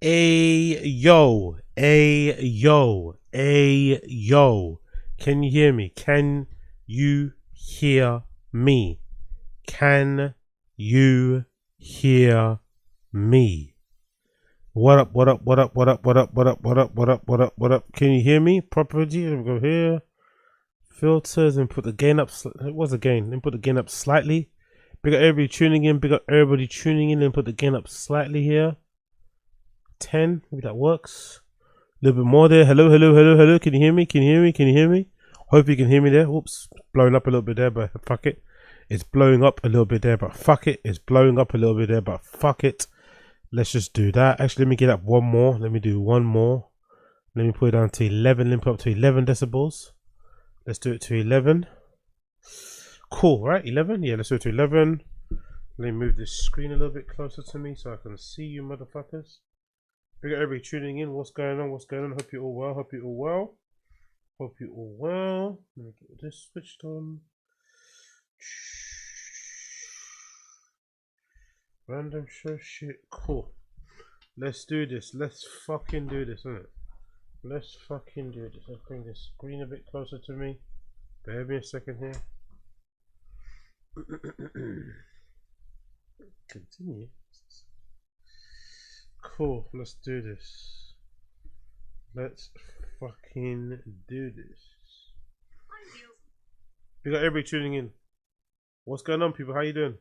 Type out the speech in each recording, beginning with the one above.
Yo, yo. Can you hear me? Can you hear me? Can you hear me? What up, what up, what up, what up, what up, what up, what up, what up, what up, what up? Can you hear me properly? Let me go here. Filters and put the gain up. It was a gain. Then put the gain up slightly. Big up everybody tuning in. Big up everybody tuning in. And put the gain up slightly here. 10. Maybe that works. A little bit more there. Hello, hello, hello, hello. Can you hear me? Can you hear me? Can you hear me? Hope you can hear me there. Oops, blowing up a little bit there, but fuck it. It's blowing up a little bit there, but fuck it. It's blowing up a little bit there, but fuck it. Let's just do that. Actually, let me get up one more. Let me do one more. Let me put it down to 11. Let me put it up to 11 decibels. Let's do it to 11. Cool, right? 11? Yeah, let's do it to 11. Let me move this screen a little bit closer to me so I can see you motherfuckers. We got everybody tuning in. What's going on? What's going on? Hope you're all well. Hope you're all well. Hope you're all well. Let me get this switched on. Random show shit. Cool. Let's do this. Let's fucking do this, innit? Let's fucking do this. Let's bring this screen a bit closer to me. Bear me a second here. Continue. Cool. Let's do this. Let's fucking do this. We got everybody tuning in. What's going on, people? How you doing?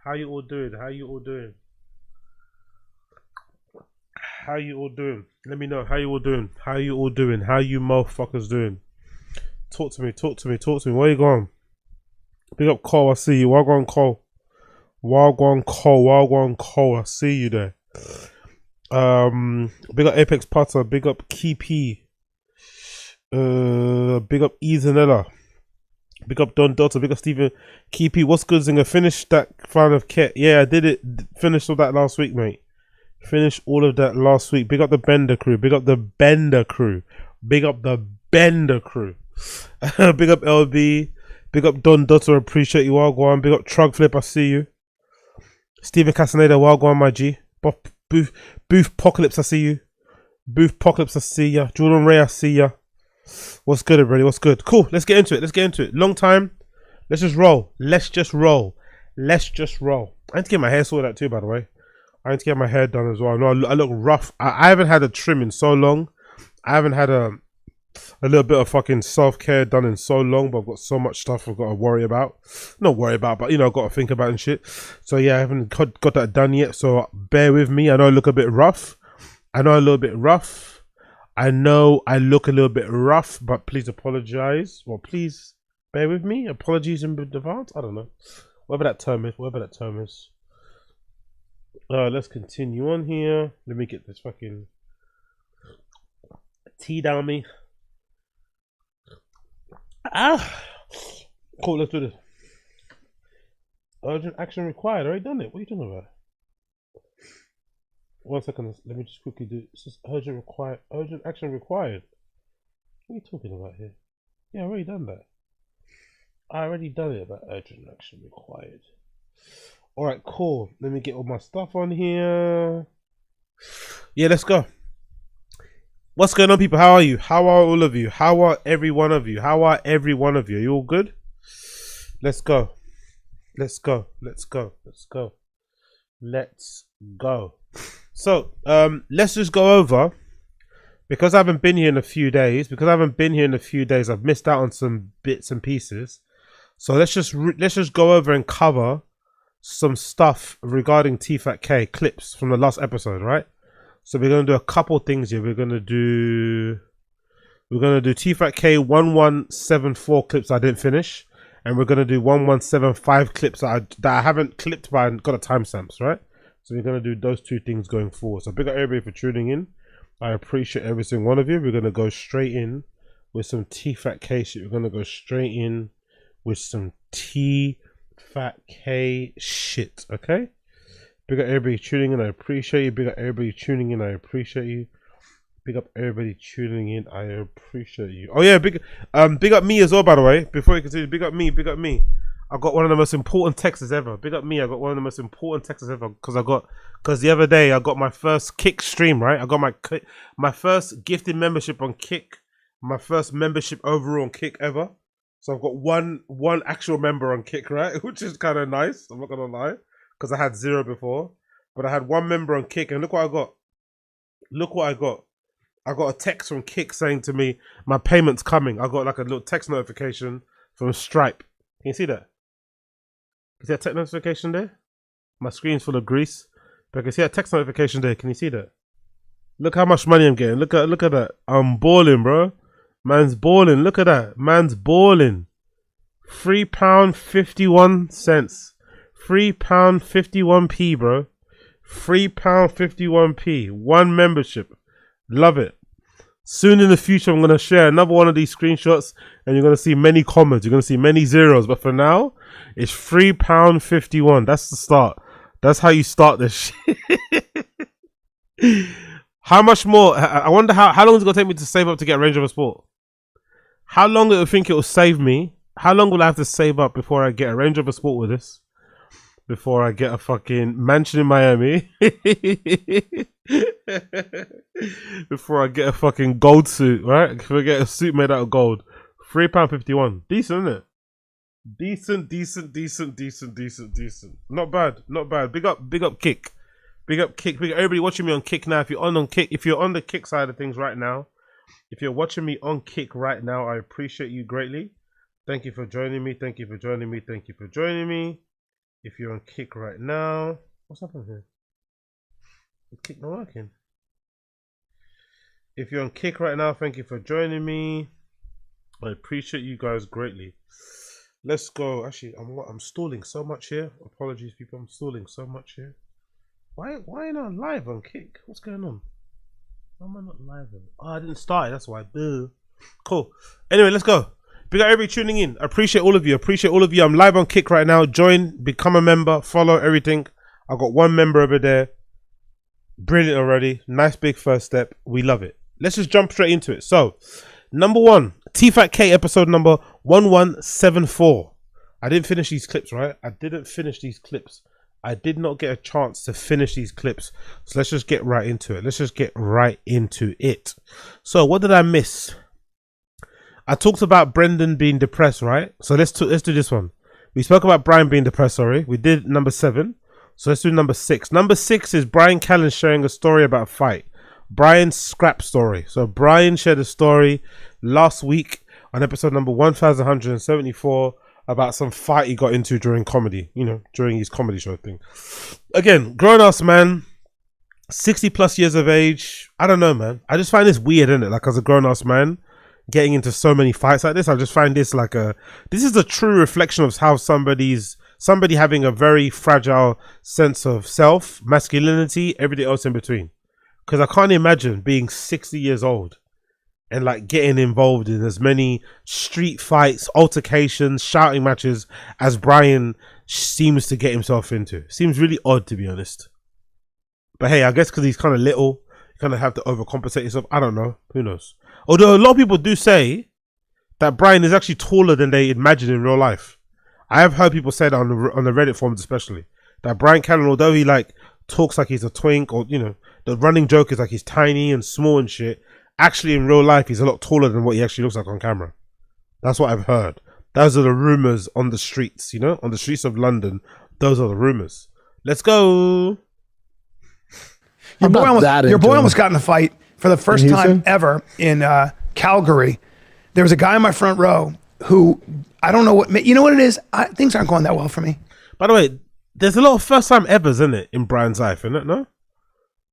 How you all doing? How you all doing? How you all doing? Let me know. How you all doing? How you all doing? How you motherfuckers doing? Talk to me. Talk to me. Talk to me. Where you going? Big up Cole. I see you. Wagwan Cole. Wagwan Cole. Wagwan Cole. I see you there. Big up Apex Potter. Big up Keepy. Big up Ezanella. Big up Don Delta. Big up Stephen Keepy. What's good, Zinger? Finished that final kit. Yeah, I did it. Finished all that last week, mate. Finished all of that last week. Big up the Bender crew. Big up the Bender crew. Big up the Bender crew. Big up LB. Big up Don Dotter. Appreciate you, Wagwan. Big up Trug Flip. I see you. Stephen Castaneda. Wagwan, my G. Booth Apocalypse. I see you. Booth Apocalypse. I see ya. Jordan Ray. I see ya. What's good, everybody? What's good? Cool. Let's get into it. Let's get into it. Long time. Let's just roll. Let's just roll. Let's just roll. I need to get my hair sorted out too, by the way. I need to get my hair done as well. No, I look rough. I haven't had a trim in so long. I haven't had a little bit of fucking self-care done in so long, but I've got so much stuff I've got to worry about. Not worry about, but you know, I've got to think about and shit. So yeah, I haven't got that done yet. So bear with me. I know I look a bit rough. I know I look a little bit rough, but please apologize. Well, please bear with me. Apologies in advance. I don't know. Whatever that term is. Let's continue on here. Let me get this fucking tea down me. Cool, let's do this. Urgent action required. I already done it. What are you talking about? 1 second. Let me just quickly do. It's just urgent action required. What are you talking about here? Yeah, I already done that. I already done it about urgent action required. Alright, cool. Let me get all my stuff on here. Yeah, let's go. What's going on, people? How are you? How are all of you? How are every one of you? How are every one of you? Are you all good? Let's go. Let's go. Let's go. Let's go. Let's go. So, let's just go over, because I haven't been here in a few days, I've missed out on some bits and pieces. So let's just go over and cover some stuff regarding Tfatk clips from the last episode, right? So we're gonna do a couple things here. We're gonna do Tfatk 1174 clips I didn't finish, and we're gonna do 1175 clips that I haven't clipped but I got a timestamps, right? So we're gonna do those two things going forward. So big up everybody for tuning in. I appreciate every single one of you. We're gonna go straight in with some Tfatk shit. We're gonna go straight in with some Tfatk shit, okay? Big up everybody tuning in. I appreciate you. Big up everybody tuning in. I appreciate you. Big up everybody tuning in. I appreciate you. Oh yeah, big up me as well, by the way. Before you continue, big up me. I got one of the most important texts ever. Big up me. I got one of the most important texts ever because the other day I got my first Kick stream, right? I got my first gifted membership on Kick, my first membership overall on Kick ever. So I've got one actual member on Kick, right? Which is kind of nice. I'm not gonna lie, because I had 0 before, but I had 1 member on Kick, and look what I got. Look what I got. I got a text from Kick saying to me, "My payment's coming." I got like a little text notification from Stripe. Can you see that? Is there a text notification there? My screen's full of grease, but I can see a text notification there. Can you see that? Look how much money I'm getting. Look at that. I'm balling, bro. Man's balling. Look at that. Man's balling. £3.51. £3.51p, bro. £3.51p. 1 membership. Love it. Soon in the future, I'm going to share another one of these screenshots and you're going to see many comments. You're going to see many zeros. But for now, it's £3.51. That's the start. That's how you start this shit. How much more? I wonder how long is it going to take me to save up to get a Range Rover Sport? How long do you think it will save me? How long will I have to save up before I get a Range Rover Sport with this? Before I get a fucking mansion in Miami? Before I get a fucking gold suit, right? If I get a suit made out of gold. £3.51. Decent, isn't it? Decent. Not bad. Big up Kick. Big up everybody watching me on Kick now. If you're on Kick, if you're on the Kick side of things right now, if you're watching me on Kick right now, I appreciate you greatly. Thank you for joining me. If you're on Kick right now, what's happening here? The Kick not working. If you're on Kick right now, thank you for joining me. I appreciate you guys greatly. Let's go. Actually, I'm stalling so much here. Apologies, people. I'm stalling so much here. Why not live on Kick? What's going on? Why am I not live on? Oh, I didn't start it. That's why. Boo. Cool. Anyway, let's go. Big up everybody tuning in. I appreciate all of you. I'm live on Kick right now. Join, become a member, follow everything. I got 1 member over there. Brilliant already. Nice big first step. We love it. Let's just jump straight into it. So, number 1, Tfatk episode number 1174. I didn't finish these clips, right? I did not get a chance to finish these clips. So let's just get right into it. So, what did I miss? I talked about Brendan being depressed, right? So let's do this one. We spoke about Bryan being depressed, sorry. We did number 7. So let's do number 6. Number 6 is Bryan Callen sharing a story about a fight. Bryan's scrap story. So Bryan shared a story last week on episode number 1174 about some fight he got into during comedy, during his comedy show thing. Again, grown-ass man, 60 plus years of age. I don't know, man. I just find this weird, isn't it? Like, as a grown-ass man, getting into so many fights like this, I just find this like this is a true reflection of how somebody having a very fragile sense of self, masculinity, everything else in between. Because I can't imagine being 60 years old and like getting involved in as many street fights, altercations, shouting matches as Bryan seems to get himself into. Seems really odd, to be honest. But hey, I guess because he's kind of little, you kind of have to overcompensate yourself. I don't know. Who knows? Although a lot of people do say that Bryan is actually taller than they imagine in real life. I have heard people say that on the Reddit forums especially. That Bryan Callen, although he like talks like he's a twink, or the running joke is like he's tiny and small and shit, actually in real life he's a lot taller than what he actually looks like on camera. That's what I've heard. Those are the rumours on the streets, on the streets of London. Those are the rumours. Let's go. Your boy almost got in a fight for the first time ever in Calgary. There was a guy in my front row who, I don't know what it is? Things aren't going that well for me. By the way, there's a lot of first time evers, isn't it, in Bryan's life, isn't it? No?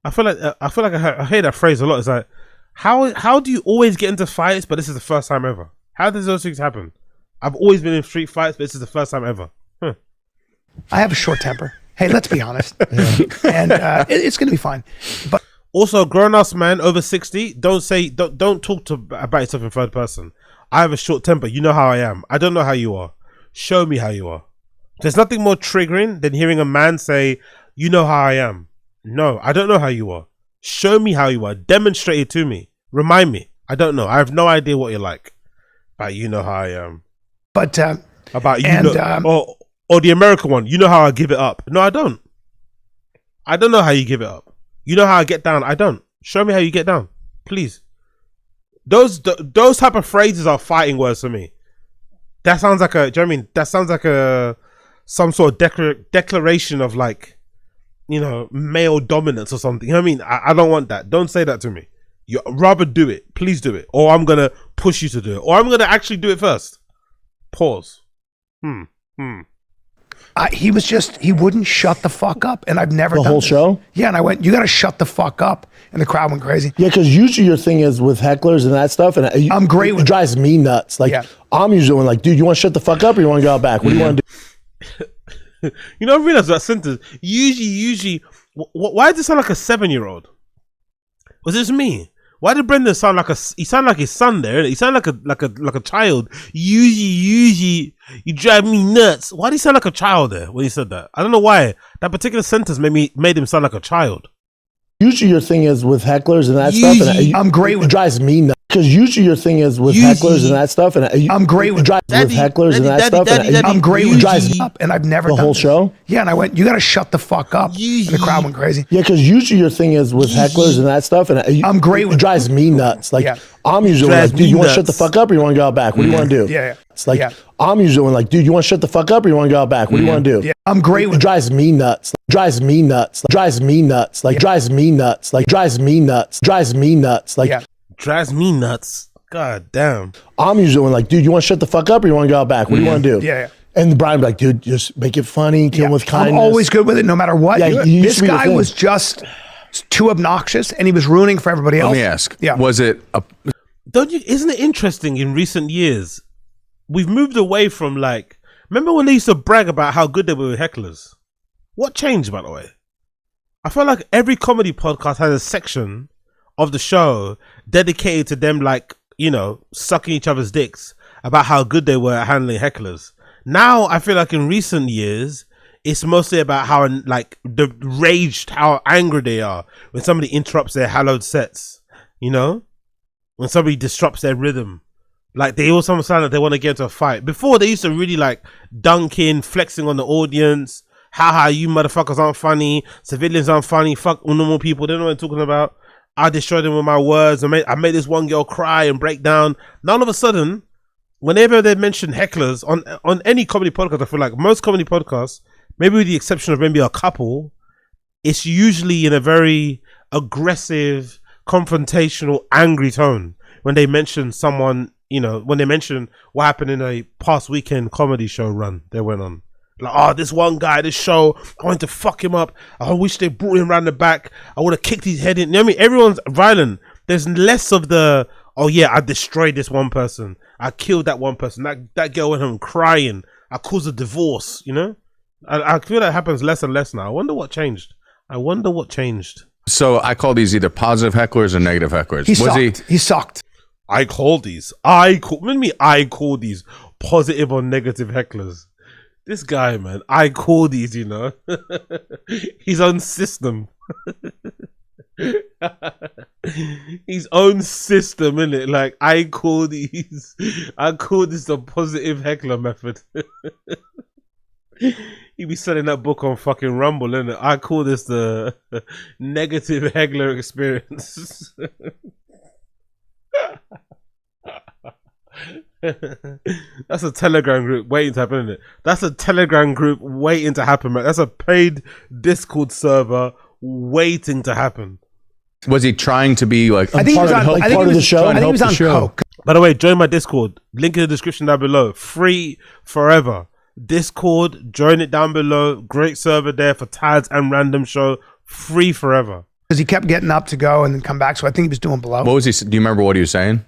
I feel like I hear that phrase a lot. It's like, how do you always get into fights, but this is the first time ever? How does those things happen? I've always been in street fights, but this is the first time ever. I have a short temper. Hey, let's be honest. And it's going to be fine. But also, grown-ass man over 60, don't talk about yourself in third person. I have a short temper. You know how I am. I don't know how you are. Show me how you are. There's nothing more triggering than hearing a man say, you know how I am. No, I don't know how you are. Show me how you are. Demonstrate it to me. Remind me. I don't know. I have no idea what you're like. But you know how I am. But About you know, or the American one. You know how I give it up. No, I don't. I don't know how you give it up. You know how I get down. I don't. Show me how you get down, please. Those type of phrases are fighting words for me. That sounds like a. Do you know what I mean? That sounds like some sort of declaration of like, you know, male dominance or something. You know what I mean? I don't want that. Don't say that to me. You rather do it. Please do it, or I'm gonna push you to do it, or I'm gonna actually do it first. Pause. He wouldn't shut the fuck up, and I've never done the whole this. show. Yeah, and I went, you got to shut the fuck up, and the crowd went crazy. Yeah, because usually your thing is with hecklers and that stuff, and I'm great with it. Drives me nuts. Like I'm usually like, dude, you want to shut the fuck up, or you want to go out back? What do you want to do? You know, I realized that sentence. Usually, why does it sound like a 7-year-old? Was this me? Why did Brendan sound like he sound like his son there? He sound like a child. Usually, you drive me nuts. Why did he sound like a child there when he said that? I don't know why. That particular sentence made him sound like a child. Usually your thing is with hecklers and that stuff, and I'm great with. It drives me nuts. Because usually your thing is with hecklers and that stuff, and I'm great with. Hecklers and that stuff, and I'm great with. Drives me up, and I've never the done whole this. show. Yeah, and I went, you got to shut the fuck up, and the crowd went crazy. Yeah, because usually your thing is with hecklers and that stuff, and I'm great with. It drives me nuts. Like I'm usually like, dude, you want to shut the fuck up, or you want to go out back? What do you want to do? Yeah. It's like I'm usually like, dude, you want to shut the fuck up, or you want to go out back? What do you want to do? Yeah, I'm great with. It drives me nuts. Drives me nuts. Drives me nuts. Like drives me nuts. Like drives me nuts. Drives me nuts. Like drives me nuts. God damn. I'm usually like, dude, you want to shut the fuck up, or you want to go out back? What do you want to do? Yeah. And Brian be like, dude, just make it funny, kill him with kindness. I'm always good with it, no matter what. Yeah, this guy was just too obnoxious, and he was ruining for everybody else. Let me ask. Was it a... Isn't it interesting in recent years, we've moved away from like, remember when they used to brag about how good they were with hecklers? What changed, by the way? I feel like every comedy podcast has a section of the show dedicated to them, like, you know, sucking each other's dicks about how good they were at handling hecklers. Now, I feel like in recent years, it's mostly about how, like, how angry they are when somebody interrupts their hallowed sets, you know? When somebody disrupts their rhythm. Like, they all sound like they want to get into a fight. Before, they used to really, like, dunk in, flexing on the audience. How you motherfuckers aren't funny. Civilians aren't funny. Fuck normal people. They don't know what I'm talking about. I destroyed them with my words. I made this one girl cry and break down. Now, all of a sudden, whenever they mention hecklers on any comedy podcast, I feel like most comedy podcasts, maybe with the exception of maybe a couple, it's usually in a very aggressive, confrontational, angry tone when they mention someone, you know, when they mention what happened in a past weekend comedy show run they went on. Like, oh, this one guy, this show, I wanted to fuck him up. I wish they brought him around the back. I would have kicked his head in. You know what I mean? Everyone's violent. There's less of the, oh yeah, I destroyed this one person. I killed that one person. That girl went home crying. I caused a divorce, you know? I feel that happens less and less now. I wonder what changed. So I call these either positive hecklers or negative hecklers. He sucked. I call these positive or negative hecklers. This guy, man, I call these, you know, his own system. His own system, innit? Like, I call this the positive heckler method. He be selling that book on fucking Rumble, innit? I call this the negative heckler experience. That's a Telegram group waiting to happen, isn't it? That's a Telegram group waiting to happen, man. That's a paid Discord server waiting to happen. Was he trying to be like part of the show? I think he was on coke. By the way, join my Discord. Link in the description down below. Free forever. Discord, join it down below. Great server there for Tads and Random Show. Free forever. Because he kept getting up to go and then come back, so I think he was doing below. What was he? Do you remember what he was saying?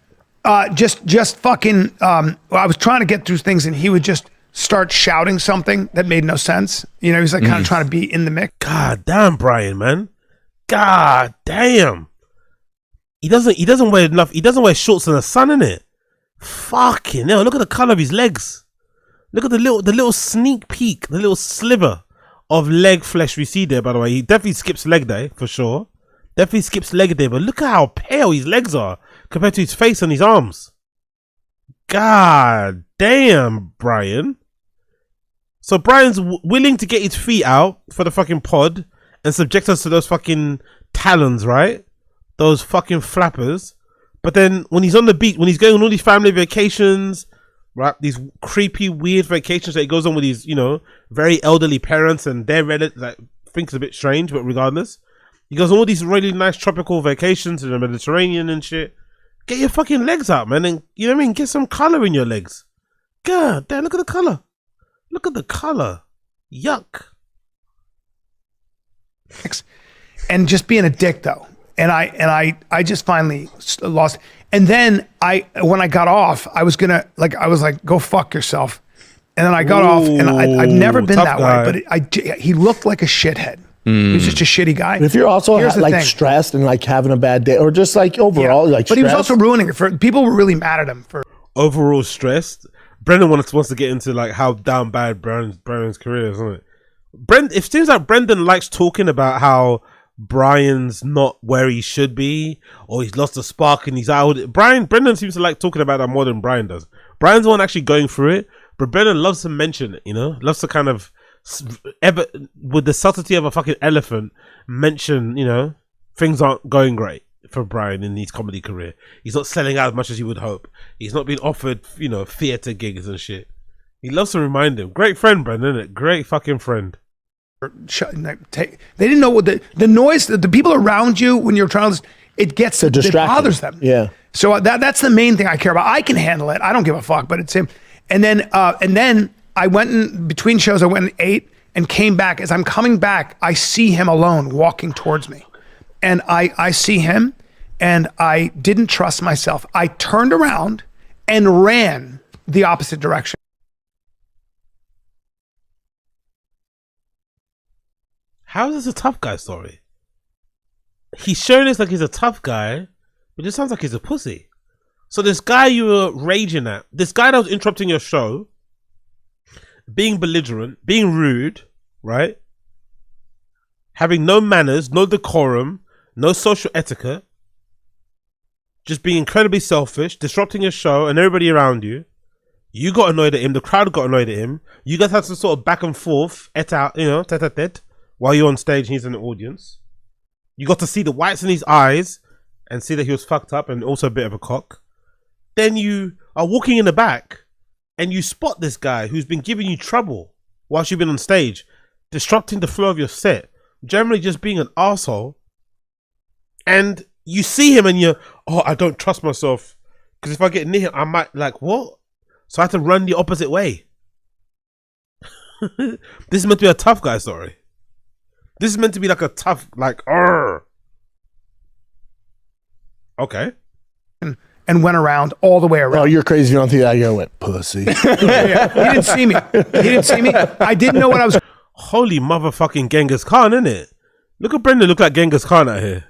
Just fucking, I was trying to get through things and he would just start shouting something that made no sense. You know, he's like kind of trying to be in the mix. God damn, Brian, man. God damn. He doesn't wear enough, he doesn't wear shorts in the sun, innit? Fucking hell, look at the color of his legs. Look at the little sneak peek, the little sliver of leg flesh we see there, by the way. He definitely skips leg day, for sure. Definitely skips leg day, but look at how pale his legs are compared to his face and his arms. God damn, Brian. So Bryan's willing to get his feet out for the fucking pod and subject us to those fucking talons, right? Those fucking flappers. But then when he's on the beach, when he's going on all these family vacations, right? These creepy, weird vacations that he goes on with his, you know, very elderly parents and their relatives, like, think it's a bit strange, but regardless. He goes on all these really nice tropical vacations in the Mediterranean and shit. Get your fucking legs out, man, and, you know what I mean? Get some colour in your legs. God damn, look at the colour. Look at the colour. Yuck. And just being a dick, though. And I just finally lost. And then when I got off, I was like, go fuck yourself. And then I got off, and I've never been that way, but he looked like a shithead. He was just a shitty guy. But if you're also like stressed and like having a bad day, or just like overall like but stressed. He was also ruining it for people. Were really mad at him for overall stressed. Brendan wants to get into like how down bad Bryan's career is, isn't it? It seems like Brendan likes talking about how Bryan's not where he should be, or he's lost a spark and he's out. Brendan seems to like talking about that more than Bryan does. Bryan's the one actually going through it, but Brendan loves to mention it, you know, loves to kind of with the subtlety of a fucking elephant mention, you know, things aren't going great for Bryan in his comedy career. He's not selling out as much as you would hope. He's not being offered, you know, theater gigs and shit. He loves to remind him. Great friend, Brendan, isn't it? Great fucking friend. They didn't know what the noise, the people around you when you're trying to, it bothers them. Yeah. So that's the main thing I care about. I can handle it. I don't give a fuck, but it's him. And then I went in between shows. I went and ate and came back. As I'm coming back, I see him alone walking towards me, and I see him, and I didn't trust myself. I turned around and ran the opposite direction. How is this a tough guy story? He's showing us like he's a tough guy, but it sounds like he's a pussy. So this guy you were raging at, this guy that was interrupting your show, being belligerent, being rude, right? Having no manners, no decorum, no social etiquette, just being incredibly selfish, disrupting your show and everybody around you. You got annoyed at him, the crowd got annoyed at him. You guys had some sort of back and forth, tete-a-tete, while you're on stage and he's in the audience. You got to see the whites in his eyes and see that he was fucked up and also a bit of a cock. Then you are walking in the back and you spot this guy who's been giving you trouble whilst you've been on stage, disrupting the flow of your set, generally just being an arsehole. And you see him and you're, oh, I don't trust myself because if I get near him, I might, like, what? So I had to run the opposite way. This is meant to be a tough guy story. This is meant to be like a tough, like, okay. And went around all the way around. Oh, you're crazy. You don't think that guy went pussy. Yeah. He didn't see me. I didn't know what I was. Holy motherfucking Genghis Khan, innit? Look at Brendan look like Genghis Khan out here.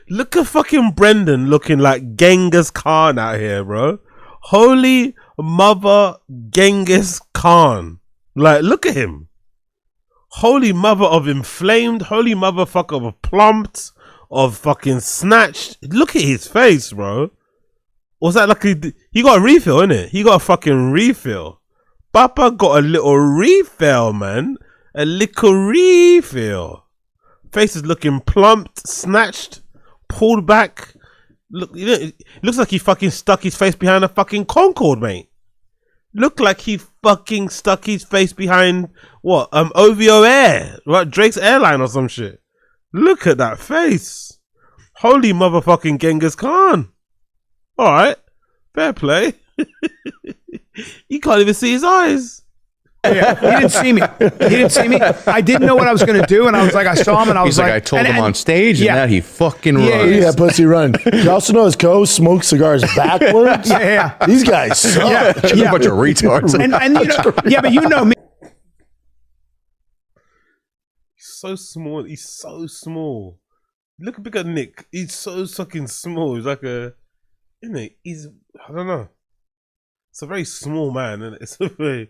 Look at fucking Brendan looking like Genghis Khan out here, bro. Holy mother Genghis Khan. Like, look at him. Holy mother of inflamed, holy motherfucker of plumped, of fucking snatched. Look at his face, bro. Was that like he got a refill, innit? He got a fucking refill. Papa got a little refill, man. A little refill. Face is looking plumped, snatched, pulled back. Look, you know, it looks like he fucking stuck his face behind a fucking Concorde, mate. Looked like he fucking stuck his face behind what? OVO Air, right? Drake's airline or some shit. Look at that face. Holy motherfucking Genghis Khan. All right, fair play. You can't even see his eyes. Yeah, he didn't see me. I didn't know what I was going to do, and I was like, I saw him, and I was like, I told him on stage, and that he fucking runs. Yeah, pussy run. You also know his co-smoke cigars backwards. Yeah. These guys suck. A bunch of retards. And you know, yeah, but you know me. So small. He's so small. Look at Nick. He's so fucking small. He's like a, isn't he? He's, I don't know. It's a very small man, and it's a very.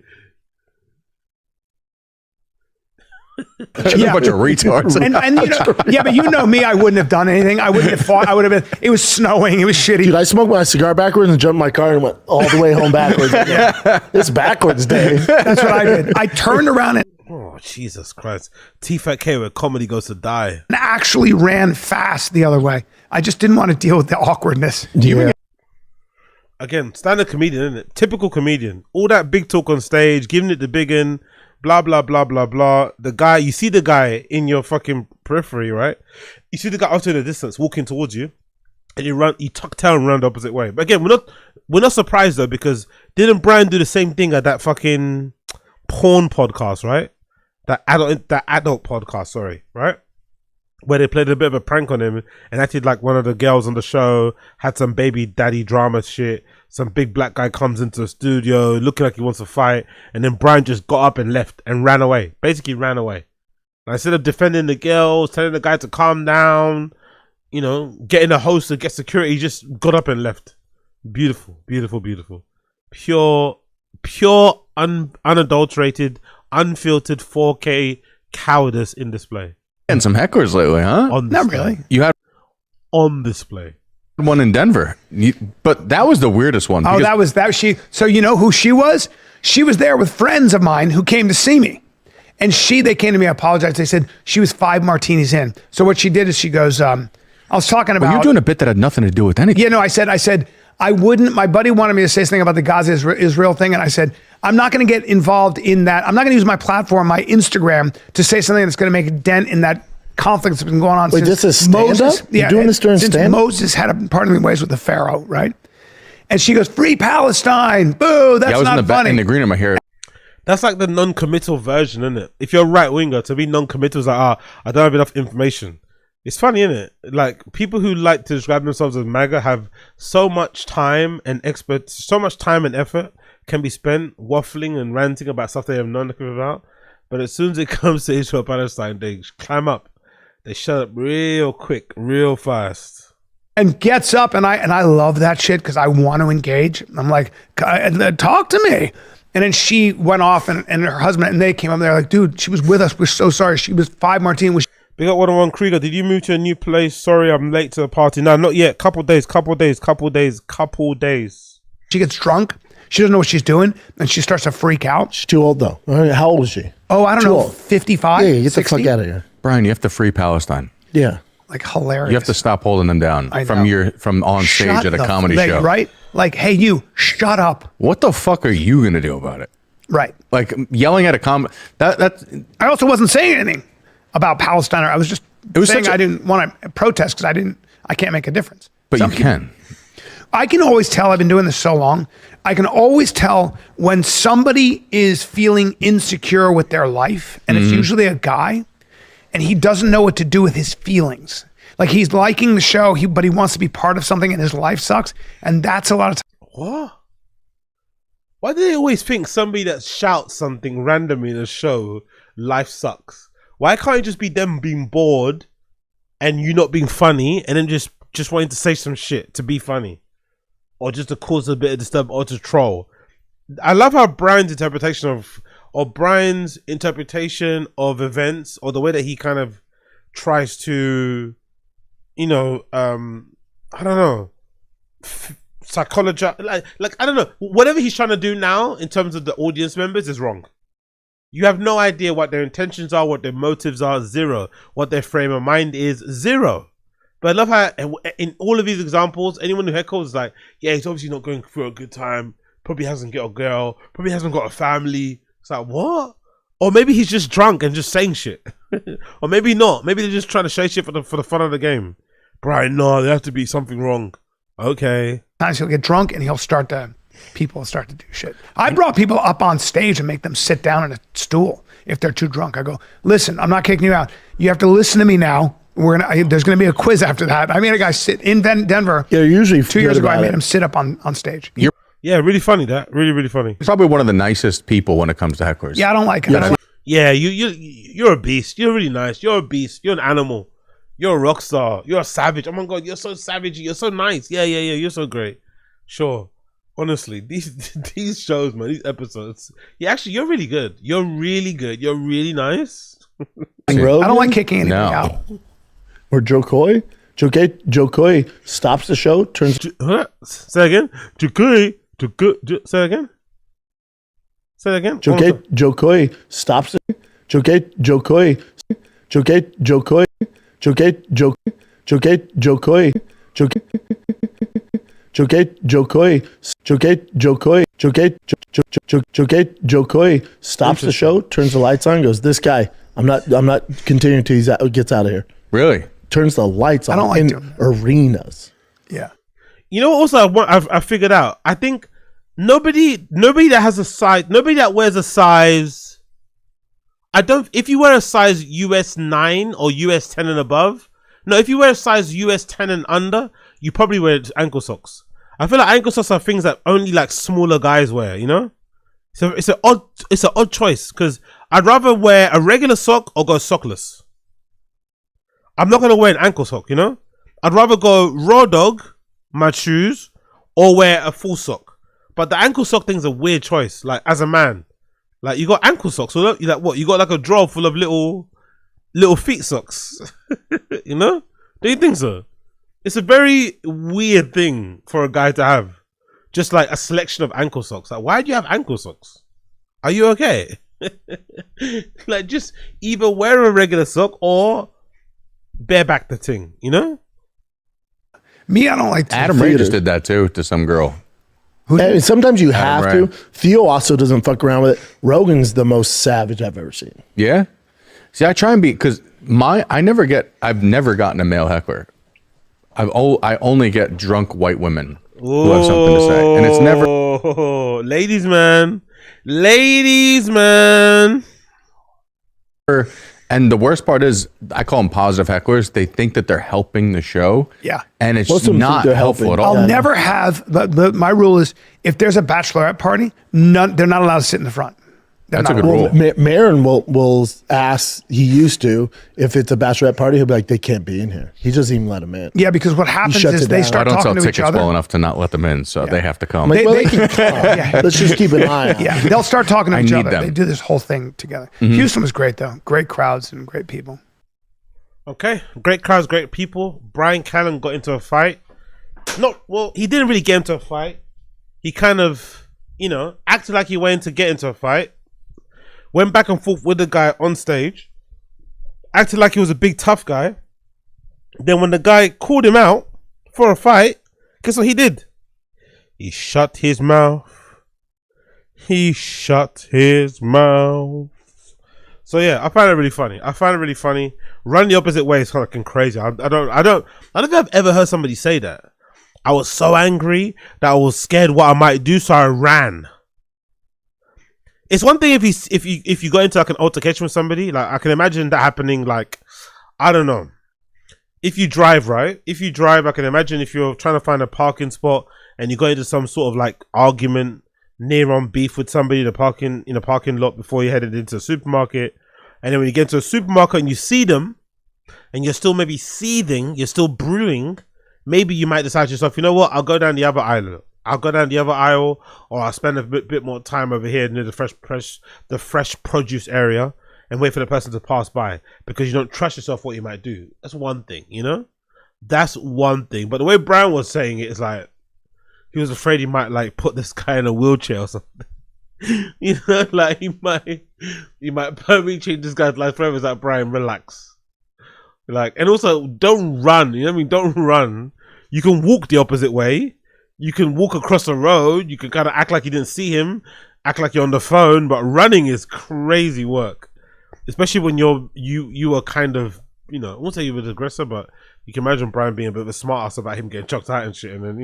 Just a bunch of retards. And you know, yeah, but you know me, I wouldn't have done anything. I wouldn't have fought. I would have been. It was snowing. It was shitty. Dude, I smoked my cigar backwards and jumped in my car and went all the way home backwards. It's backwards day. That's what I did. I turned around and Jesus Christ. Tfatk where comedy goes to die. actually ran fast the other way. I just didn't want to deal with the awkwardness. Again, standard comedian, isn't it? Typical comedian. All that big talk on stage, giving it the big un, blah, blah, blah, blah, blah. The guy, you see the guy in your fucking periphery, right? You see the guy out in the distance walking towards you, and you tuck tail and run the opposite way. But again, we're not surprised though, because didn't Bryan do the same thing at that fucking porn podcast, right? That adult podcast, sorry, right? Where they played a bit of a prank on him and acted like one of the girls on the show, had some baby daddy drama shit. Some big black guy comes into the studio looking like he wants to fight, and then Bryan just got up and left and ran away. Basically ran away. And instead of defending the girls, telling the guy to calm down, you know, getting a host to get security, he just got up and left. Beautiful, beautiful, beautiful. Pure, unadulterated, unfiltered 4K cowardice in display. And some hecklers lately, huh? Not really. You had on display. One in Denver, but that was the weirdest one. Oh, that was so you know who she was? She was there with friends of mine who came to see me. And they came to me, I apologized. They said she was 5 martinis in. So what she did is she goes, I was talking about. Well, you're doing a bit that had nothing to do with anything. You know, I said, I wouldn't, my buddy wanted me to say something about the Gaza Israel thing. And I said, I'm not going to get involved in that. I'm not going to use my platform, my Instagram, to say something that's going to make a dent in that conflict that's been going on since this is Moses. Yeah, you're doing this during since stand-up? Moses had a parting of ways with the Pharaoh, right? And she goes, "Free Palestine!" Boo! That's not funny. In the green room, I hear it. That's like the non-committal version, isn't it? If you're a right winger, to be non-committal is like, I don't have enough information. It's funny, isn't it? Like, people who like to describe themselves as MAGA have so much time and effort can be spent waffling and ranting about stuff they have no clue about. But as soon as it comes to Israel Palestine, they climb up. They shut up real quick, real fast. And gets up, and I love that shit because I want to engage. I'm like, talk to me. And then she went off, and her husband, and they came up there like, dude, she was with us. We're so sorry. She was 5 martini. Big up 101 Krieger. Did you move to a new place? Sorry, I'm late to the party. No, not yet. Couple days. She gets drunk. She doesn't know what she's doing, and she starts to freak out. She's too old, though. How old is she? Oh, I don't know, old. 55? Yeah, get 60? the fuck out of here. Bryan, you have to free Palestine. Yeah. Like, hilarious. You have to stop holding them down from on stage at a comedy show. Right? Like, hey, you, shut up. What the fuck are you going to do about it? Right. Like, yelling at a I also wasn't saying anything about Palestine. I was just saying I didn't want to protest because I can't make a difference. But you can. I can always tell, I've been doing this so long, I can always tell when somebody is feeling insecure with their life, and it's usually a guy, and he doesn't know what to do with his feelings. Like, he's liking the show, but he wants to be part of something, and his life sucks, and that's a lot of time. What? Why do they always think somebody that shouts something randomly in a show, life sucks? Why can't it just be them being bored and you not being funny and then just wanting to say some shit to be funny? Or just to cause a bit of disturb or to troll? I love how Bryan's interpretation of events, or the way that he kind of tries to, you know, I don't know, psychologize, like I don't know, whatever he's trying to do now in terms of the audience members is wrong. You have no idea what their intentions are, what their motives are, zero. What their frame of mind is, zero. But I love how in all of these examples, anyone who heckles is like, yeah, he's obviously not going through a good time, probably hasn't got a girl, probably hasn't got a family. It's like, what? Or maybe he's just drunk and just saying shit. Or maybe not. Maybe they're just trying to say shit for the fun of the game. Bryan, no, there has to be something wrong. Okay. Sometimes he'll get drunk and people will start to do shit. I brought people up on stage and make them sit down in a stool if they're too drunk. I go, listen, I'm not kicking you out. You have to listen to me now. There's going to be a quiz after that. I made a guy sit in Denver. Yeah, usually 2 years ago, I made him sit up on stage. Yeah, really funny. That really, really funny. He's probably one of the nicest people when it comes to hecklers. Yeah, I don't like it. Yeah, you're a beast. You're really nice. You're a beast. You're an animal. You're a rock star. You're a savage. Oh my God, you're so savage. You're so nice. Yeah. You're so great. Sure. Honestly, these shows, man, these episodes. Yeah, actually, you're really good. You're really good. You're really nice. I don't like kicking anything out. Or Joe Coy. Joe Coy stops the show, turns. Say again. Say again. Say again. Joe Coy stops it. Joe Coy. Joe Coy stops the show, turns the lights on, goes, "This guy, I'm not continuing till he gets out of here." Really? Turns the lights on. I don't like in arenas. Yeah. You know what? Also, I figured out. I think nobody that has a size, nobody that wears a size. If you wear a size US 9 or US 10 and above, no. If you wear a size US 10 and under, you probably wear ankle socks. I feel like ankle socks are things that only like smaller guys wear. You know, so it's an odd choice because I'd rather wear a regular sock or go sockless. I'm not gonna wear an ankle sock, you know. I'd rather go raw dog my shoes or wear a full sock. But the ankle sock thing's a weird choice. Like as a man, like you got ankle socks, so you like what? You got like a drawer full of little feet socks, you know? Do you think so? It's a very weird thing for a guy to have, just like a selection of ankle socks. Like, why do you have ankle socks? Are you okay? Like, just either wear a regular sock or bareback the thing, you know? Me, I don't like Adam Ray just did that too to some girl. And sometimes you have to. Theo also doesn't fuck around with it. Rogan's the most savage I've ever seen. Yeah. See, I try and be, because I've never gotten a male heckler. I only get drunk white women who have something to say, and it's never. Ladies, man. And the worst part is, I call them positive hecklers. They think that they're helping the show. Yeah. And it's not helpful at all. I'll never have, my rule is, if there's a bachelorette party, they're not allowed to sit in the front. That's a good rule. Marin will ask, he used to, if it's a bachelorette party, he'll be like, they can't be in here. He doesn't even let them in. Yeah, because what happens is they start talking to each other. I don't sell tickets well enough to not let them in, so they have to come. They can come. Yeah. Let's just keep an eye on Yeah, they'll start talking to each other. Them. They do this whole thing together. Houston was great, though. Great crowds and great people. Okay, great crowds, great people. Bryan Callen got into a fight. He didn't really get into a fight. He kind of, acted like he went to get into a fight. Went back and forth with the guy on stage. Acted like he was a big tough guy. Then when the guy called him out for a fight, guess what he did? He shut his mouth. So yeah, I find it really funny. Run the opposite way is fucking crazy. I don't think I've ever heard somebody say that. I was so angry that I was scared what I might do, so I ran. It's one thing if you got into like an altercation with somebody. Like I can imagine that happening. Like I don't know. If you drive, right? If you drive, I can imagine if you're trying to find a parking spot and you go into some sort of like argument, near on beef with somebody in a parking lot before you headed into a supermarket, and then when you get into a supermarket and you see them, and you're still maybe seething, you're still brewing, maybe you might decide to yourself, you know what? I'll go down the other aisle. Or I'll spend a bit more time over here near the fresh produce area and wait for the person to pass by because you don't trust yourself what you might do. That's one thing, That's one thing. But the way Bryan was saying it is like he was afraid he might like put this guy in a wheelchair or something. Like he might permanently change this guy's life forever. It's like, Bryan, relax. Like, and also don't run. You know what I mean? Don't run. You can walk the opposite way. You can walk across the road. You can kind of act like you didn't see him, act like you're on the phone, but running is crazy work, especially when you are kind of, I won't say you were the aggressor, but you can imagine Bryan being a bit of a smart ass about him getting chucked out and shit, and then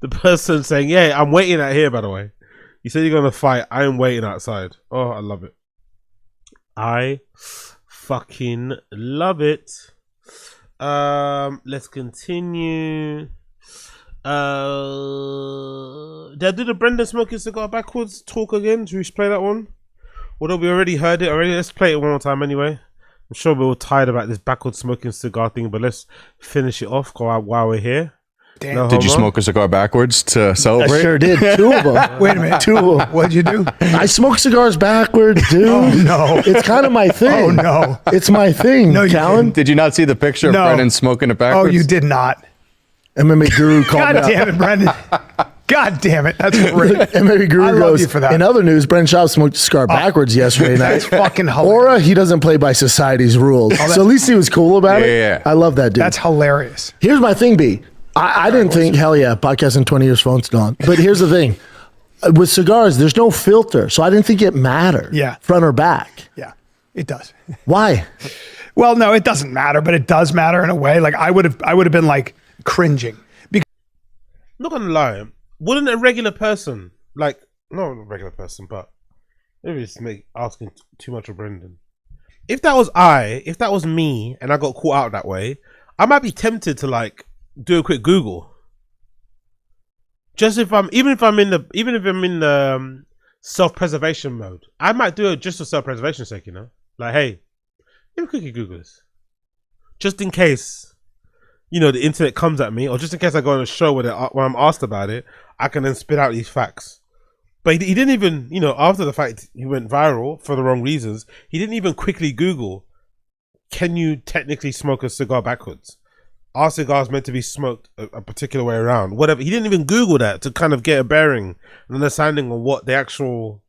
the person saying, "Yeah, I'm waiting out here." By the way, you said you're gonna fight. I am waiting outside. Oh, I love it. I fucking love it. Let's continue. Did I do the Brendan smoking cigar backwards talk again? Should we play that one? Although we already heard it already, let's play it one more time anyway. I'm sure we're all tired about this backwards smoking cigar thing, but let's finish it off while we're here. Damn. No Did you homo? smoke a cigar backwards to I celebrate? sure did. 2 of them. Wait a minute. 2 of them. What'd you do? I smoke cigars backwards, dude. Oh, no. It's kind of my thing. Oh, no. It's my thing, No, you Callen. Did you not see the picture of No. Brennan smoking it Oh, backwards? you did not. MMA Guru called God me out. damn it, Brendan. God damn it. That's great. MMA Guru I love goes, you for that. in other news, Brendan Schaub smoked a cigar backwards yesterday night. That's fucking hilarious. Aura, he doesn't play by society's rules. So at least he was cool about it. Yeah. I love that dude. That's hilarious. Here's my thing, B. I didn't think, hell yeah, podcast in 20 years, phone's gone. But here's the thing. With cigars, there's no filter. So I didn't think it mattered. Yeah. Front or back. Yeah, it does. Why? Well, no, it doesn't matter, but it does matter in a way. Like I would have been like cringing. Because Not gonna lie, wouldn't a regular person, like, not a regular person, but maybe it's me asking too much of Brendan. If that was me, and I got caught out that way, I might be tempted to like do a quick Google. Just even if I'm in the self-preservation mode, I might do it just for self-preservation sake, you know. Like, hey, let me quickly Google this, just in case, you know, the internet comes at me, or just in case I go on a show when I'm asked about it, I can then spit out these facts. But he didn't even, you know, after the fact he went viral for the wrong reasons, he didn't even quickly Google, can you technically smoke a cigar backwards? Are cigars meant to be smoked a particular way around? Whatever. He didn't even Google that to kind of get a bearing, an understanding of what the actual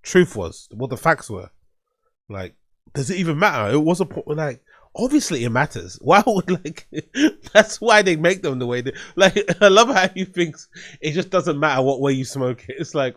truth was, what the facts were. Like, does it even matter? It was a point, like, obviously it matters. Why would, like, that's why they make them the way they, like, I love how he thinks it just doesn't matter what way you smoke it. It's like,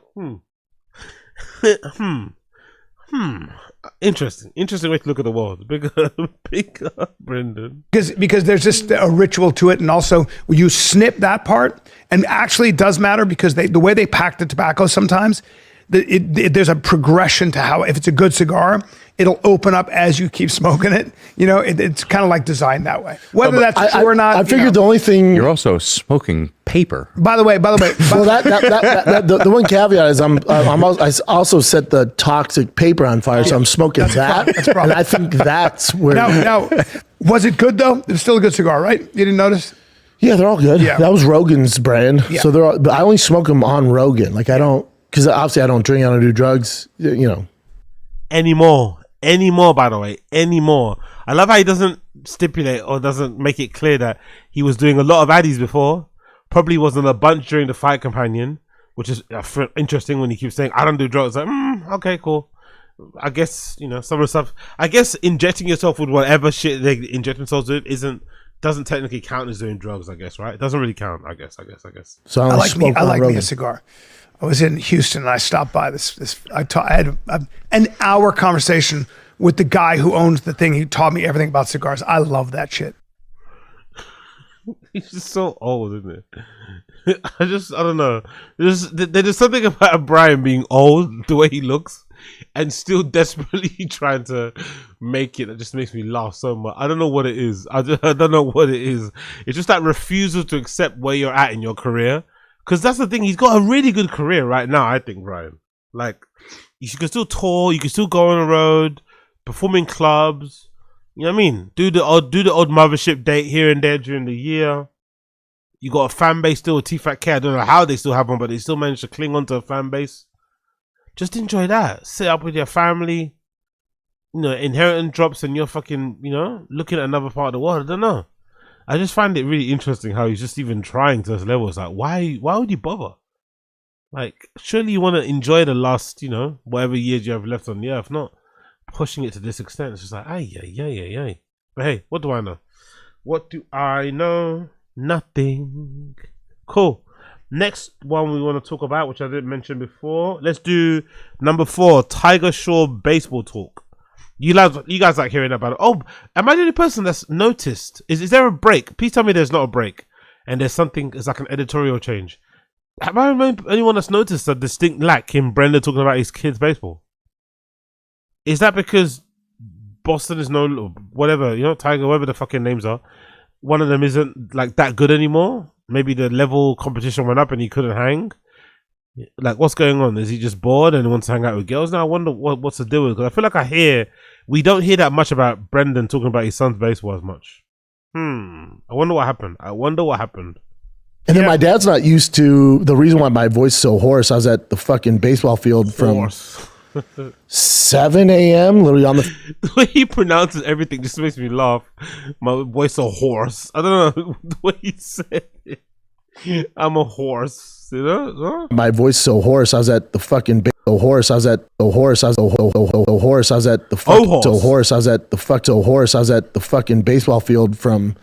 interesting way to look at the world. Bigger Brendan. because there's just a ritual to it, and also you snip that part, and actually it does matter because the way they pack the tobacco sometimes, there's a progression to how, if it's a good cigar, it'll open up as you keep smoking it. You know, it's kind of like designed that way. Whether that's true or not, I figured the only thing. You're also smoking paper. By the way. Well, the one caveat is I also set the toxic paper on fire, so I'm smoking that. That's a problem. And I think that's where. Now, was it good though? It was still a good cigar, right? You didn't notice? Yeah, they're all good. Yeah. That was Rogan's brand, Yeah. so but I only smoke them on Rogan. Like I don't, because obviously I don't drink, I don't do drugs. You know. Anymore, by the way, anymore. I love how he doesn't stipulate or doesn't make it clear that he was doing a lot of addies before. Probably wasn't a bunch during the Fight Companion, which is interesting when he keeps saying, I don't do drugs. Like, okay, cool. I guess, you know, some of the stuff, I guess injecting yourself with whatever shit they inject themselves with doesn't technically count as doing drugs, I guess, right? It doesn't really count, I guess. So I like me Rogan. a cigar. I was in Houston and I stopped by I had an hour conversation with the guy who owns the thing. He taught me everything about cigars. I love that shit. He's just so old, isn't it? I don't know. There's something about Bryan being old, the way he looks, and still desperately trying to make it. That just makes me laugh so much. I don't know what it is. I don't know what it is. It's just that refusal to accept where you're at in your career. Because that's the thing. He's got a really good career right now, I think, Bryan. Like, you can still tour. You can still go on the road, perform in clubs. You know what I mean? Do the odd mothership date here and there during the year. You got a fan base still with Tfatk. I don't know how they still have one, but they still manage to cling on to a fan base. Just enjoy that. Sit up with your family. You know, inheritance drops and you're fucking, you know, looking at another part of the world. I don't know. I just find it really interesting how he's just even trying to those levels. Like, why would you bother? Like, surely you want to enjoy the last, you know, whatever years you have left on the earth, not pushing it to this extent. It's just like, ay. But hey, what do I know? What do I know? Nothing. Cool. Next one we want to talk about, which I didn't mention before. Let's do number 4, Tiger Shaw baseball talk. You guys like hearing about it. Oh, am I the only person that's noticed? Is there a break? Please tell me there's not a break. And there's something, it's like an editorial change. Have I anyone that's noticed a distinct lack in Brendan talking about his kids' baseball? Is that because Boston is no, whatever, you know, Tiger, whatever the fucking names are, one of them isn't like that good anymore? Maybe the level competition went up and he couldn't hang? Like, what's going on? Is he just bored and wants to hang out with girls now? I wonder what's the deal with it. Because I feel like we don't hear that much about Brendan talking about his son's baseball as much. I wonder what happened. And then my dad's not used to the reason why my voice is so hoarse. I was at the fucking baseball field from 7 a.m. literally on the way he pronounces everything just makes me laugh. My voice so hoarse. I don't know the way he said it. I'm a horse, you know? Huh? My voice so hoarse. I was at the fucking horse. I was at the horse. I was the horse. I was at the fuck so horse. I was at the fuck so horse. I was at the fucking baseball field from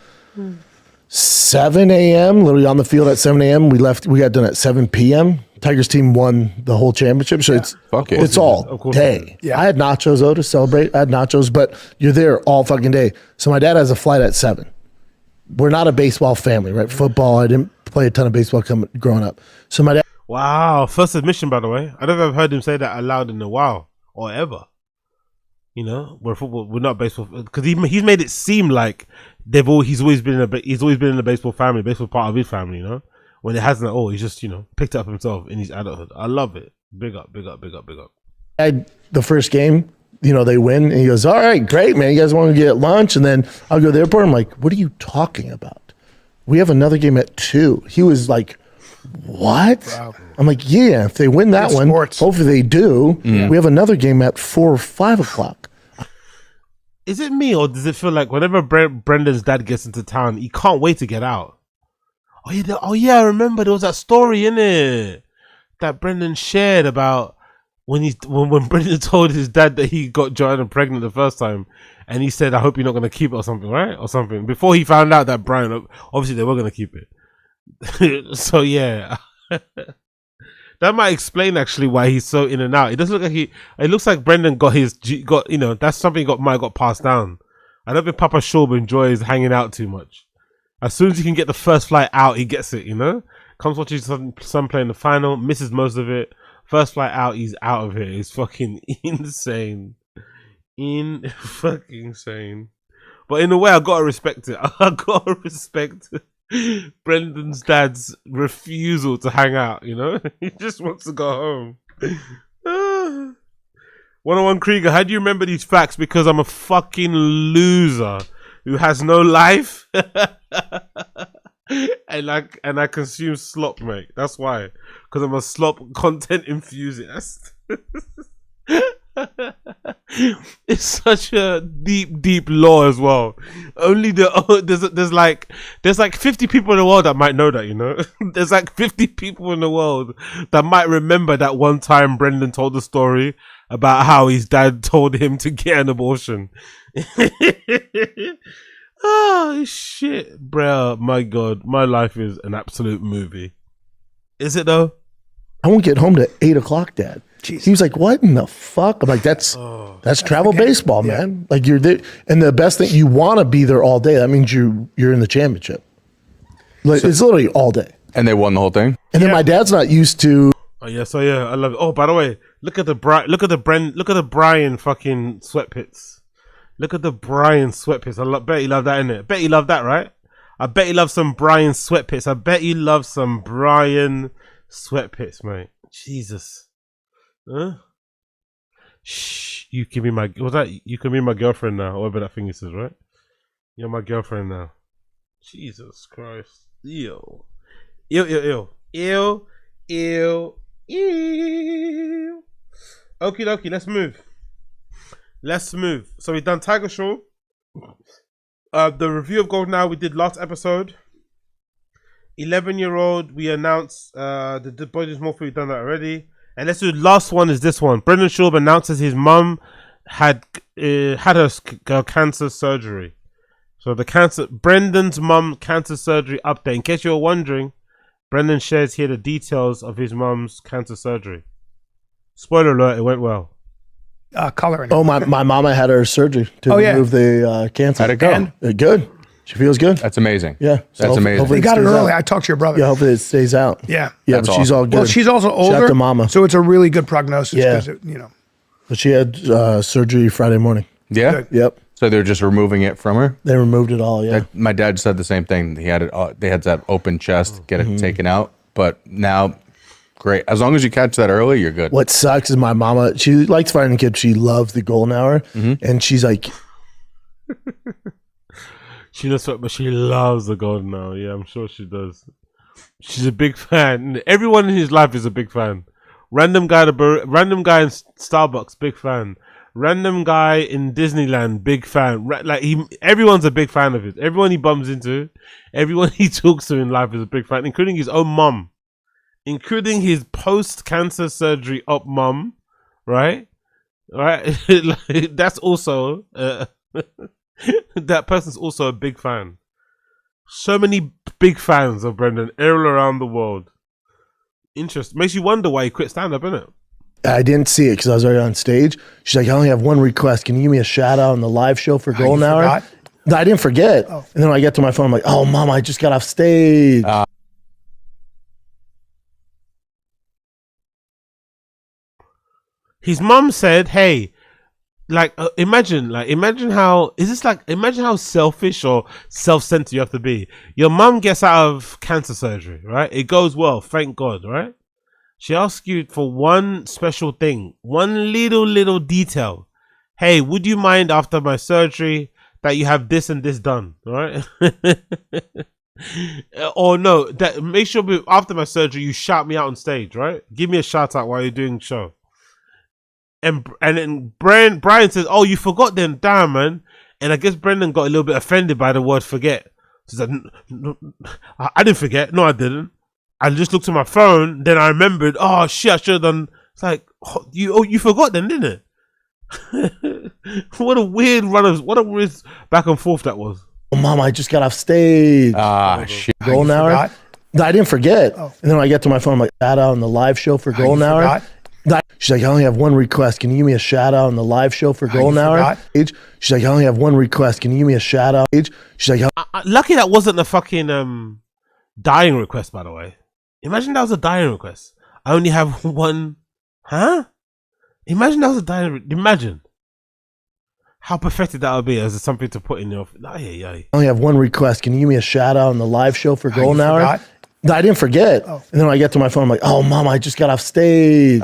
7 a.m. literally on the field at 7 a.m. We got done at 7 p.m. Tigers team won the whole championship, so it's all day. Yeah. I had nachos though to celebrate. I had nachos, but you're there all fucking day. So my dad has a flight at 7. We're not a baseball family, right? Football. I didn't play a ton of baseball growing up. So my dad. Wow, first admission, by the way. I don't know if I've heard him say that aloud in a while or ever. You know, we're not baseball, because he's made it seem like he's always been in a baseball family, baseball part of his family. You know, when it hasn't at all. He's just picked it up himself in his adulthood. I love it. Big up, big up, big up, big up. The first game, they win, and he goes, "All right, great, man. You guys want to get lunch?" And then I'll go to the airport. I'm like, "What are you talking about? We have another game at 2." He was like, "What?" Wow. I'm like, "Yeah, if they win that one, hopefully they do. Yeah. We have another game at 4 or 5 o'clock." Is it me, or does it feel like whenever Brendan's dad gets into town, he can't wait to get out? Oh yeah, I remember there was that story in it that Brendan shared about when Brendan told his dad that he got Joanna pregnant the first time, and he said, "I hope you're not going to keep it," or something, right? Or something. Before he found out that Bryan, obviously they were going to keep it. So yeah. That might explain actually why he's so in and out. It doesn't look like it looks like Brendan got that's something might have got passed down. I don't think Papa Schaub enjoys hanging out too much. As soon as he can get the first flight out, he gets it, Comes watching son play in the final, misses most of it. First flight out, he's out of it. It's fucking insane. Fucking insane. But in a way, I gotta respect it. I gotta respect it. Brendan's dad's refusal to hang out, he just wants to go home. 101 Krieger, how do you remember these facts? Because I'm a fucking loser who has no life and I consume slop, mate. That's why, because I'm a slop content enthusiast. It's such a deep lore as well. Only there's like 50 people in the world that might know that, There's like 50 people in the world that might remember that one time Brendan told the story about how his dad told him to get an abortion. Oh shit, bro! My God, my life is an absolute movie. Is it though? I won't get home to 8 o'clock, Dad. Jeez. He was like, "What in the fuck?" I'm like, that's travel baseball, man. Like, you're there, and the best thing, you want to be there all day. That means you're in the championship. Like, it's literally all day. And they won the whole thing. And then my dad's not used to. Oh yeah, so yeah, I love it. Oh, by the way, look at the Bryan fucking sweatpits. Look at the Bryan sweatpits. Bet you love that, innit? Bet you love that, right? I bet you love some Bryan sweatpits. I bet you love some Bryan sweatpits, mate. Jesus. Huh? Shh. You can be my girlfriend now, or whatever that thing says, right? You're my girlfriend now. Jesus Christ. Ew. Ew. Okie dokie, let's move. So we've done Tiger Shaw. The review of Gold Now we did last episode. 11-year-old, we announced the Boys More, we've done that already. And let's do the last one is this one. Brendan Schaub announces his mum had her cancer surgery. So Brendan's mum cancer surgery update. In case you're wondering, Brendan shares here the details of his mum's cancer surgery. Spoiler alert, it went well. Coloring. Oh, my mama had her surgery to remove the cancer. How'd it go? And, good. She feels good. That's amazing. Yeah. So that's amazing. They got it early. I talked to your brother. Yeah, hopefully it stays out. Yeah. Yeah, but she's all good. Well, she's also older. Shout out to mama. So it's a really good prognosis. Yeah. But she had surgery Friday morning. Yeah? Good. Yep. So they're just removing it from her? They removed it all, yeah. My dad said the same thing. He had it. They had that open chest, get it taken out. But now, great. As long as you catch that early, you're good. What sucks is my mama, she likes finding kids. She loves the golden hour. And she's like... She knows what, but she loves the golden hour. Yeah, I'm sure she does. She's a big fan. Everyone in his life is a big fan. Random guy in Starbucks, big fan. Random guy in Disneyland, big fan. Like everyone's a big fan of it. Everyone he bumps into, everyone he talks to in life is a big fan, including his own mum, including his post-cancer surgery up mum, right? Right? Like, that's also that person's also a big fan. So many big fans of Brendan all around the world. Interesting. Makes you wonder why he quit stand-up, innit? I didn't see it because I was already on stage. She's like, I only have one request. Can you give me a shout out on the live show for Golden Hour? Forgot? No, I didn't forget. Oh. And then when I get to my phone, I'm like, oh, Mom, I just got off stage. His mom said, hey, imagine how selfish or self-centered you have to be. Your mom gets out of cancer surgery, right? It goes well, thank God, right? She asks you for one special thing, one little detail. Hey, would you mind after my surgery that you have this and this done, right? Or no, that make sure after my surgery you shout me out on stage, right? Give me a shout out while you're doing the show. And then Bryan says, oh, you forgot then, damn, man. And I guess Brendan got a little bit offended by the word forget. She said, no, I didn't forget. No, I didn't. I just looked at my phone, then I remembered, oh shit, I should have done. It's like, you forgot then, didn't it? What a weird back and forth that was. Oh, Mom, I just got off stage. Shit. Golden Hour? No, I didn't forget. Oh. And then when I get to my phone, I'm like, shout out on the live show for Golden Hour. She's like, I only have one request. Can you give me a shout out on the live show for Golden Hour? She's like, I only have one request. Can you give me a shout out? She's like, lucky that wasn't a fucking dying request, by the way. Imagine that was a dying request. I only have one. Huh? Imagine that was a dying. Imagine how pathetic that would be as something to put in your. I only have one request. Can you give me a shout out on the live show for Golden Hour? No, I didn't forget. Oh. And then when I get to my phone, I'm like, oh, Mom, I just got off stage.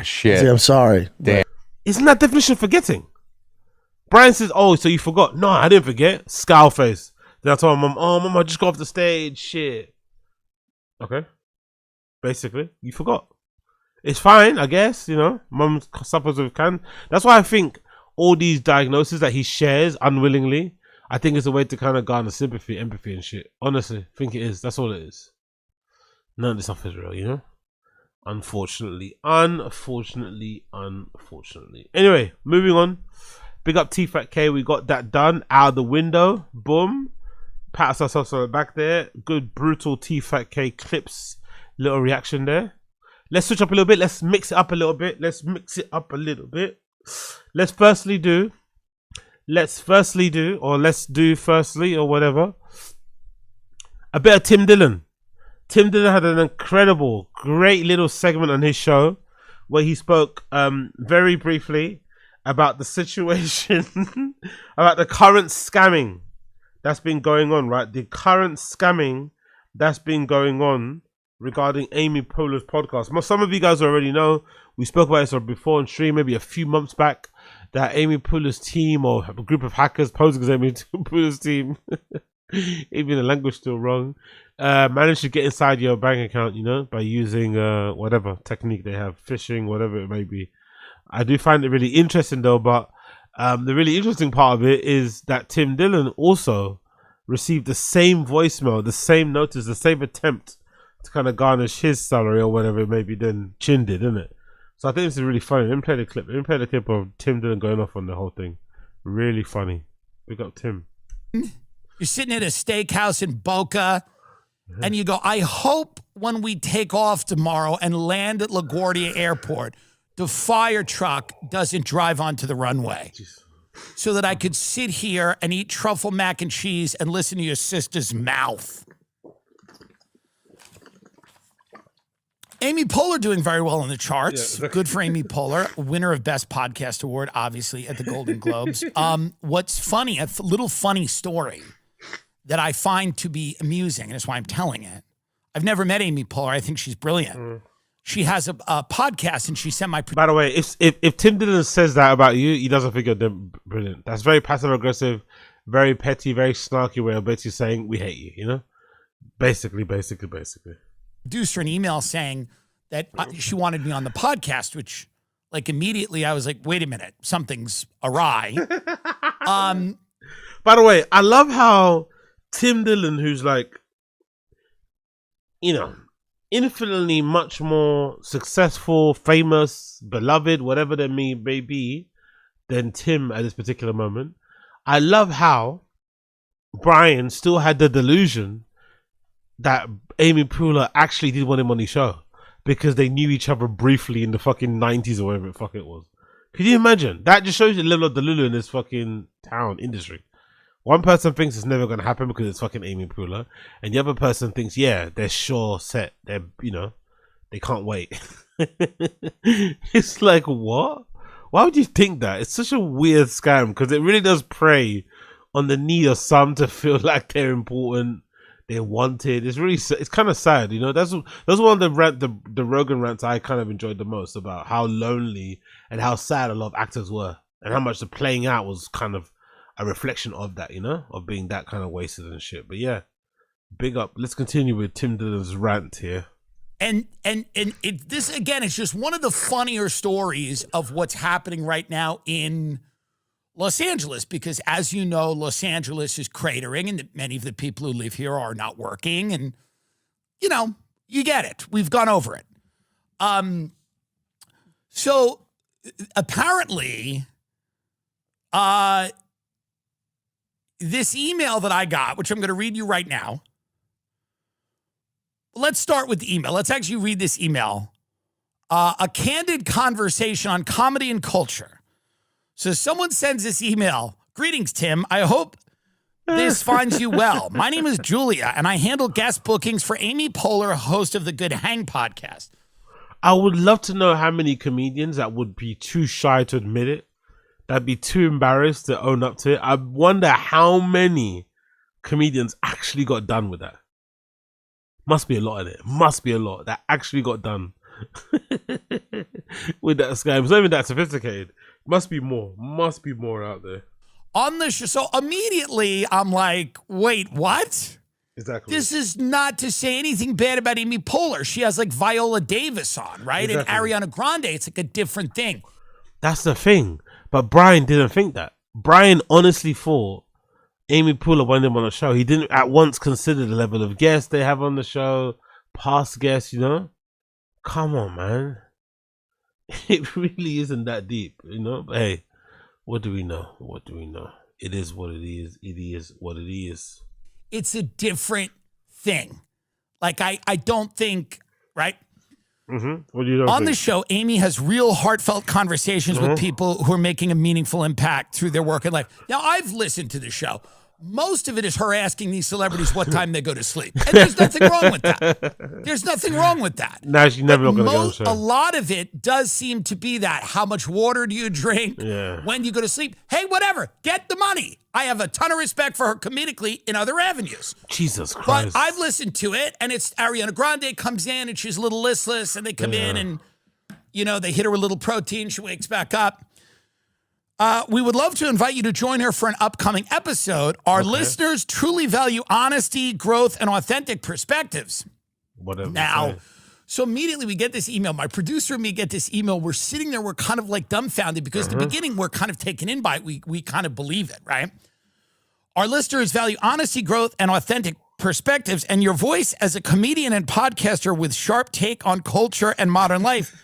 Shit. See, I'm sorry. Damn. Isn't that definition of forgetting? Bryan says, oh, so you forgot. No, I didn't forget. Scowl face. Then I told my mom, oh, Mom, I just got off the stage. Shit. Okay. Basically, you forgot. It's fine, I guess, you know. Mom suffers with cancer. That's why I think all these diagnoses that he shares unwillingly, I think it's a way to kind of garner sympathy, empathy and shit. Honestly, I think it is. That's all it is. None of this stuff is real, you know? Unfortunately. Anyway, moving on. Big up Tfatk. We got that done. Out of the window. Boom. Pat ourselves on the back there. Good, brutal Tfatk clips. Little reaction there. Let's switch up a little bit. Let's mix it up a little bit. Let's firstly do, or whatever, a bit of Tim Dillon. Tim Dillon had an incredible, great little segment on his show where he spoke very briefly about the situation, about the current scamming that's been going on, right? The current scamming that's been going on regarding Amy Poehler's podcast. Some of you guys already know, we spoke about this before on stream, maybe a few months back, that Amy Poehler's team, or a group of hackers posing as Amy Poehler's team, even the language still wrong, managed to get inside your bank account, you know, by using whatever technique they have, phishing, whatever it may be. I do find it really interesting though, but the really interesting part of it is that Tim Dillon also received the same voicemail, the same notice, the same attempt to kind of garnish his salary or whatever it may be, then Chin did, isn't it? So I think this is really funny. Let me play the clip. Let me play the clip of Tim Dillon going off on the whole thing. Really funny. Big up Tim. You're sitting at a steakhouse in Boca, and you go, I hope when we take off tomorrow and land at LaGuardia Airport, the fire truck doesn't drive onto the runway. So that I could sit here and eat truffle mac and cheese and listen to your sister's mouth. Amy Poehler doing very well in the charts. Yeah. Good for Amy Poehler, winner of Best Podcast Award, obviously, at the Golden Globes. What's funny, a little funny story that I find to be amusing, and that's why I'm telling it. I've never met Amy Poehler. I think she's brilliant. She has a podcast, and she sent my... By the way, if Tim Dillon says that about you, he doesn't think you're brilliant. That's very passive-aggressive, very petty, very snarky way of basically saying, we hate you, you know? Basically. Producer an email saying that she wanted me on the podcast, which like immediately I was like, wait a minute, something's awry. By the way, I love how Tim Dillon, who's like, you know, infinitely much more successful, famous, beloved, whatever that may be, than Tim at this particular moment. I love how Bryan still had the delusion that Amy Poehler actually did want him on the show because they knew each other briefly in the fucking 90s or whatever the fuck it was. Could you imagine? That just shows you the level of delulu in this fucking town industry. One person thinks it's never going to happen because it's fucking Amy Poehler, and the other person thinks, yeah, they're sure set. They're, you know, they can't wait. It's like, what? Why would you think that? It's such a weird scam because it really does prey on the need of some to feel like they're important, they're wanted. It's really, it's kind of sad, you know. That's one of the Rogan rants I kind of enjoyed the most, about how lonely and how sad a lot of actors were, and how much the playing out was kind of a reflection of that, you know, of being that kind of wasted and shit. But yeah, big up. Let's continue with Tim Dillon's rant here. And this again is just one of the funnier stories of what's happening right now in Los Angeles, because as you know, Los Angeles is cratering and many of the people who live here are not working, and you know, you get it. We've gone over it. So apparently, this email that I got, which I'm going to read you right now. Let's start with the email. Let's actually read this email. A candid conversation on comedy and culture. So someone sends this email. Greetings, Tim. I hope this finds you well. My name is Julia, and I handle guest bookings for Amy Poehler, host of the Good Hang podcast. I would love to know how many comedians that would be too shy to admit it, that'd be too embarrassed to own up to it. I wonder how many comedians actually got done with that. Must be a lot of it. Must be a lot that actually got done with that scam. It's not even that sophisticated. Must be more. Must be more out there. On the show, so immediately I'm like, wait, what? Exactly. This is not to say anything bad about Amy Poehler. She has like Viola Davis on, right? Exactly. And Ariana Grande, it's like a different thing. That's the thing. But Bryan didn't think that. Bryan honestly thought Amy Poehler wanted him on the show. He didn't at once consider the level of guests they have on the show, past guests, you know? Come on, man. It really isn't that deep, you know? But hey, what do we know? What do we know? It is what it is. It is what it is. It's a different thing. Like, I don't think, right? Mm-hmm. What do you know? On the show, Amy has real heartfelt conversations with people who are making a meaningful impact through their work and life. Now, I've listened to the show. Most of it is her asking these celebrities what time they go to sleep. And there's nothing wrong with that. There's nothing wrong with that. No, she's never going to go on the show. A lot of it does seem to be that. How much water do you drink? Yeah. When do you go to sleep? Hey, whatever. Get the money. I have a ton of respect for her comedically in other avenues. Jesus Christ. But I've listened to it, and it's Ariana Grande comes in, and she's a little listless, and they come in, and, you know, they hit her with a little protein. She wakes back up. We would love to invite you to join her for an upcoming episode. Our listeners truly value honesty, growth, and authentic perspectives. Whatever. Now, so immediately we get this email. My producer and me get this email. We're sitting there. We're kind of like dumbfounded because at the beginning we're kind of taken in by it. We kind of believe it, right? Our listeners value honesty, growth, and authentic perspectives. And your voice as a comedian and podcaster with sharp take on culture and modern life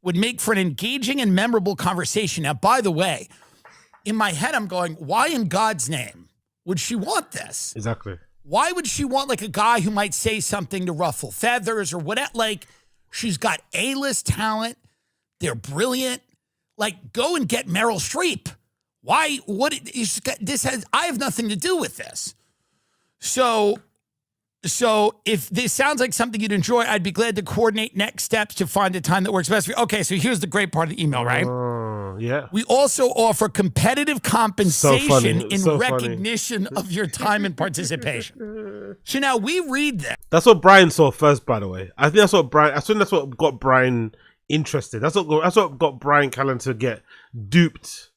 would make for an engaging and memorable conversation. Now, by the way, in my head, I'm going, why in God's name would she want this? Exactly. Why would she want like a guy who might say something to ruffle feathers or whatever? Like, she's got A-list talent. They're brilliant. Like, go and get Meryl Streep. Why? What? This has, I have nothing to do with this. So if this sounds like something you'd enjoy, I'd be glad to coordinate next steps to find a time that works best for you. Okay, so here's the great part of the email, right? Yeah. We also offer competitive compensation in so recognition of your time and participation. So now we read that. That's what Bryan saw first, by the way. I think that's what got Bryan interested. That's what got Bryan Callen to get duped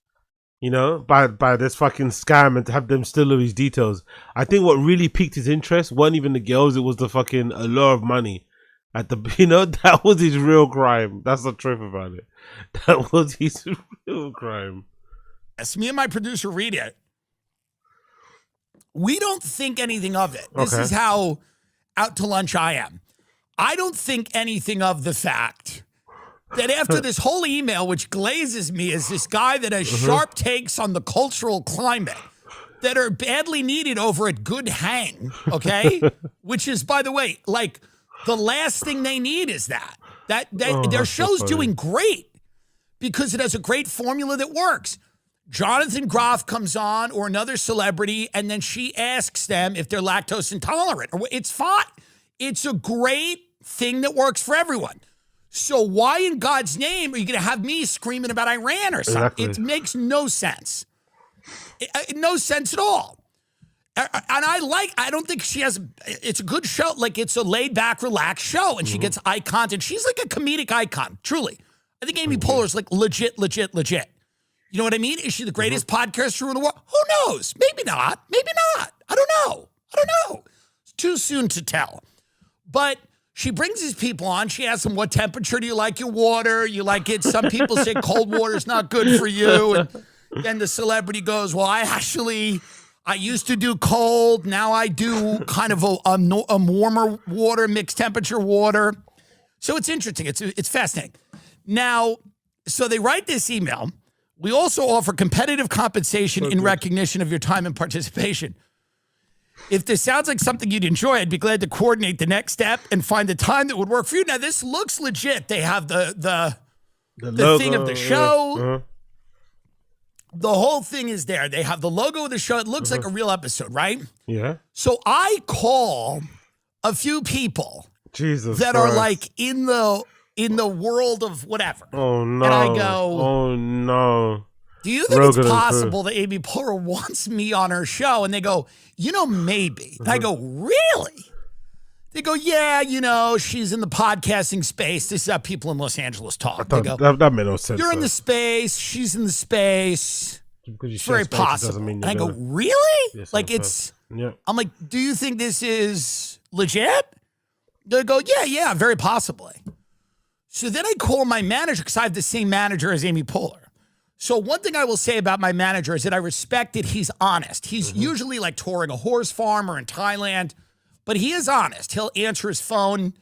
you know, by this fucking scam and to have them steal all his details. I think what really piqued his interest weren't even the girls, it was the fucking allure of money. At the, you know, that was his real crime. That's the truth about it. That was his real crime. Yes, me and my producer read it. We don't think anything of it. This is how out to lunch I am. I don't think anything of the fact that after this whole email, which glazes me as this guy that has sharp takes on the cultural climate that are badly needed over at Good Hang, okay? Which is, by the way, like the last thing they need is that. Their show's doing great because it has a great formula that works. Jonathan Groff comes on or another celebrity, and then she asks them if they're lactose intolerant. It's fine. It's a great thing that works for everyone. So why in God's name are you going to have me screaming about Iran or something? Exactly. It makes no sense. No sense at all. And I don't think she has, it's a good show. Like, it's a laid back, relaxed show, and she gets eye contact. She's like a comedic icon, truly. I think Amy Poehler's like legit. You know what I mean? Is she the greatest podcaster in the world? Who knows? Maybe not. I don't know. It's too soon to tell. But she brings these people on. She asks them, what temperature do you like your water? You like it? Some people say cold water is not good for you. And then the celebrity goes, well, I used to do cold. Now I do kind of a warmer water, mixed temperature water. So it's interesting. It's fascinating. Now, so they write this email. We also offer competitive compensation in recognition of your time and participation. If this sounds like something you'd enjoy, I'd be glad to coordinate the next step and find a time that would work for you. Now, this looks legit. They have the logo, thing of the show. The whole thing is there. They have the logo of the show. It looks like a real episode, right? Yeah. So I call a few people that Christ. are like in the world of whatever. Oh, no. And I go, oh, no. Do you think Rogan it's possible that Amy Poehler wants me on her show? And they go, maybe. And I go, really? They go, yeah, she's in the podcasting space. This is how people in Los Angeles talk. They go, that made no sense. You're in the space. She's in the space. It's very possible. And I go, really? Yes, like it's, I'm like, do you think this is legit? They go, yeah, very possibly. So then I call my manager because I have the same manager as Amy Poehler. So one thing I will say about my manager is that I respect that he's honest. He's usually like touring a horse farm or in Thailand, but he is honest. He'll answer his phone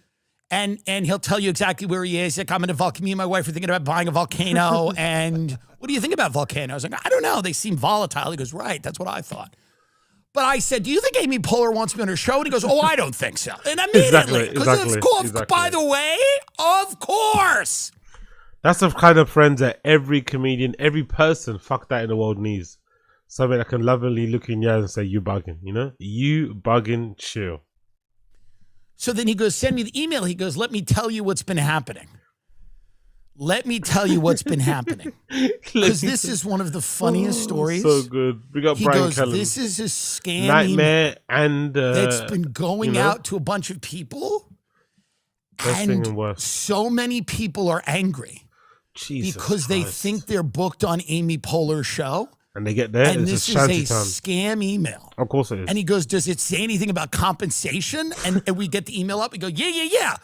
and he'll tell you exactly where he is. Like, I'm in a volcano. Me and my wife are thinking about buying a volcano. And what do you think about volcanoes? I'm like, I don't know. They seem volatile. He goes, right. That's what I thought. But I said, do you think Amy Poehler wants me on her show? And he goes, oh, I don't think so. And immediately, because by the way, of course. That's the kind of friends that every comedian, every person, fuck that in the world needs. Somebody that can lovingly look in your eyes and say, you bugging, You bugging, chill. So then he goes, send me the email. He goes, let me tell you what's been happening. Because this is one of the funniest stories. So good. We got Bryan Callen. This is a scam. Nightmare and... that's been going out to a bunch of people. And so many people are angry. Because they think they're booked on Amy Poehler's show. And they get there and this is a scam email. Of course it is. And he goes, does it say anything about compensation? And we get the email up. We go, yeah.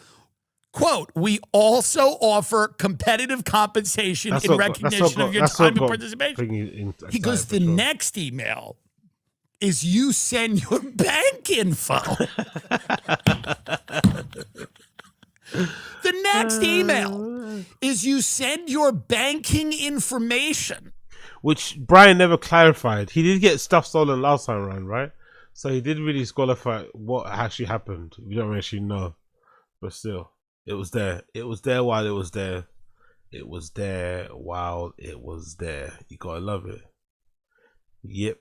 Quote, we also offer competitive compensation in recognition of your time and participation. He goes, the next email is you send your bank info. The next email is you send your banking information. Which Bryan never clarified. He did get stuff stolen last time around, right? So he didn't really qualify what actually happened. We don't actually know. But still, it was there. It was there while it was there. It was there while it was there. You gotta love it. Yep.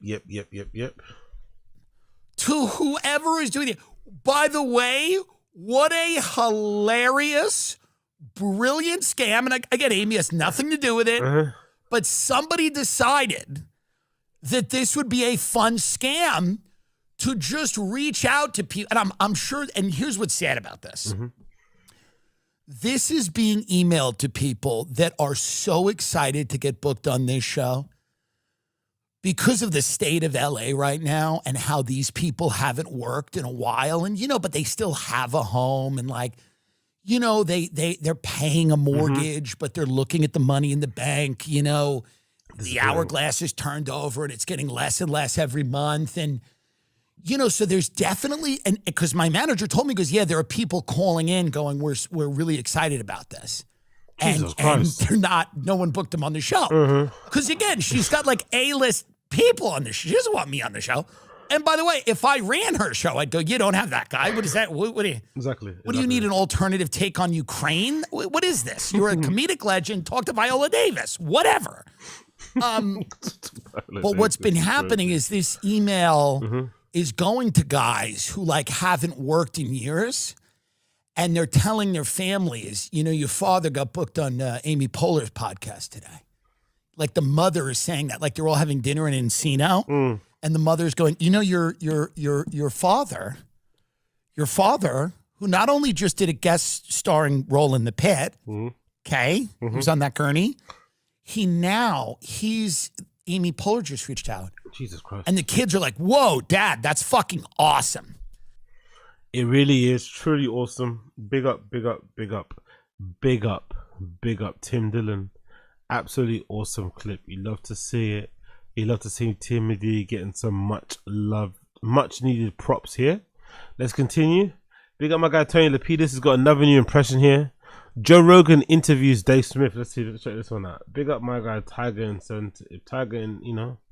To whoever is doing it. By the way, what a hilarious, brilliant scam. And again, Amy has nothing to do with it. But somebody decided that this would be a fun scam to just reach out to people. And I'm sure, and here's what's sad about this. This is being emailed to people that are so excited to get booked on this show because of the state of LA right now and how these people haven't worked in a while, and but they still have a home, and like, they're paying a mortgage, but they're looking at the money in the bank, the hourglass is turned over and it's getting less and less every month. And, so there's definitely, and because my manager told me, goes, yeah, there are people calling in going, we're really excited about this. And they're not, no one booked them on the show. Because again, she's got like A-list people on the show. She doesn't want me on the show. And by the way, if I ran her show, I'd go, you don't have that guy. What is that? What do you, exactly. What do you need, an alternative take on Ukraine? What is this? You're a comedic legend. Talk to Viola Davis. Whatever. But what's been happening is this email is going to guys who like haven't worked in years. And they're telling their families, your father got booked on Amy Poehler's podcast today. Like the mother is saying that, like they're all having dinner in Encino, and the mother's going, your father, who not only just did a guest starring role in The Pit, okay, who's on that gurney, he's Amy Poehler just reached out. Jesus Christ! And the kids are like, "Whoa, Dad, that's fucking awesome." It really is truly awesome. Big up, big up, big up, big up, big up, Tim Dillon. Absolutely awesome clip. You love to see it. You love to see Timothy getting some much love, much needed props here. Let's continue. Big up my guy Tony Lapidus has got another new impression here. Joe Rogan interviews Dave Smith. Let's check this one out. Big up my guy Tiger and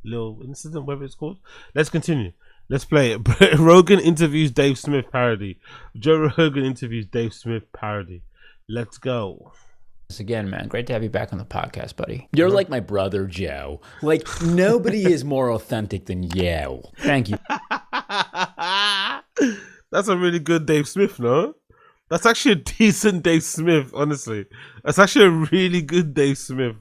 Lil Incident, whatever it's called. Let's continue. Let's play it. Rogan interviews Dave Smith parody. Joe Rogan interviews Dave Smith parody. Let's go. Again, man, great to have you back on the podcast, buddy. You're like my brother, Joe. Like, nobody is more authentic than you. Thank you. That's a really good Dave Smith, no? That's actually a decent Dave Smith, honestly. That's actually a really good Dave Smith.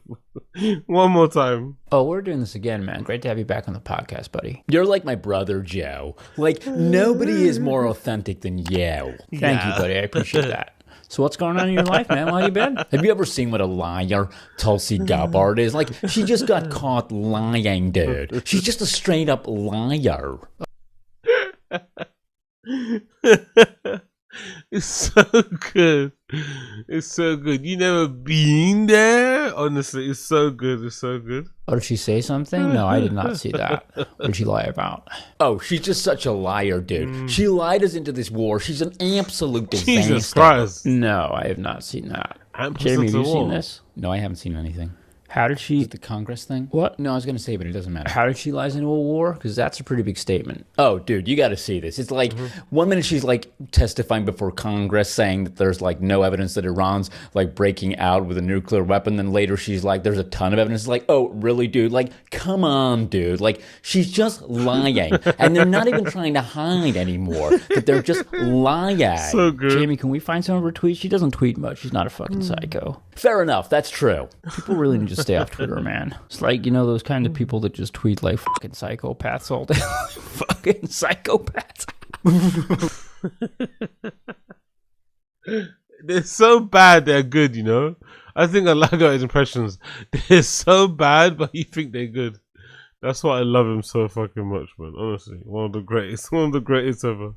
One more time. Oh, we're doing this again, man. Great to have you back on the podcast, buddy. You're like my brother, Joe. Like, nobody is more authentic than you. Thank you, buddy. I appreciate that. So what's going on in your life, man? How you been? Have you ever seen what a liar Tulsi Gabbard is? Like, she just got caught lying, dude. She's just a straight up liar. It's so good. It's so good. You never been there? Honestly, it's so good. It's so good. Oh, did she say something? No, I did not see that. What did she lie about? Oh, she's just such a liar, dude. She lied us into this war. She's an absolute disaster. Jesus Christ. No, I have not seen that. Jeremy, have you seen this? No, I haven't seen anything. How did she... the Congress thing? What? No, I was going to say, but it doesn't matter. How did she lie into a war? Because that's a pretty big statement. Oh, dude, you got to see this. It's like, one minute she's like testifying before Congress saying that there's like no evidence that Iran's like breaking out with a nuclear weapon. Then later she's like, there's a ton of evidence. It's like, oh, really, dude? Like, come on, dude. Like, she's just lying. And they're not even trying to hide anymore. But they're just lying. So good. Jamie, can we find some of her tweets? She doesn't tweet much. She's not a fucking psycho. Fair enough. That's true. People really need to stay off Twitter, man. It's like, those kind of people that just tweet like fucking psychopaths all day. Fucking psychopaths. They're so bad, they're good, I think I like his impressions. They're so bad, but you think they're good. That's why I love him so fucking much, man. Honestly, one of the greatest ever.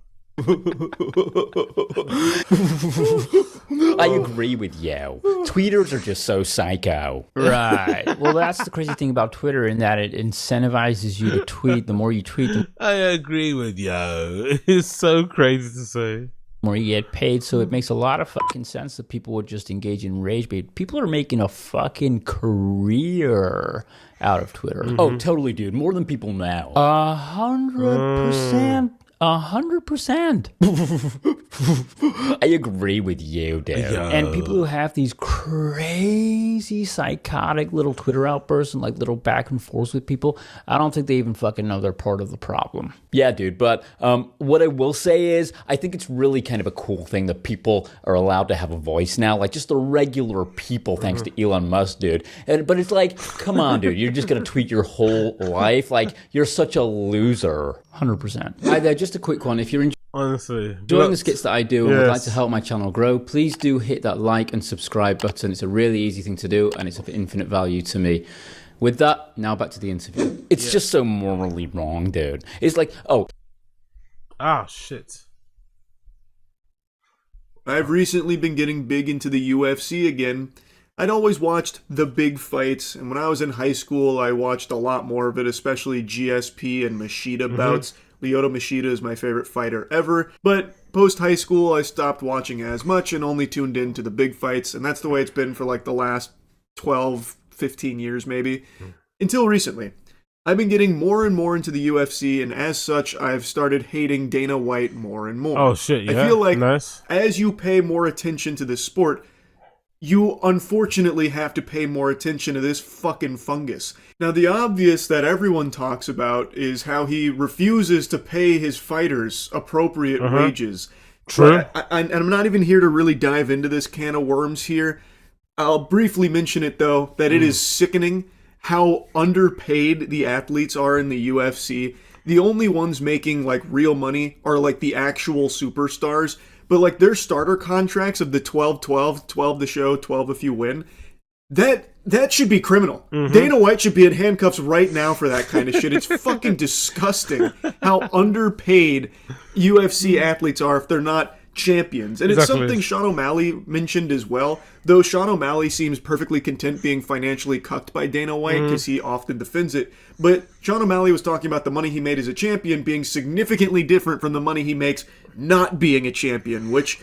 I agree with you. Tweeters are just so psycho. Right. Well, that's the crazy thing about Twitter, in that it incentivizes you to tweet. The more you tweet, the I agree with you. It's so crazy to say. more you get paid. So it makes a lot of fucking sense that people would just engage in rage bait. People are making a fucking career out of Twitter. Oh, totally, dude. More than people now. 100%. 100%. I agree with you, dude. Yeah. And people who have these crazy psychotic little Twitter outbursts and like little back and forths with people, I don't think they even fucking know they're part of the problem. Yeah, dude. But what I will say is, I think it's really kind of a cool thing that people are allowed to have a voice now, like just the regular people, thanks to Elon Musk, dude. But it's like, come on, dude. You're just gonna tweet your whole life, like you're such a loser. 100%. Just a quick one. If you're honestly enjoying the skits that I do and would like to help my channel grow, please do hit that like and subscribe button. It's a really easy thing to do, and it's of infinite value to me. With that, now back to the interview. It's just so morally wrong, dude. It's like, oh. Ah, shit. I've recently been getting big into the UFC again. I'd always watched the big fights, and when I was in high school, I watched a lot more of it, especially GSP and Machida bouts. Lyoto Machida is my favorite fighter ever, but post-high school, I stopped watching as much and only tuned in to the big fights, and that's the way it's been for like the last 12, 15 years maybe, until recently. I've been getting more and more into the UFC, and as such, I've started hating Dana White more and more. Oh, shit, yeah. I feel like nice. As you pay more attention to this sport, you unfortunately have to pay more attention to this fucking fungus. Now, the obvious that everyone talks about is how he refuses to pay his fighters appropriate wages. True. And I'm not even here to really dive into this can of worms here. I'll briefly mention it, though, that it is sickening how underpaid the athletes are in the UFC. The only ones making, like, real money are, like, the actual superstars. But, like, their starter contracts of the 12-12, 12 the show, 12 if you win, that should be criminal. Dana White should be in handcuffs right now for that kind of shit. It's fucking disgusting how underpaid UFC athletes are if they're not champions. And it's something Sean O'Malley mentioned as well, though Sean O'Malley seems perfectly content being financially cucked by Dana White because he often defends it. But Sean O'Malley was talking about the money he made as a champion being significantly different from the money he makes not being a champion, which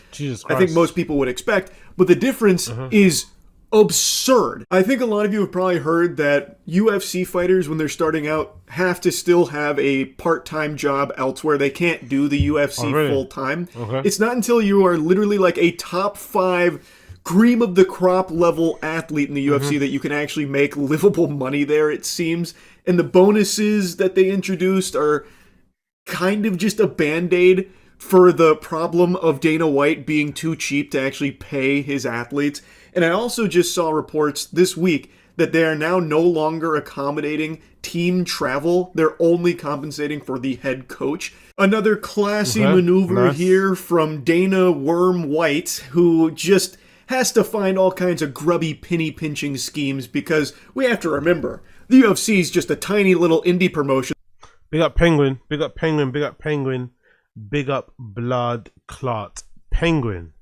I think most people would expect. But the difference is absurd. I think a lot of you have probably heard that UFC fighters, when they're starting out, have to still have a part-time job elsewhere. They can't do the UFC full-time. It's not until you are literally like a top 5 cream of the crop level athlete in the UFC that you can actually make livable money there, it seems. And the bonuses that they introduced are kind of just a band-aid for the problem of Dana White being too cheap to actually pay his athletes. And I also just saw reports this week that they are now no longer accommodating team travel. They're only compensating for the head coach. Another classy maneuver here from Dana Worm White, who just has to find all kinds of grubby penny-pinching schemes because we have to remember, the UFC is just a tiny little indie promotion. Big up Penguin, big up Penguin, big up Penguin, big up Blood Clot Penguin.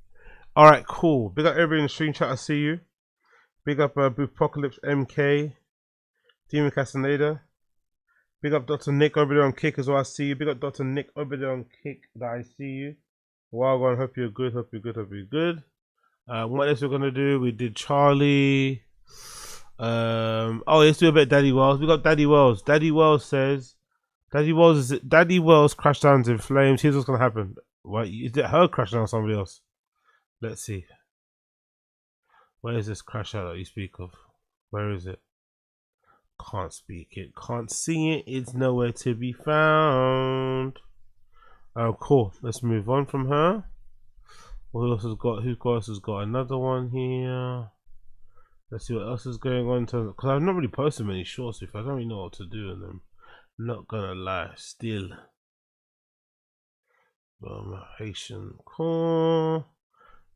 Alright, cool. Big up everybody in the stream chat, I see you. Big up Apocalypse MK, Demon Castaneda. Big up Dr. Nick over there on Kick as well, I see you. Big up Dr. Nick over there on Kick, that I see you. Well gone, hope you're good, hope you're good, hope you're good. What else we're gonna do? We did Charlie. Oh, let's do a bit of Daddy Wells. We got Daddy Wells. Daddy Wells says, Daddy Wells crash downs in flames. Here's what's gonna happen. What is it? Her crash down on somebody else? Let's see. Where is this crash out that you speak of? Where is it? Can't speak it. Can't see it. It's nowhere to be found. Oh, cool. Let's move on from her. Who else has got? Who else has got another one here? Let's see what else is going on. Because I've not really posted many shorts if I don't really know what to do in them. Not gonna lie. Still. Haitian. Cool.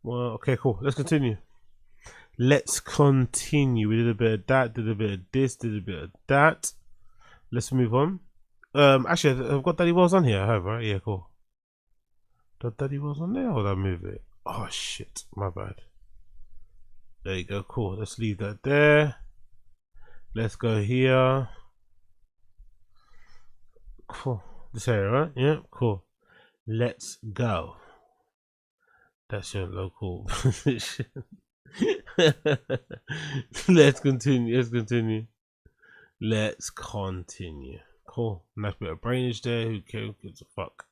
Well, okay, cool. Let's continue. Let's continue. We did a bit of that, did a bit of this, did a bit of that. Let's move on. Actually, I've got Daddy Wells on here. I have, right? Yeah, cool. Did Daddy Wells on there or did I move it? Oh, shit. My bad. There you go. Cool. Let's leave that there. Let's go here. Cool. This area, right? Yeah, cool. Let's go. That's your local position. Let's continue. Let's continue. Let's continue. Cool. Nice bit of brainage there. Who cares? Who gives a fuck?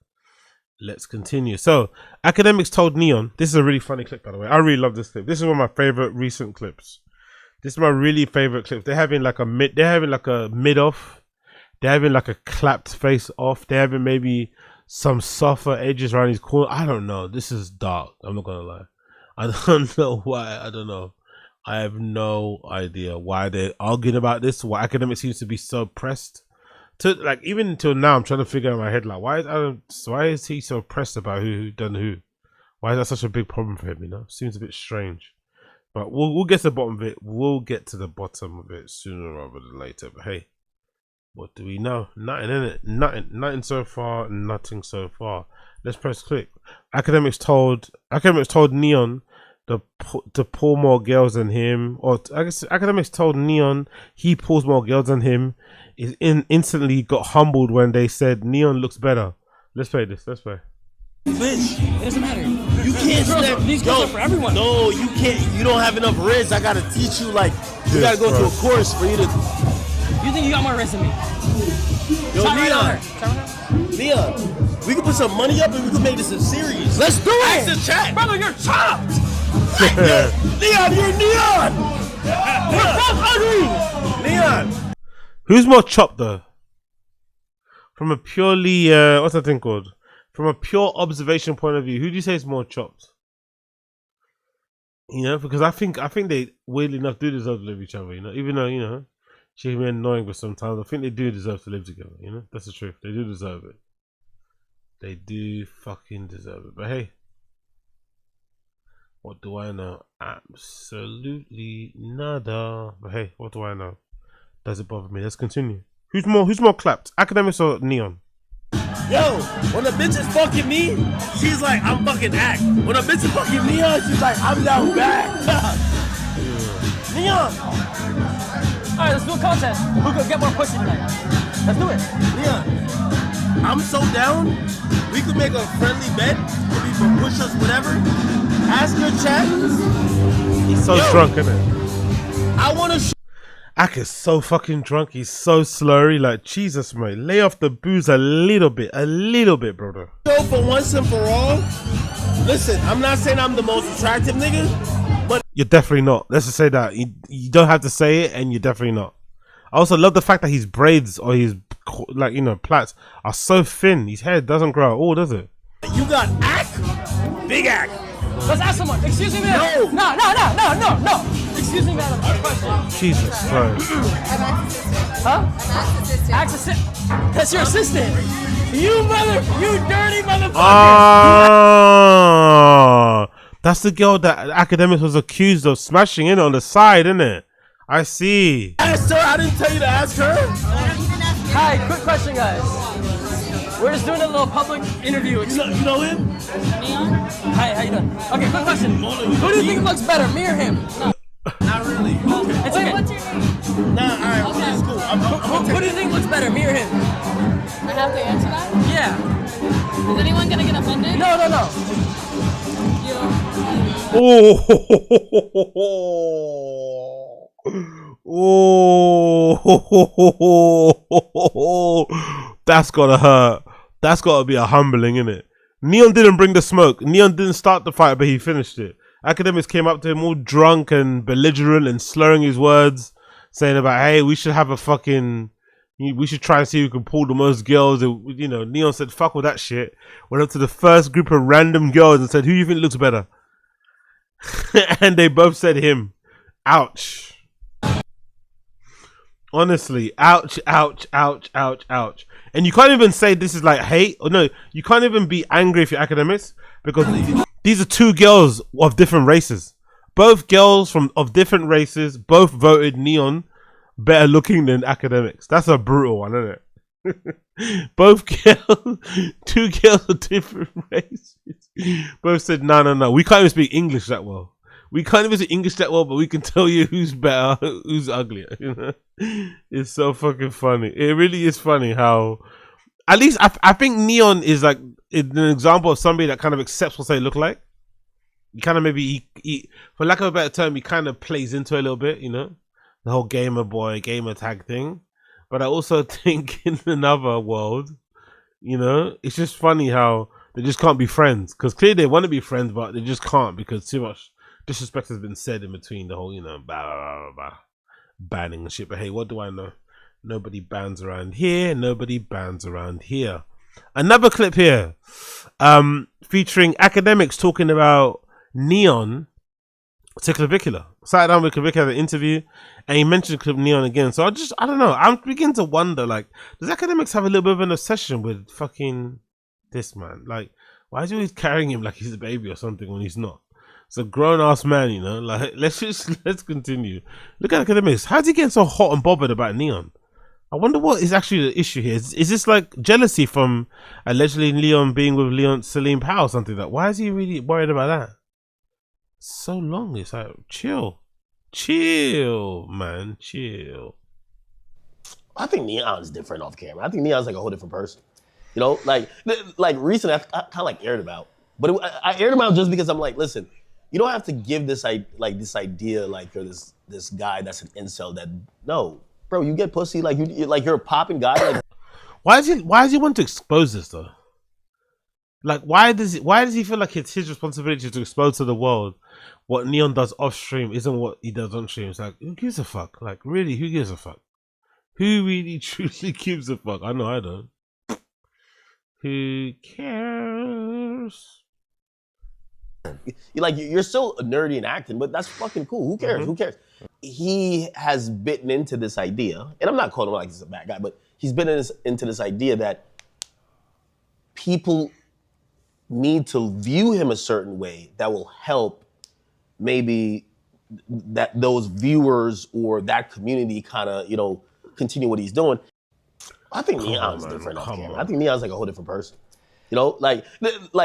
Let's continue. So, Academics told Neon. This is a really funny clip, by the way. I really love this clip. This is one of my favorite recent clips. This is my really favorite clip. They're having like a mid off. They're having like a clapped face off. They're having maybe some softer edges around his corner. I don't know. This is dark. I'm not gonna lie. I don't know why. I don't know. I have no idea why they're arguing about this. Why Academics seems to be so pressed. To like even until now, I'm trying to figure out in my head like why is he so pressed about who done who? Why is that such a big problem for him? You know, seems a bit strange. But we'll get to the bottom of it. We'll get to the bottom of it sooner rather than later. But hey, what do we know? Nothing, innit? Nothing so far. Nothing so far. Let's press click. Academics told Neon to pull more girls than him, or I guess Academics told Neon he pulls more girls than him. Instantly got humbled when they said Neon looks better. Let's play this. Let's play. Bitch, it doesn't matter. You can't snap. These girls are for everyone. No, you can't. You don't have enough riz. I gotta teach you. Like, you gotta go through a course for you to. You think you got more riz than me? Yo, Leon, we can put some money up and we can make this a series. Let's do it. Ask the chat, brother. You're chopped. Leon, you're Neon. We're both ugly. Leon. Who's more chopped though? From a purely what's that thing called? From a pure observation point of view, who do you say is more chopped? You know, because I think they weirdly enough do deserve to live with each other. You know, even though she can be annoying, but sometimes I think they do deserve to live together. You know, that's the truth. They do deserve it. They do fucking deserve it. But hey, what do I know? Absolutely nada. But hey, what do I know? Does it bother me? Let's continue. Who's more clapped? Academics or Neon? Yo, when a bitch is fucking me, she's like, I'm fucking act. When a bitch is fucking Neon, she's like, I'm down bad. Neon. Alright, let's do a contest. Who could get more pussy tonight? Let's do it. Neon, I'm so down. We could make a friendly bet. We can push us, whatever. Ask your chat. He's so drunk, isn't it? I want to. Ak is so fucking drunk. He's so slurry. Like, Jesus, mate. Lay off the booze a little bit, brother. So for once and for all, listen, I'm not saying I'm the most attractive nigga, but you're definitely not. Let's just say that. You don't have to say it, and you're definitely not. I also love the fact that his braids or his, like, plaits are so thin. His hair doesn't grow at all, does it? You got Ak? Big Ak. Let's ask someone. Excuse me, madam. No. Excuse me, madam. Question. Jesus Christ. Huh? Assistant. That's your assistant. You dirty motherfucker. Ah, that's the girl that Academics was accused of smashing in on the side, isn't it? I see. Asked her. I didn't tell you to ask her. Hi, quick question, guys. We're just doing a little public interview. You know him? Neon? Hi, how you doing? Okay, quick question. Who do you think looks better, me or him? No. Not really. It's okay. What's your name? Nah, alright, okay. It's cool. Who do you think looks better, me or him? I have to answer that? Yeah. Is anyone gonna get offended? No. You. Oh, that's gotta hurt. That's gotta be a humbling, innit? Neon didn't bring the smoke. Neon didn't start the fight, but he finished it. Academics came up to him all drunk and belligerent and slurring his words, saying about, hey, we should have a fucking, we should try and see who can pull the most girls. And, Neon said, fuck all that shit. Went up to the first group of random girls and said, who do you think looks better? And they both said him. Ouch. Honestly, ouch. And you can't even say this is like hate. Or no, you can't even be angry if you're Academics, because these are two girls of different races. Both girls of different races, both voted Neon better looking than Academics. That's a brutal one, isn't it? Both girls, two girls of different races, both said, no, we can't even speak English that well. We can't even speak English that well, but we can tell you who's better, who's uglier. It's so fucking funny. It really is funny how, at least I think Neon is like an example of somebody that kind of accepts what they look like. He kind of maybe, he, for lack of a better term, he kind of plays into it a little bit, the whole gamer boy, gamer tag thing. But I also think in another world, it's just funny how they just can't be friends. Because clearly they want to be friends, but they just can't because too much disrespect has been said in between the whole, blah, blah, blah, banning and shit. But hey, what do I know? Nobody bans around here. Nobody bans around here. Another clip here, featuring Academics talking about Neon to CLAVICULAR. Sat down with CLAVICULAR at the interview, and he mentioned Neon again. So I don't know. I'm beginning to wonder, like, does Academics have a little bit of an obsession with fucking this man? Like, why is he always carrying him like he's a baby or something when he's not? It's a grown ass man, you know. Like, let's continue. Look at academics. How's he getting so hot and bothered about Neon? I wonder what is actually the issue here. Is this like jealousy from allegedly Leon being with Celine Powell or something? Like, why is he really worried about that? So long. It's like, chill, man, chill. I think Neon's different off camera. I think Neon's like a whole different person. You know, like recently I kind of like aired him out, but I aired him out just because I'm like, listen, you don't have to give this idea like you're this guy that's an incel that no. Bro, you get pussy like you're a popping guy. Like, why does he want to expose this though? Like, why does he feel like it's his responsibility to expose to the world what Neon does off stream isn't what he does on stream? It's like, who gives a fuck? Like, really, who gives a fuck? Who really truly gives a fuck? I know I don't. Who cares? You're still nerdy and acting, but that's fucking cool. Who cares? Who cares? He has bitten into this idea, and I'm not calling him like he's a bad guy, but he's bitten into this idea that people need to view him a certain way that will help maybe that those viewers or that community kind of, continue what he's doing. I think Neon's different off camera. I think Neon's like a whole different person. You know, like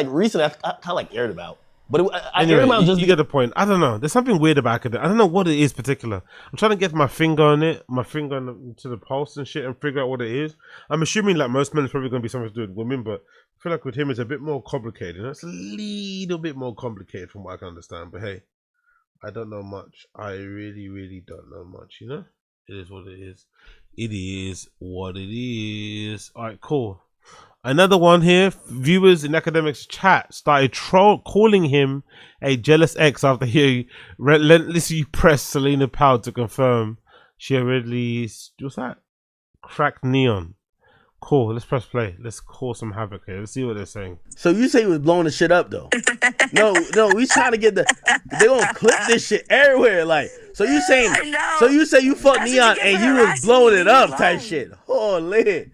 recently I kind of like aired him out. But I hear him out just... You get the point. I don't know. There's something weird about it. I don't know what it is particular. I'm trying to get my finger on it, to the pulse and shit and figure out what it is. I'm assuming like most men it's probably going to be something to do with women, but I feel like with him it's a bit more complicated. You know? It's a little bit more complicated from what I can understand. But hey, I don't know much. I really, really don't know much, you know? It is what it is. It is what it is. All right, cool. Another one here. Viewers in Academics chat started calling him a jealous ex after he relentlessly pressed Selena Powell to confirm she had released, what's that? Cracked Neon. Cool, let's press play. Let's cause some havoc here. Let's see what they're saying. So you say he was blowing the shit up though? No, we trying to get they gonna clip this shit everywhere. Like, so you saying, so you say you fucked Neon and you was blowing it up type shit. Holy.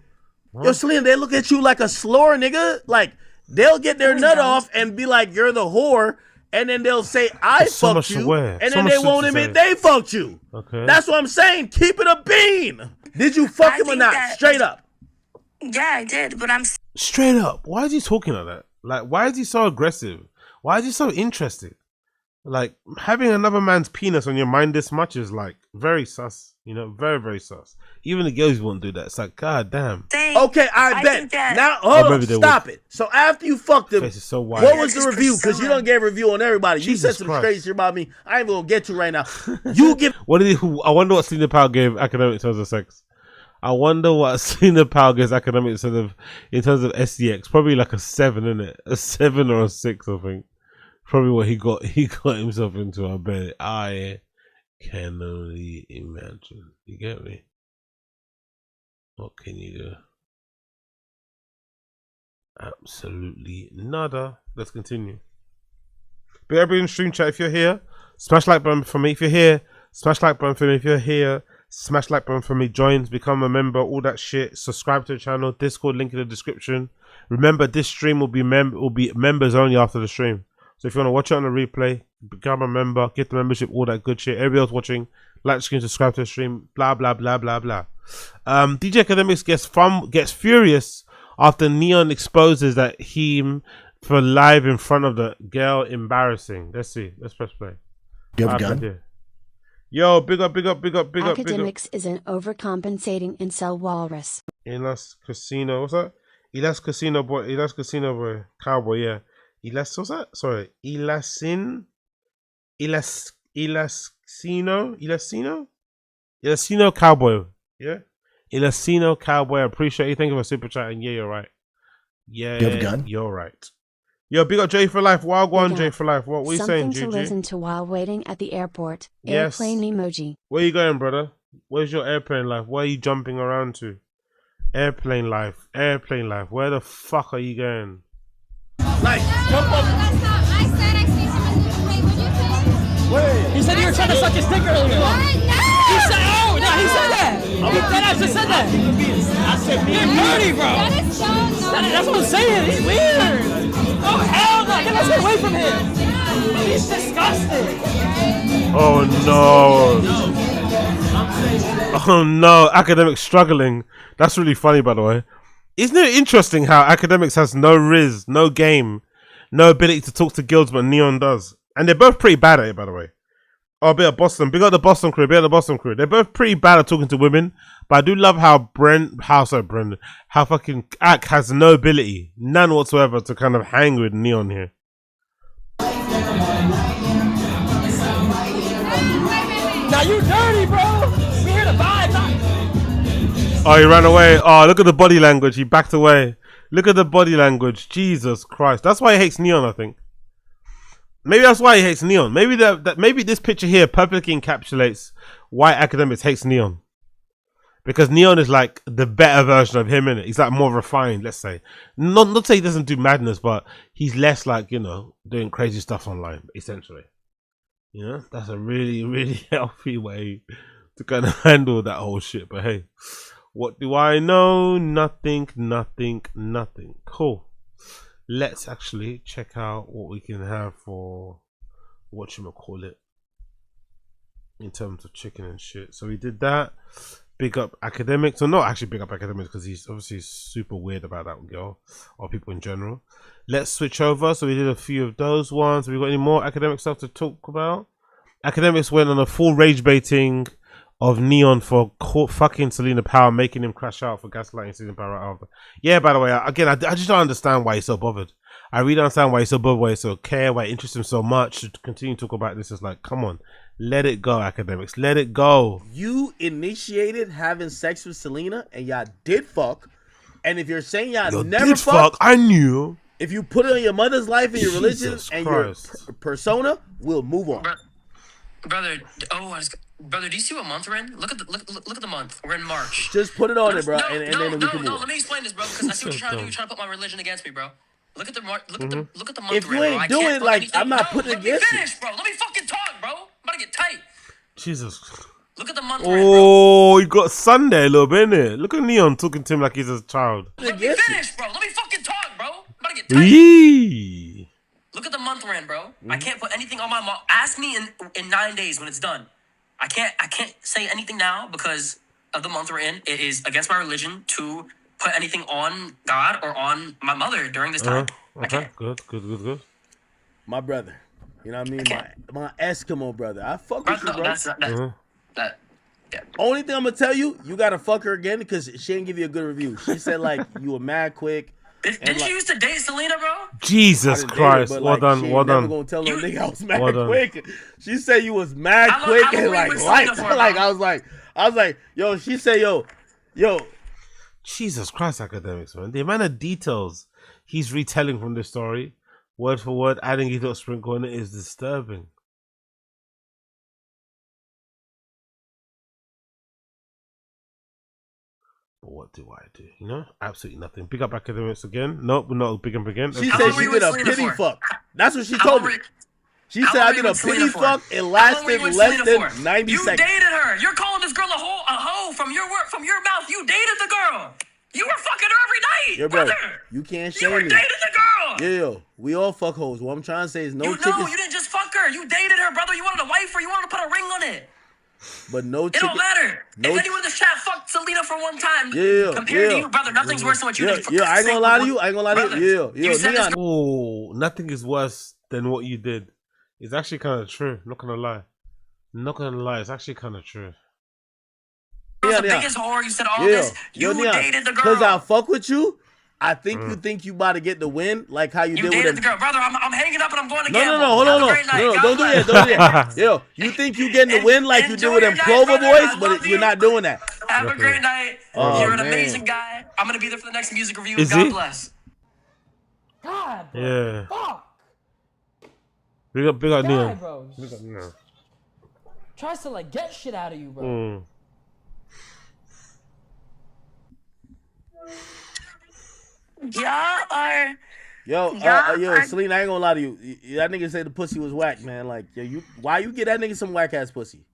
Huh? Yo, Selena, they look at you like a slore, nigga. Like, they'll get their nut off and be like, you're the whore. And then they'll say, I fucked you. And then they won't admit they fucked you. Okay. That's what I'm saying. Keep it a bean. Did you fuck him or not? Straight up. Yeah, I did, but I'm... Straight up. Why is he talking like that? Like, why is he so aggressive? Why is he so interested? Like, having another man's penis on your mind this much is like very sus, you know, very, very sus. Even the girls won't do that. It's like, god damn. Okay, I bet. Now, hold on, stop it. So after you fucked him, so what was the review? Because you don't give a review on everybody. You said some crazy shit about me. I ain't gonna get to right now. You give... What did he... I wonder what Selena Powell gave Academic in terms of sex. I wonder what Selena Powell gives Academic in terms of SDX. Probably like a 7, isn't it? A 7 or a 6, I think. Probably what he got himself into. I bet. I can only imagine. You get me? What can you do? Absolutely nada. Let's continue. But everybody in stream chat, if you're here, smash like button for me. If you're here, smash like button for me. If you're here, smash like button for me. Join, become a member, all that shit. Subscribe to the channel. Discord link in the description. Remember, this stream will be members only after the stream. So if you want to watch it on the replay, become a member, get the membership, all that good shit. Everybody else watching, like the stream, subscribe to the stream, blah, blah, blah, blah, blah. DJ Academics gets furious after Neon exposes that him for live in front of the girl. Embarrassing. Let's see. Let's press play. You have a gun? Yo, big up. Academics is an overcompensating incel walrus. Ilas Casino, what's that? Ilas Casino boy, cowboy, yeah. What's that? Sorry, Elasino cowboy, yeah. Elasino cowboy. I appreciate you. Thank you for super chatting. Yeah, you're right. Yeah, you have a gun? You're right. Yo, big up J for life. Wild one, J for life. What are you saying, Something to GG? listen to while waiting at the airport. Yes. Airplane emoji. Where you going, brother? Where's your airplane life? Where are you jumping around to? Airplane life. Where the fuck are you going? Like, jump up. I said I see someone. Would you please? Wait. He said you were trying to suck his dick earlier. What? No! He said, oh, no, he said that. He said that. I said, You're dirty, bro. That is so That's what I'm saying. He's weird. Oh, hell no. Get us away from him. He's disgusting. Oh no. Oh no. Academics struggling. That's really funny, by the way. Isn't it interesting how Academics has no riz, no game, no ability to talk to girls, but Neon does? And they're both pretty bad at it, by the way. Oh, bit of Boston. Big up the Boston crew. Big up the Boston crew. They're both pretty bad at talking to women, but I do love how how fucking Ak has no ability, none whatsoever, to kind of hang with Neon here. Now you dirty, bro. We here to vibe, not. Oh, he ran away. Oh, look at the body language. He backed away. Look at the body language. Jesus Christ. That's why he hates Neon, I think. Maybe that's why he hates Neon. Maybe maybe this picture here perfectly encapsulates why Academics hates Neon. Because Neon is like the better version of him, innit? He's like more refined, let's say. Not to say he doesn't do madness, but he's less like, you know, doing crazy stuff online, essentially. You know, that's a really, really healthy way to kind of handle that whole shit. But hey, what do I know? Nothing. Cool. Let's actually check out what we can have for whatchamacallit in terms of chicken and shit. So we did that. Big up Academics. Or not actually big up Academics, because he's obviously super weird about that girl or people in general. Let's switch over. So we did a few of those ones. Have we got any more Academic stuff to talk about? Academics went on a full rage baiting of Neon for fucking Selena Power, making him crash out for gaslighting Selena Power right after. Yeah, by the way, again, I just don't understand why he's so bothered. I really don't understand why he's so bothered, why he's so care, why it interests him so much to continue to talk about this. It's like, come on, let it go, Academics, let it go. You initiated having sex with Selena, and y'all did fuck. And if you're saying y'all never fuck, I knew. If you put it on your mother's life and your religion and your persona, we'll move on. Brother, brother, do you see what month we're in? Look at the month. We're in March. Just put it on it, bro, and then we can move. No, let me explain this, bro, because I see what you're trying to do. You're trying to put my religion against me, bro. Look at the month. If you ain't doing it, like, I'm not putting it against you. Let me finish, bro. Let me fucking talk, bro. I'm about to get tight. Jesus. Look at the month. Oh, you got Sunday a little bit, innit? Look at Neon talking to him like he's a child. Let me finish, bro. Let me fucking talk, bro. I'm about to get tight. Yee. Look at the month we're in, bro. I can't put anything on my mom. Ask me in 9 days when it's done. I can't say anything now because of the month we're in. It is against my religion to put anything on God or on my mother during this time. Okay, good. My brother. You know what I mean? My Eskimo brother. I fuck with you, bro. Yeah. Only thing I'm gonna tell you, you gotta fuck her again because she didn't give you a good review. She said like you were mad quick. Didn't you used to date Selena, bro? Jesus Christ! Her, well done. Never gonna tell no nigga I was mad quick. She said you was mad quick and like I was like, yo. She said, yo. Jesus Christ, Academics, man! The amount of details he's retelling from this story, word for word, adding his little sprinkle in it, is disturbing. But what do I do? You know, absolutely nothing. Big up Academics again. Nope, we're not big up again. She said she did a pity fuck. That's what she told me. She said I did a pity fuck. It lasted less than 90 you seconds. You dated her. You're calling this girl a hoe from your mouth. You dated the girl. You were fucking her every night, yeah, brother. You can't shame me. You were dating the girl. Yeah, we all fuck hoes. What I'm trying to say is no chick. No, you didn't just fuck her. You dated her, brother. You wanted to wife her. You wanted to put a ring on it. But no It don't matter. If anyone in the chat fucked Selena for one time, compared to you, brother, nothing's worse than what you did. Yeah, I ain't gonna lie to you. Yeah. Oh, nothing is worse than what you did. It's actually kind of true. Not gonna lie. It's actually kind of true. The biggest whore. You said all this. You dated the girl. Because I fuck with you. I think you think you about to get the win, like how you did with the girl, brother. I'm hanging up and I'm going to gamble. No, hold on. Don't do that. Yo, you think you getting the win like you did with them Clover Boys, but you're not doing that. Have a great night. You're an amazing guy. I'm gonna be there for the next music review. God bless. God, bro. Yeah. Fuck. Big up Neon. Bro. Tries to like get shit out of you, bro. Y'all are. Yo, Selena, I ain't gonna lie to you. That nigga said the pussy was whack, man. Like, yo, why you get that nigga some whack ass pussy?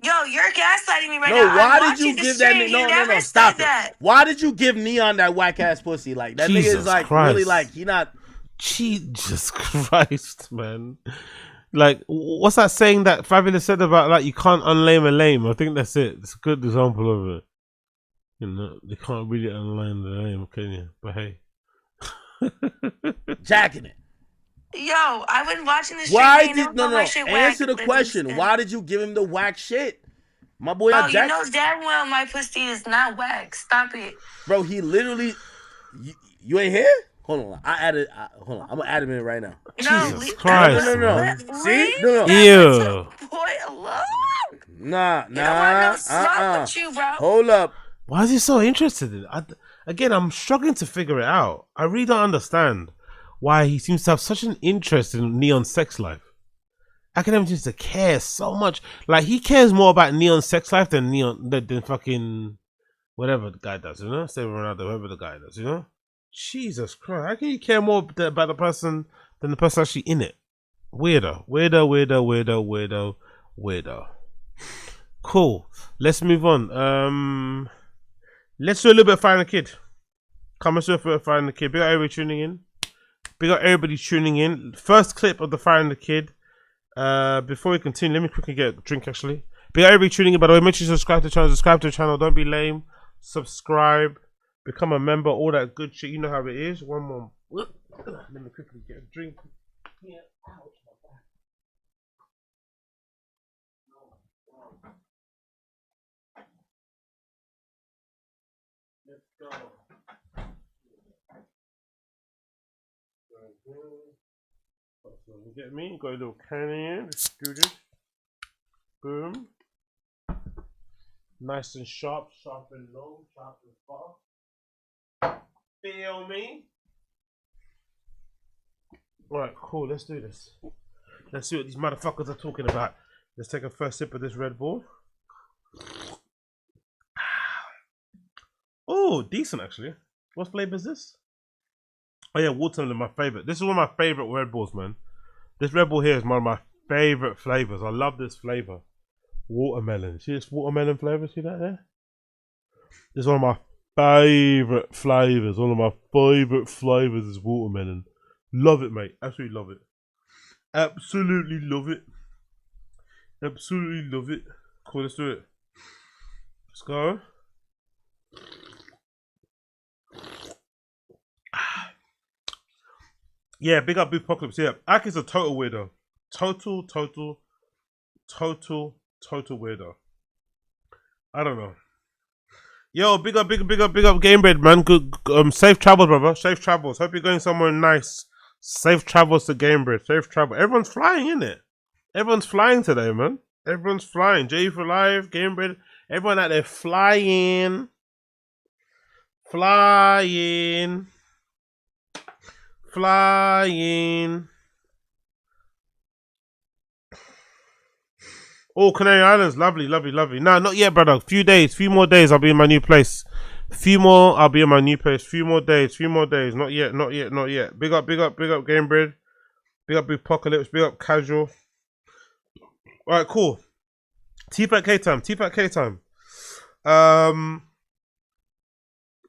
Yo, you're gaslighting me right now. No, why did you give that nigga? No, stop it. Why did you give Neon that whack ass pussy? Like, that nigga is like really like he not. Jesus Christ, man. Like, what's that saying that Fabulous said about like you can't unlame a lame? I think that's it. It's a good example of it. You know, you can't really unlame the lame, can you? But hey, jacking it. Yo, I've been watching this. Why did answer the question? Why did you give him the whack shit? My boy, you know damn well my pussy is not whack. Stop it, bro. He literally, you ain't here. Hold on, hold on. I'm gonna add him in right now. Jesus Christ! No. See, no. Ew. Boy, alone. Nah. You don't want no smoke with you, bro. Hold up. Why is he so interested in it? Again, I'm struggling to figure it out. I really don't understand why he seems to have such an interest in Neon's sex life. Academics seems to care so much. Like, he cares more about Neon's sex life than than fucking whatever the guy does, you know? Say Ronaldo, whoever the guy does, you know? Jesus Christ. How can you care more about the person than the person actually in it? Weirdo. Cool. Let's move on. Let's do a little bit of Finding the Kid. Come and do a bit of Finding the Kid. Big up everybody tuning in. Big up everybody tuning in. First clip of the Finding the Kid. Before we continue, let me quickly get a drink actually. Big up everybody tuning in, by the way. Make sure you subscribe to the channel. Don't be lame. Subscribe. Become a member. All that good shit. You know how it is. One more. Let me quickly get a drink. Yeah. Ouch, my back. Let's go. So you get me? Got a little can in. It's good. Boom. Nice and sharp and long, sharp and fast. Feel me? Alright, cool. Let's do this. Let's see what these motherfuckers are talking about. Let's take a first sip of this Red Bull. Oh, decent actually. What flavor is this? Oh yeah, watermelon, my favorite. This is one of my favorite Red Bulls, man. This Red Bull here is one of my favorite flavors. I love this flavor. Watermelon. See this watermelon flavor? See that there? This is one of my favorite flavors. One of my favorite flavors is watermelon. Love it, mate. Absolutely love it. Absolutely love it. Absolutely love it. Cool, let's do it. Let's go. Yeah, big up Big Apocalypse. Yeah, Ak is a total weirdo. Total weirdo. I don't know. Yo, big up Gamebred, man. Good, safe travels, brother. Safe travels. Hope you're going somewhere nice. Safe travels to Gamebred. Safe travel. Everyone's flying, isn't it? Everyone's flying today, man. Everyone's flying. J for Life, Gamebred. Everyone out there flying. Flying. Oh, Canary Islands, lovely. No, not yet, brother. Few more days, I'll be in my new place. Few more days. Not yet. Big up Gamebred. Big up Big Apocalypse. Big up Casual. Alright, cool. Tfatk K time.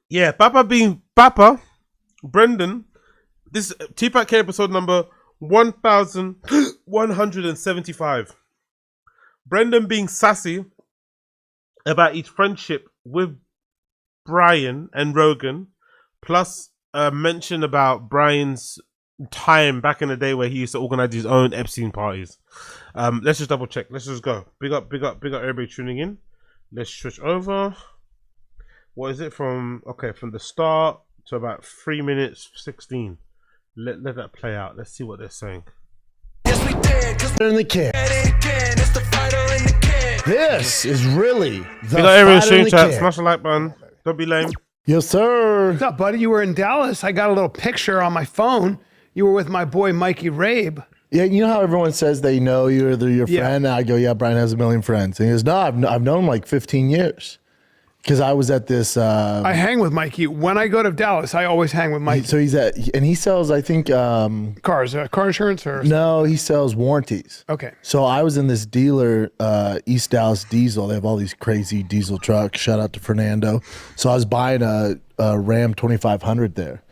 Yeah, Bappa, Brendan. This Tfatk K episode number 1175. Brendan being sassy about his friendship with Bryan and Rogan, plus a mention about Bryan's time back in the day where he used to organize his own Epstein parties. Let's just double check. Let's just go. Big up everybody tuning in. Let's switch over. What is it from the start to about 3 minutes 16. Let that play out. Let's see what they're saying. In the kid. This is really the Big up everyone stream chat. Smash the like button. Don't be lame. Yes, sir. What's up, buddy? You were in Dallas. I got a little picture on my phone. You were with my boy Mikey Rabe. Yeah, you know how everyone says they know you're your friend? And I go, yeah, Bryan has a million friends. And he goes, no, I've known him like 15 years. Because I was at this... I hang with Mikey. When I go to Dallas, I always hang with Mikey. So he sells, I think... cars, car insurance or... No, he sells warranties. Okay. So I was in this dealer, East Dallas Diesel. They have all these crazy diesel trucks. Shout out to Fernando. So I was buying a Ram 2500 there.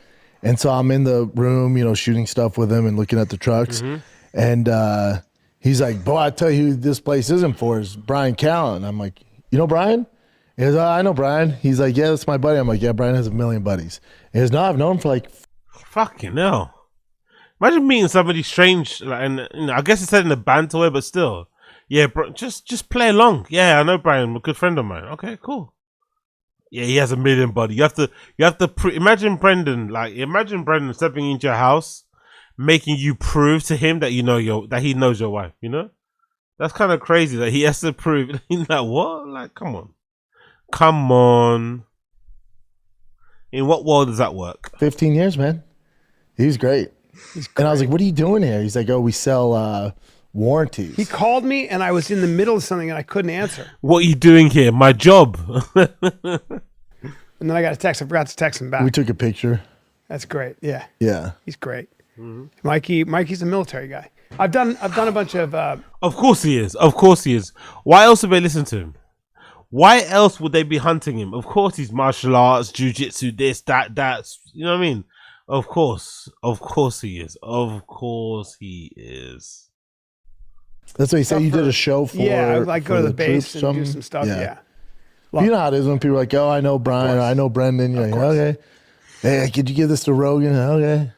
And so I'm in the room, shooting stuff with him and looking at the trucks. Mm-hmm. And He's like, boy, I tell you who this place isn't for is Bryan Callen. I'm like, you know Bryan? He goes, I know Bryan. He's like, yeah, that's my buddy. I'm like, yeah, Bryan has a million buddies. He goes, no, I've known him for like... Fucking hell. Imagine meeting somebody strange, like, and you know, I guess it's said in a banter way, but still. Yeah, bro, just play along. Yeah, I know Bryan, a good friend of mine. Okay, cool. Yeah, he has a million buddies. You have to imagine Brendan stepping into your house, making you prove to him that that he knows your wife. You know, that's kind of crazy that he has to prove. He's like, what? Like, come on. In what world does that work? 15 years, man. He's great. And I was like, what are you doing here? He's like, oh, we sell warranties. He called me and I was in the middle of something and I couldn't answer. What are you doing here? My job. And then I got a text. I forgot to text him back. We took a picture. That's great. Yeah. Yeah. He's great. Mikey's a military guy. I've done a bunch of Of course he is. Of course he is. Why else would they listen to him? Why else would they be hunting him? Of course he's martial arts, jiu-jitsu, this, that. You know what I mean? Of course he is. Of course he is. That's what you said. You did a show for. Yeah, I would like go to the base and do some stuff. Yeah. You know how it is when people are like, oh, I know Bryan or I know Brendan. You're like, okay. Hey, could you give this to Rogan? Okay.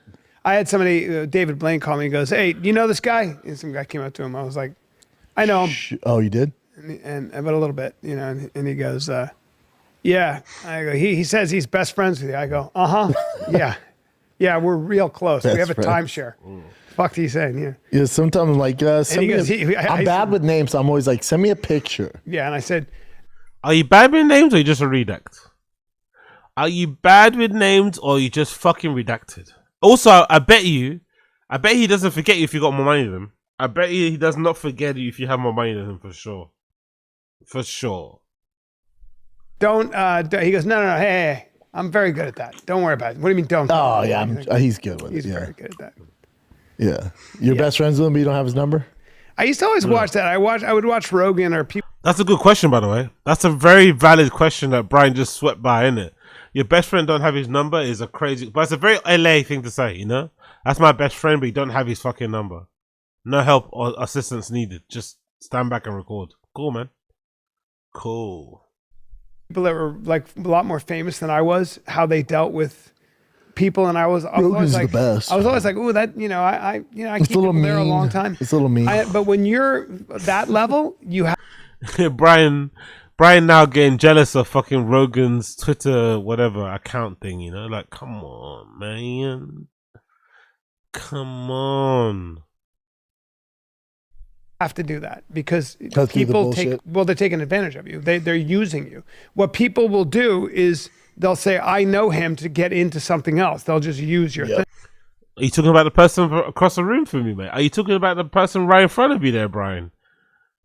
I had somebody, David Blaine, call me and goes, hey, do you know this guy? And some guy came up to him. I was like, I know him. Oh, you did? And but a little bit, you know, and he goes, yeah. I go, he says he's best friends with you. I go, yeah. Yeah, we're real close. We have a timeshare. Fuck he's saying, yeah. Yeah, sometimes I'm like, I'm bad with names, so I'm always like, send me a picture. Yeah, and I said, are you bad with names or you just a redact? Are you bad with names or you just fucking redacted? Also, I bet he doesn't forget you if you got more money than him. I bet he does not forget you if you have more money than him, for sure. For sure. Don't, he goes, no, hey, I'm very good at that. Don't worry about it. What do you mean don't? Oh, yeah, he's good with it. He's very good at that. Yeah. You're best friends with him, but you don't have his number? I used to always watch that. I would watch Rogan or people. That's a good question, by the way. That's a very valid question that Bryan just swept by, isn't it? Your best friend don't have his number is a crazy, but it's a very LA thing to say, you know? That's my best friend, but you don't have his fucking number. No help or assistance needed. Just stand back and record. Cool, man. Cool. People that were like a lot more famous than I was, how they dealt with people, and I was always like, the best. I was always like, ooh, that, I keep people there a long time. It's a little mean. But when you're that level, you have. Bryan now getting jealous of fucking Rogan's Twitter whatever account thing, you know? Like, come on, man. Come on. Have to do that because people they're taking advantage of you. They're using you. What people will do is they'll say, I know him, to get into something else. They'll just use your thing. Are you talking about the person across the room from me, mate? Are you talking about the person right in front of you there, Bryan?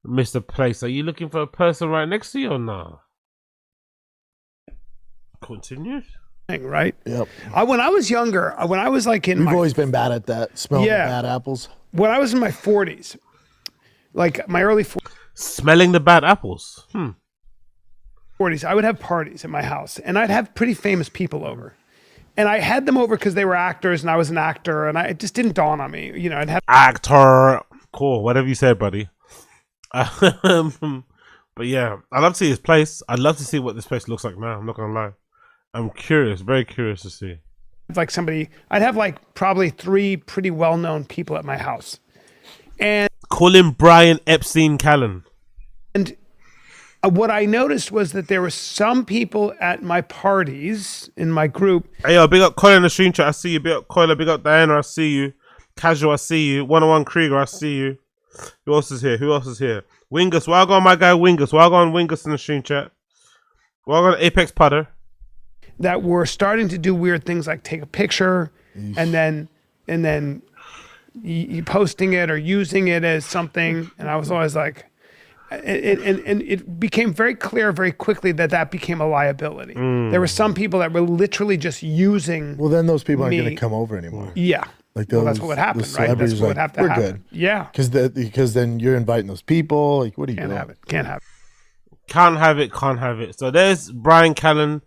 Mr. Place, are you looking for a person right next to you or not? Continue. Right? Yep. When I was younger, when I was like in We've always been bad at that. Smelling the bad apples. When I was in my 40s, like my early 40s. Smelling the bad apples. 40s, I would have parties at my house, and I'd have pretty famous people over. And I had them over because they were actors, and I was an actor, and it just didn't dawn on me. You know, I'd have actor. Cool, whatever you said, buddy. But yeah, I'd love to see his place. I'd love to see what this place looks like now. I'm not gonna lie. I'm curious, very curious to see. Like I'd have like probably 3 pretty well-known people at my house. And call him Bryan Epstein Callen. And what I noticed was that there were some people at my parties in my group. Hey, yo, big up Colin in the stream chat. I see you. Big up Coiler. Big up Diana. I see you. Casual. I see you. 101 Krieger. I see you. Who else is here? Wingus. Well on, my guy Wingus. Well on, Wingus in the stream chat. Well on, Apex Putter. That were starting to do weird things like take a picture and then you posting it or using it as something. And I was always like, it became very clear very quickly that became a liability. There were some people that were literally just using. Well, then those people aren't going to come over anymore. Yeah. Like those, that's what would happen, right? That's what would have to happen. We're good. Yeah. Because then you're inviting those people. Like, what are you doing? Can't have it. Can't have it. So there's Bryan Callen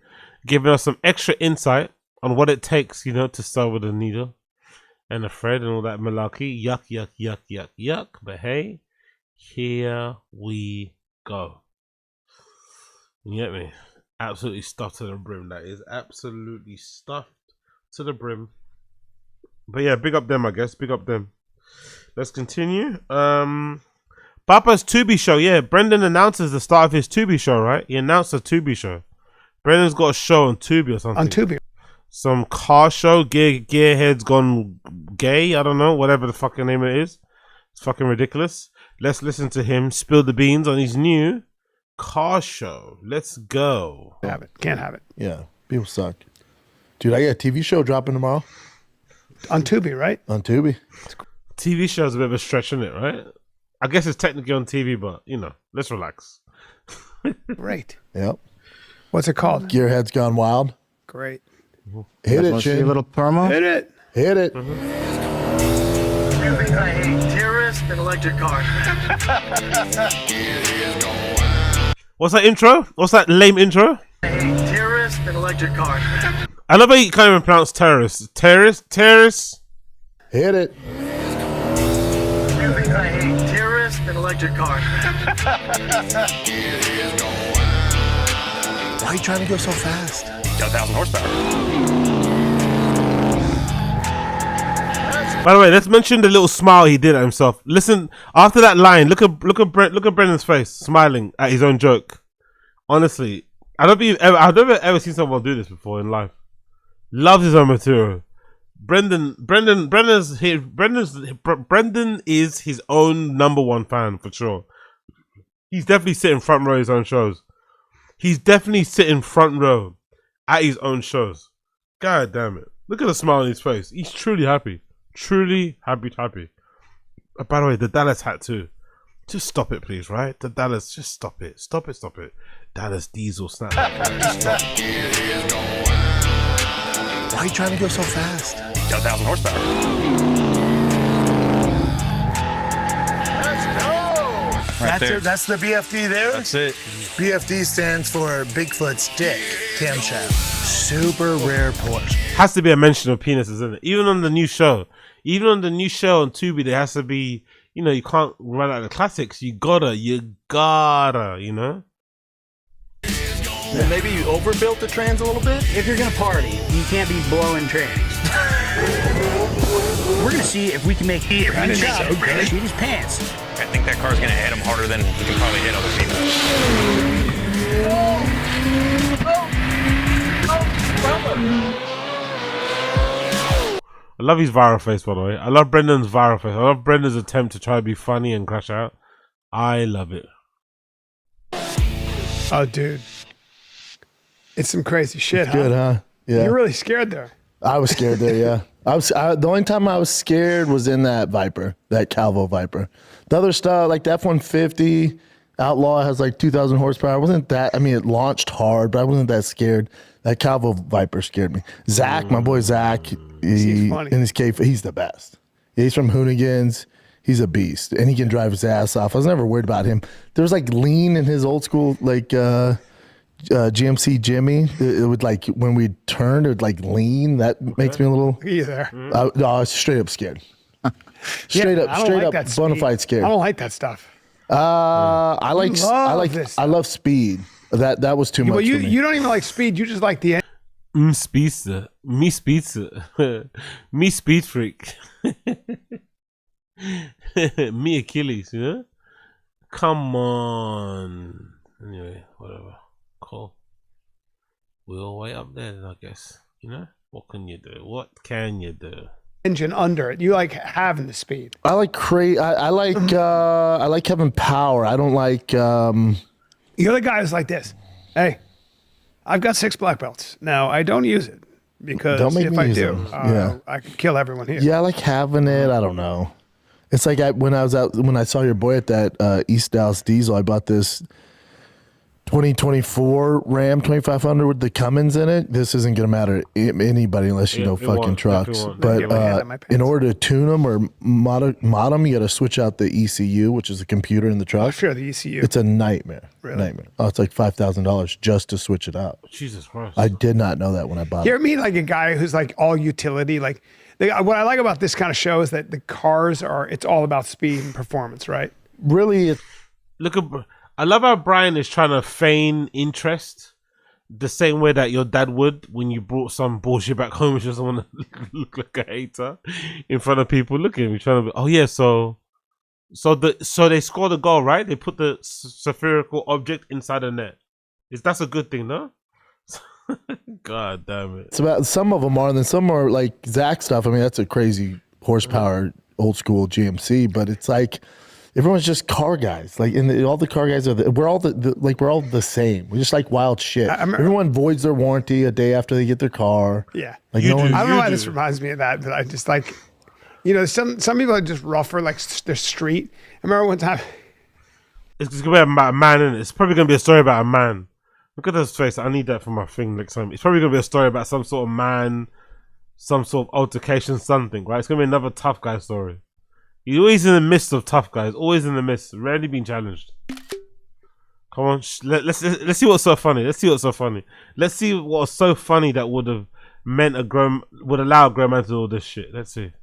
giving us some extra insight on what it takes, to sew with a needle. and the Fred and all that malarkey. Yuck, yuck, yuck, yuck, yuck. But hey, here we go. You get me? Absolutely stuffed to the brim. That is absolutely stuffed to the brim. But yeah, big up them, I guess. Big up them. Let's continue. Papa's Tubi show. Yeah, Brendan announces the start of his Tubi show, right? He announced a Tubi show. Brendan's got a show on Tubi or something. On Tubi. Some car show. Gearheads Gone Gay. I don't know. Whatever the fucking name it is. It's fucking ridiculous. Let's listen to him spill the beans on his new car show. Let's go. Have it. Can't have it. Yeah. People suck. Dude, I got a TV show dropping tomorrow. On Tubi, right? On Tubi. TV show's a bit of a stretch, isn't it, right? I guess it's technically on TV, but, you know, let's relax. Great. Yep. What's it called? Gearheads Gone Wild. Great. Hit it, Shane. A little promo? Hit it. Hit it. I hate terrorists and electric cars. What's that intro? What's that lame intro? I hate terrorists and electric cars. I love how you can't even pronounce terrorists. Terrorists? Hit it. I hate terrorists and electric cars. Why are you trying to go so fast? Got 1,000 horsepower. By the way, let's mention the little smile he did at himself. Listen, after that line, look at Brendan's face, smiling at his own joke. Honestly, I've never ever seen someone do this before in life. Loves his own material. Brendan is his own #1 fan for sure. He's definitely sitting front row of his own shows. He's definitely sitting front row at his own shows. God damn it. Look at the smile on his face. He's truly happy. Truly happy. By the way, the Dallas hat too. Just stop it, please, right? The Dallas, just stop it. Stop it. Dallas Diesel snap. Why are you trying to go so fast? Got 1,000 horsepower. Right there. That's the BFD there? That's it. BFD stands for Bigfoot's dick camshaft. Super rare Porsche. Has to be a mention of penises, isn't it? Even on the new show on Tubi, there has to be, you know, you can't run out of the classics. You gotta, you know? Well, maybe you overbuilt the trans a little bit? If you're gonna party, you can't be blowing trans. We're gonna see if we can make it right shot. Okay. Shoot his pants. I think that car's gonna hit him harder than he can probably hit other people. I love his viral face, by the way. I love Brendan's viral face. I love Brendan's attempt to try to be funny and crash out. I love it. Oh, dude. It's some crazy shit, It's good, huh? Yeah. You're really scared there. I was scared there, yeah. The only time I was scared was in that Viper, that Calvo Viper. The other stuff, like the F-150 Outlaw has like 2,000 horsepower. I wasn't that, I mean, it launched hard, but I wasn't that scared. That Calvo Viper scared me. Zach, my boy Zach, He's funny. in his cave, he's the best. Yeah, he's from Hoonigans. He's a beast, and he can drive his ass off. I was never worried about him. There was like lean in his old school, like GMC Jimmy. It would like, when we turned, it would like lean. That makes me a little. Either. No, I was straight up scared. Straight up bona fide scared. I don't like that stuff. I love speed. That was too much. Well, for me. you don't even like speed. You just like the. Speedster. Me speedster. Me speed freak. Me Achilles, you know? Come on. Anyway, whatever. Cool. We'll way up there then, I guess. You know? What can you do? Engine under it. You like having the speed. I like I like having power. I don't like You're the guy who's like this. Hey, I've got 6 black belts. Now I don't use it because Don't make if me I use do, them. Yeah. I could kill everyone here. Yeah, I like having it. I don't know. It's like when I saw your boy at that East Dallas Diesel, I bought this 2024 Ram 2500 with the Cummins in it. This isn't going to matter to anybody unless you know fucking trucks. But in order to tune them or mod them, you got to switch out the ECU, which is the computer in the truck. Oh, sure, the ECU. It's a nightmare. Really? Nightmare. Oh, it's like $5,000 just to switch it out. Jesus Christ. I did not know that when I bought it. You ever meet like a guy who's like all utility? Like What I like about this kind of show is that the cars it's all about speed and performance, right? Really, I love how Bryan is trying to feign interest the same way that your dad would when you brought some bullshit back home and just want to look like a hater in front of people. Look at him, he's trying to be, oh yeah, so they scored a goal, right? They put the spherical object inside the net. That's a good thing, no? God damn it. It's about some of them are, and then some are like Zach stuff. I mean, that's a crazy horsepower, old school GMC, but it's like everyone's just car guys. Like, all the car guys we're all the same. We just like wild shit. Everyone voids their warranty a day after they get their car. Yeah, like I don't know why this reminds me of that, but I just like, some people are just rougher, like they're street. I remember one time. It's gonna be about a man, isn't it? It's probably gonna be a story about a man. Look at his face. I need that for my thing next time. It's probably gonna be a story about some sort of man, some sort of altercation, something, right? It's gonna be another tough guy story. He's always in the midst of tough guys. Always in the midst. Rarely being challenged. Come on, let's see what's so funny. Let's see what's so funny. Let's see what's so funny that would have meant would allow a grown man to do all this shit. Let's see.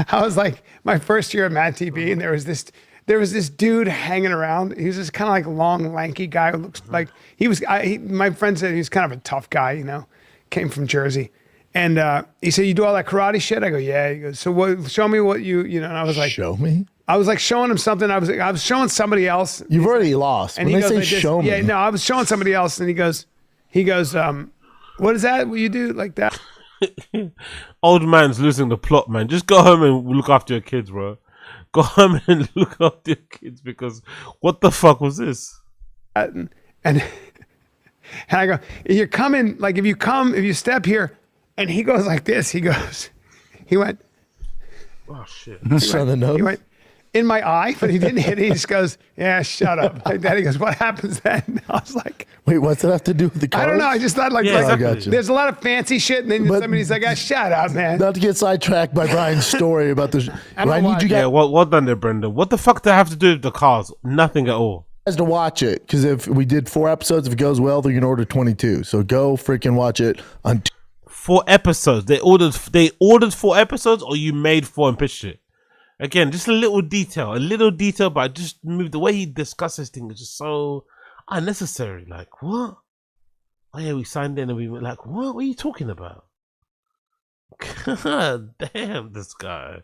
I was like, my first year at Mad TV, and there was this dude hanging around. He was this kind of like long, lanky guy who looks like my friend said he was kind of a tough guy, came from Jersey. And he said, you do all that karate shit? I go, yeah. He goes, so show me what and I was like, show me? I was like showing him something. I was showing somebody else. You've already lost. And when he they goes, say show me. Yeah, no, I was showing somebody else, and he goes, what is that? What you do like that? Old man's losing the plot, man. Just go home and look after your kids, bro. Go home and look after your kids, because what the fuck was this? And I go, you're coming, like if you step here, and he goes like this, he went, oh shit. He went, in my eye, but he didn't hit it. He just goes, yeah, shut up. Like that. He goes, what happens then? I was like, wait, what's that have to do with the car? I don't know. I just thought there's a lot of fancy shit, and then somebody's like, shut up, man. Not to get sidetracked by Bryan's story about this. Well done there, Brendan. What the fuck do I have to do with the cars? Nothing at all. To watch it, because if we did 4 episodes, if it goes well, they're gonna order 22. So go freaking watch it on 4 episodes. They ordered 4 episodes, or you made 4 and pitched it. Again, just a little detail, but I just moved. The way he discusses things is just so unnecessary. Like, what? Oh yeah, we signed in and we were like, what are you talking about? God damn, this guy.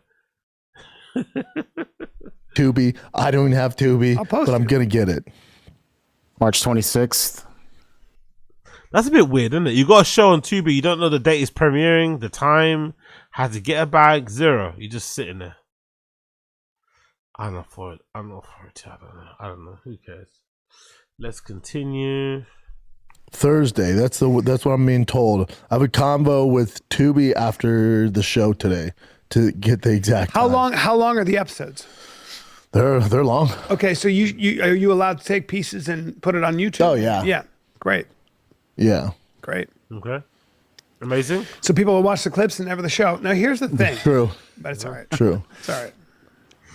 Tubi. I don't even have Tubi, but I'm gonna get it. March 26th. That's a bit weird, isn't it? You got a show on Tubi, you don't know the date is premiering, the time, how to get a bag, 0. You're just sitting there. I'm not for it. I don't know. Who cares? Let's continue. Thursday. That's what I'm being told. I have a convo with Tubi after the show today to get the exact time. How long are the episodes? They're long. Okay, so are you allowed to take pieces and put it on YouTube? Oh yeah. Yeah. Great. Yeah. Great. Okay. Amazing. So people will watch the clips and never the show. Now here's the thing. True. But it's all right. True. It's all right.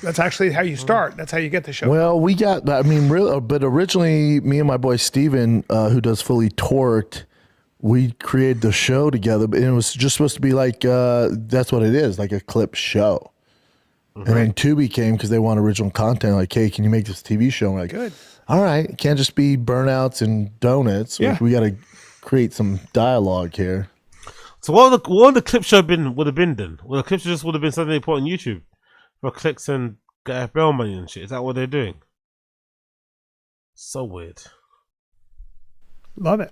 That's actually how you start. That's how you get the show. Well, but originally me and my boy Steven, who does Fully Torqued, we created the show together, and it was just supposed to be like, that's what it is, like a clip show. Mm-hmm. And then Tubi came because they want original content. Like, hey, can you make this TV show? And we're like, good. All right, it can't just be burnouts and donuts. Yeah. Like, we got to create some dialogue here. So what would the clip show would have been then? Well, the clip show just would have been something they put on YouTube for clicks and get FBL money and shit. Is that what they're doing? So weird. Love it.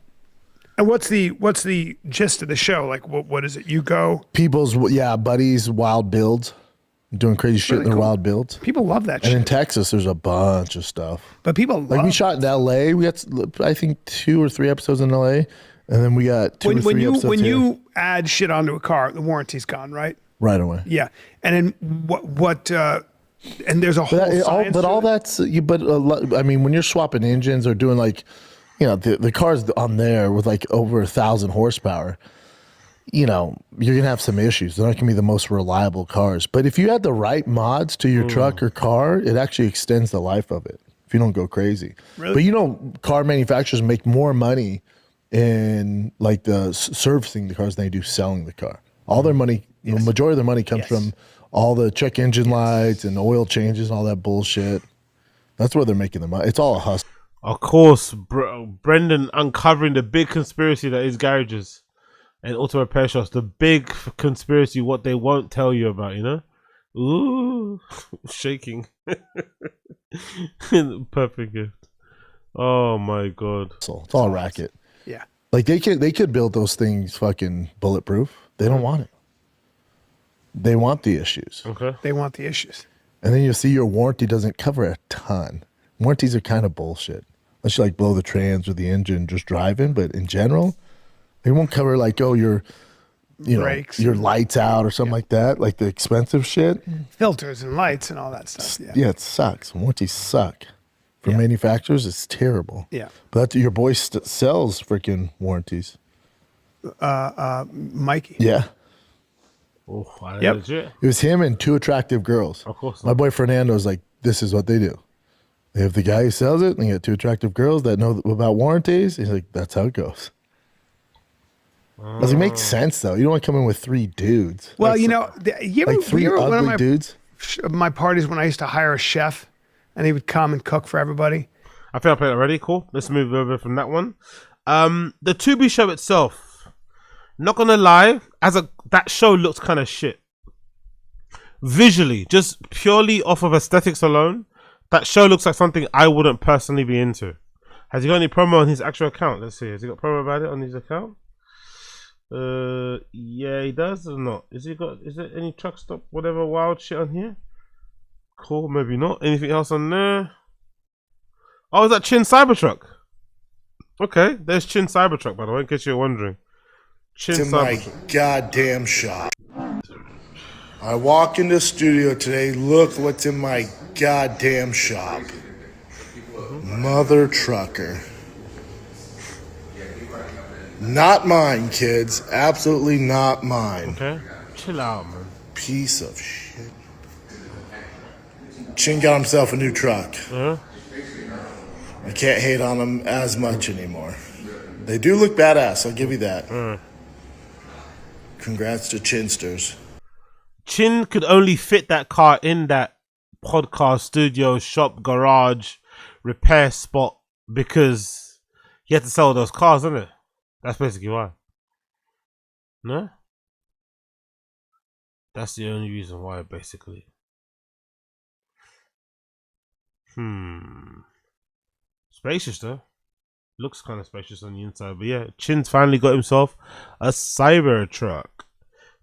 And what's the gist of the show? Like, what is it? You go people's buddies, wild builds, doing crazy shit in their wild builds. People love that. And shit. In Texas, there's a bunch of stuff. But people we shot in LA. We got I think 2 or 3 episodes in LA, and then we got 2 or 3 episodes when here. you add shit onto a car, the warranty's gone, right? Right away. Yeah, and then what? And there's a whole science. But all that's I mean, when you're swapping engines or doing like, the cars on there with like over 1,000 horsepower, you're gonna have some issues. They're not gonna be the most reliable cars. But if you add the right mods to your truck or car, it actually extends the life of it. If you don't go crazy. Really? But car manufacturers make more money in like the servicing the cars than they do selling the car. All their money The majority of their money comes from all the check engine lights and oil changes and all that bullshit. That's where they're making their money. It's all a hustle. Of course, Brendan uncovering the big conspiracy that is garages and auto repair shops. The big conspiracy, what they won't tell you about, you know? Ooh, shaking. Perfect gift. Oh my god. It's all racket. Yeah. Like they could build those things fucking bulletproof. They don't want it. They want the issues. Okay. They want the issues. And then you see your warranty doesn't cover a ton. Warranties are kind of bullshit. Unless you like blow the trans or the engine just driving, but in general, they won't cover like, oh, your Brakes. your lights out or something like that, like the expensive shit. Filters and lights and all that stuff. Yeah. Yeah, it sucks. Warranties suck. For manufacturers, it's terrible. Yeah. But your boy sells freaking warranties. Mikey. Yeah. Oh, Yep. legit. It was him and 2 attractive girls. Of course My not. boy Fernando's like, this is what they do. They have the guy who sells it, and they get 2 attractive girls that know about warranties. He's like, that's how it goes. Does it make sense though? You don't want to come in with 3 dudes. Well, Like, you know, you ever, like 3 you ever one of ugly my, dudes. my parties when I used to hire a chef and he would come and cook for everybody. I think I played it already. Cool. Let's move over from that one. The Tubi show itself. Not gonna lie, that show looks kind of shit. Visually, just purely off of aesthetics alone, that show looks like something I wouldn't personally be into. Has he got any promo on his actual account? Let's see. Has he got promo about it on his account? Yeah, he does or not? Is there any truck stop, whatever wild shit on here? Cool, maybe not. Anything else on there? Oh, is that Chin Cybertruck? Okay, there's Chin Cybertruck, by the way, in case you're wondering. Chin To my Cybertruck. goddamn shop. I walk in the studio today, look what's in my goddamn shop. Mother trucker. Not mine, kids. Absolutely not mine. Okay, chill out, man. Piece of shit. Chin got himself a new truck. I can't hate on them as much anymore. They do look badass, I'll give you that. Congrats to Chinsters. Chin could only fit that car in that podcast studio, shop, garage, repair spot because he had to sell those cars, isn't it? That's basically why. No? That's the only reason why, basically. Spacious though. Looks kind of spacious on the inside, but yeah, Chin's finally got himself a Cybertruck.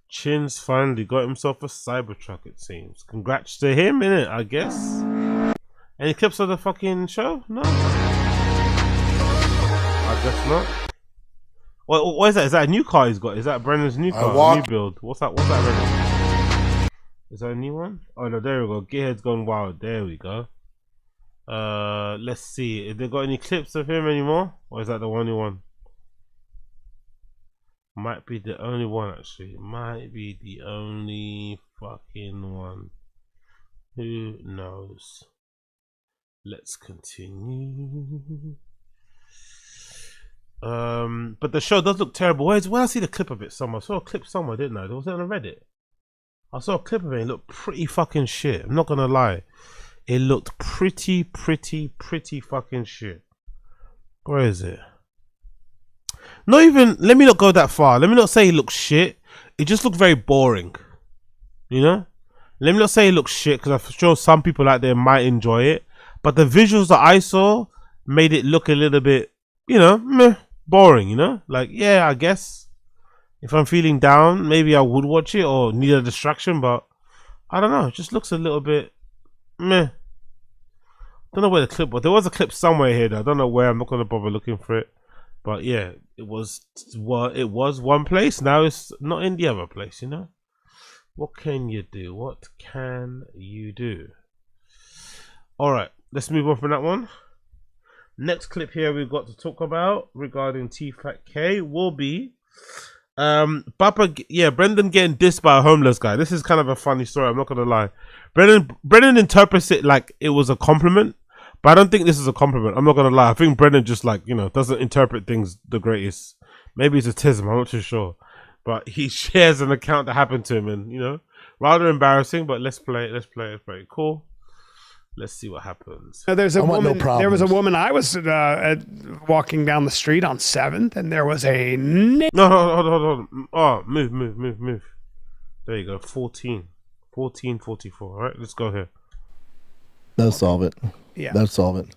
Chin's finally got himself a Cybertruck, it seems. Congrats to him, innit, I guess. Any clips of the fucking show? No. I guess not. What is that? Is that a new car he's got? Is that Brennan's new car? New build. What's that, Brennan? Is that a new one? Oh no, there we go. Gearhead's gone wild. There we go. Let's see. Have they got any clips of him anymore? Or is that the only one? Might be the only one, actually. Might be the only fucking one. Who knows? Let's continue. But the show does look terrible. Where I see the clip of it somewhere? I saw a clip somewhere, didn't I? Was it on Reddit? I saw a clip of it. It looked pretty fucking shit. I'm not gonna lie. It looked pretty fucking shit. Where is it? Not even, let me not go that far. Let me not say it looks shit. It just looked very boring. You know? Let me not say it looks shit because I'm sure some people out there might enjoy it. But the visuals that I saw made it look a little bit, you know, meh, boring, you know? Like, yeah, I guess if I'm feeling down, maybe I would watch it or need a distraction. But I don't know. It just looks a little bit meh. Don't know where the clip was. There was a clip somewhere here though. I don't know where. I'm not gonna bother looking for it. But yeah, it was one place. Now it's not in the other place, you know? What can you do? What can you do? Alright, let's move on from that one. Next clip here we've got to talk about regarding Tfatk will be Brendan getting dissed by a homeless guy. This is kind of a funny story, I'm not gonna lie. Brendan interprets it like it was a compliment, but I don't think this is a compliment. I'm not gonna lie. I think Brendan just, like, you know, doesn't interpret things the greatest. Maybe it's autism, I'm not too sure. but he shares an account that happened to him, and rather embarrassing. But let's play it. Cool. Let's see what happens. There's a woman. There was a woman. I was walking down the street on 7th, and there was a no. Hold on. Oh, move. There you go. 1444. All right, let's go here. That'll solve it. Yeah, that'll solve it.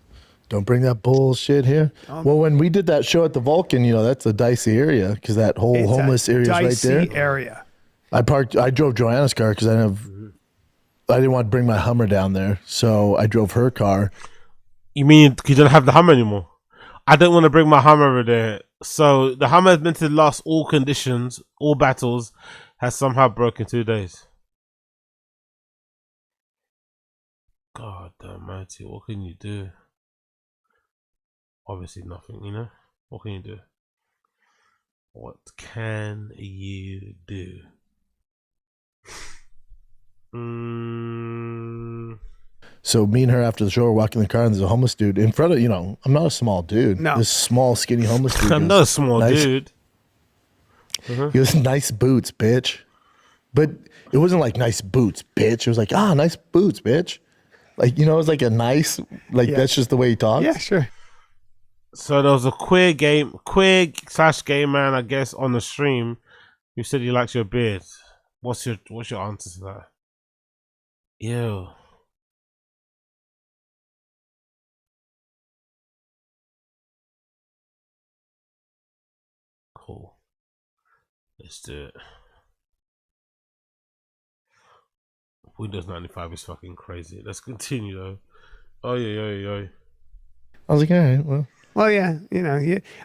Don't bring that bullshit here. Well, when we did that show at the Vulcan, that's a dicey area because that whole homeless area is right there. Dicey area. I drove Joanna's car because I didn't want to bring my Hummer down there, so I drove her car. You mean you don't have the Hummer anymore? I don't want to bring my Hummer over there. So the Hummer has been to lost all conditions, all battles, has somehow broken 2 days. God almighty, what can you do? Obviously nothing, What can you do? What can you do? So me and her after the show are walking the car, and there's a homeless dude in front of, I'm not a small dude. No. This small, skinny homeless dude. I'm not a small dude. He goes, nice boots, bitch. But it wasn't like nice boots, bitch. It was like, nice boots, bitch. Like, it was like a nice, that's just the way he talks. Yeah, sure. So there was a queer gay man, I guess, on the stream who said he likes your beard. What's your answer to that? Ew. Cool. Let's do it. Windows 95 is fucking crazy. Let's continue though. Oh yeah. I was like, all right, well. Well, yeah,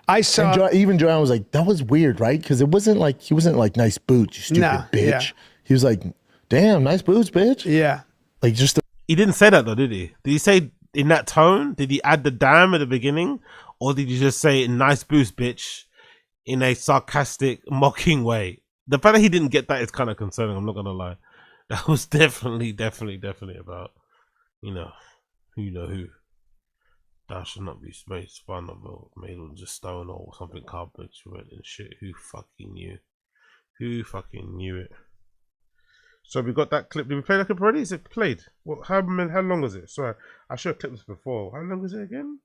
I saw. And even Joanne was like, that was weird, right? Because it wasn't like, he wasn't like, nice boots, you stupid bitch. Yeah. He was like, damn, nice boots, bitch. Yeah. Like just. He didn't say that though, did he? Did he say in that tone? Did he add the damn at the beginning? Or did you just say nice boots, bitch, in a sarcastic, mocking way? The fact that he didn't get that is kind of concerning, I'm not going to lie. That was definitely about, who. Thou shall not be made spun or made of just stone or something carbonated and shit. Who fucking knew? Who fucking knew it? So we got that clip. Did we play that clip already? Is it played? What? How long is it? Sorry, I should have clipped this before. How long is it again?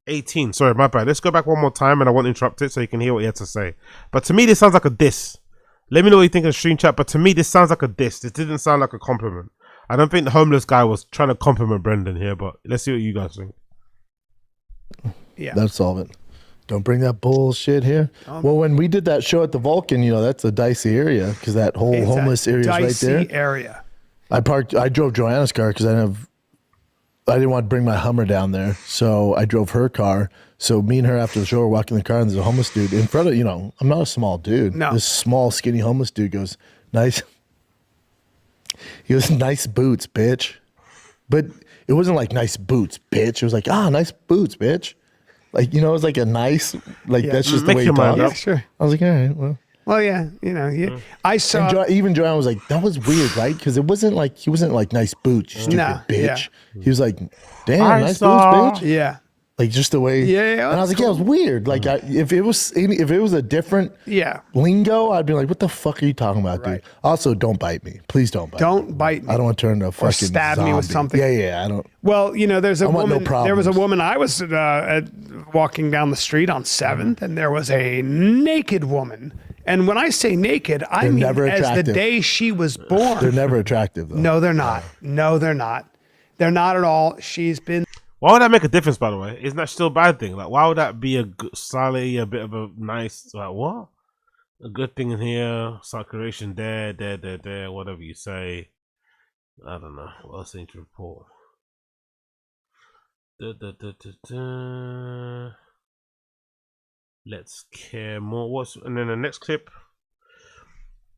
18. Sorry, my bad. Let's go back one more time, and I won't interrupt it so you can hear what he had to say. But to me, this sounds like a diss. Let me know what you think in the stream chat. But to me, this sounds like a diss. This didn't sound like a compliment. I don't think the homeless guy was trying to compliment Brendan here, but let's see what you guys think. Yeah, that'll solve it. Don't bring that bullshit here. Well, when we did that show at the Vulcan, that's a dicey area because that whole homeless area is right there. Dicey area. I drove Joanna's car because I didn't want to bring my Hummer down there, so I drove her car. So me and her after the show are walking the car, and there's a homeless dude in front of, I'm not a small dude. No. This small, skinny homeless dude goes, nice. He goes, nice boots, bitch. But it wasn't like nice boots, bitch. It was like, nice boots, bitch. Like, it was like a nice, that's just the way he talks. Yeah, sure. I was like, all right, well. Well, yeah, I saw. And even Joanne was like, that was weird, right? Because it wasn't like, he wasn't like nice boots, you stupid bitch. Yeah. He was like, damn, nice boots, bitch. Yeah. Like just the way, yeah. And I was like, yeah, it was weird. Like, if it was a different lingo, I'd be like, what the fuck are you talking about, dude? Also, don't bite me, please don't bite. Don't bite me. I don't want to turn into a fucking stab zombie. me with something. Yeah, I don't. Well, there's a woman. There was a woman. I was walking down the street on 7th, and there was a naked woman. And when I say naked, I mean as the day she was born. They're never attractive, though. No, they're not. No, they're not. They're not at all. She's been. Why would that make a difference, by the way? Isn't that still a bad thing? Like, why would that be a good, slightly, a bit of a nice, like, what? A good thing in here, circulation there, whatever you say. I don't know. What else I need to report? Let's care more. And then the next clip,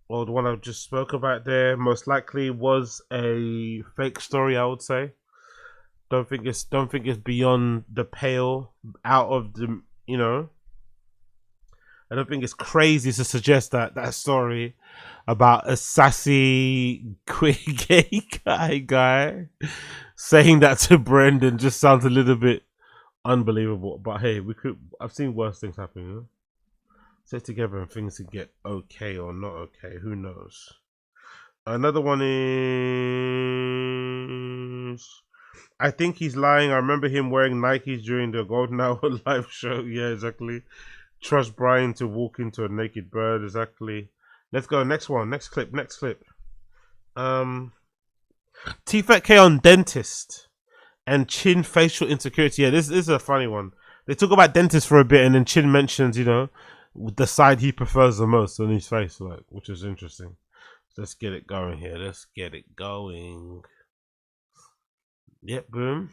or the one I just spoke about there, most likely was a fake story, I would say. Don't think it's beyond the pale, out of the, I don't think it's crazy to suggest that story about a sassy queer gay guy saying that to Brendan just sounds a little bit unbelievable. But hey, I've seen worse things happen, Sit together and things to get okay or not okay. Who knows? Another one is... I think he's lying. I remember him wearing Nikes during the Golden Hour live show. Yeah, exactly. Trust Bryan to walk into a naked bird. Exactly. Let's go. Next one. Next clip. Next clip. Tfatk on dentist and Chin facial insecurity. Yeah, this is a funny one. They talk about dentist for a bit, and then Chin mentions, you know, the side he prefers the most on his face, like, which is interesting. Let's get it going here. Let's get it going. Yep, boom.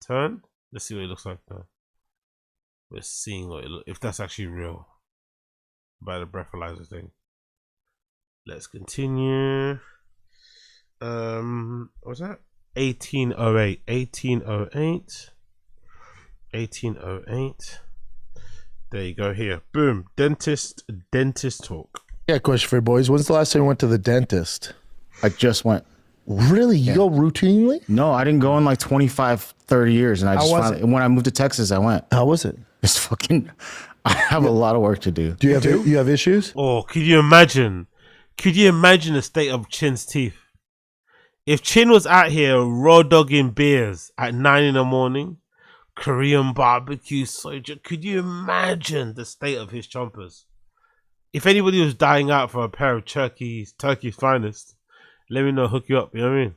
Turn. Let's see what it looks like now. We're seeing what if that's actually real by the breathalyzer thing. Let's continue. What's that? 1808. 1808. 1808. There you go here. Boom. Dentist talk. Yeah, question for you boys. When's the last time you went to the dentist? I just went. Really? You go routinely? No, I didn't go in like 25, 30 years. And I just finally, when I moved to Texas, I went. How was it? It's fucking, I have a lot of work to do. Do you have issues? Oh, could you imagine? Could you imagine the state of Chin's teeth? If Chin was out here raw dogging beers at 9 in the morning, Korean barbecue, soju, could you imagine the state of his chompers? If anybody was dying out for a pair of Turkey's finest, let me know, hook you up, you know what I mean?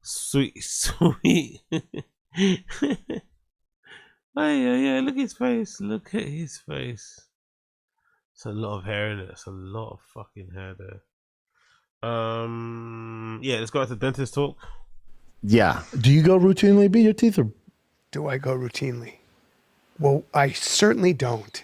Sweet, sweet. Oh, yeah, look at his face. Look at his face. It's a lot of hair in it. It's a lot of fucking hair there. Yeah, let's go out to dentist talk. Yeah. Do you go routinely, B? Your teeth are... Do I go routinely? Well, I certainly don't.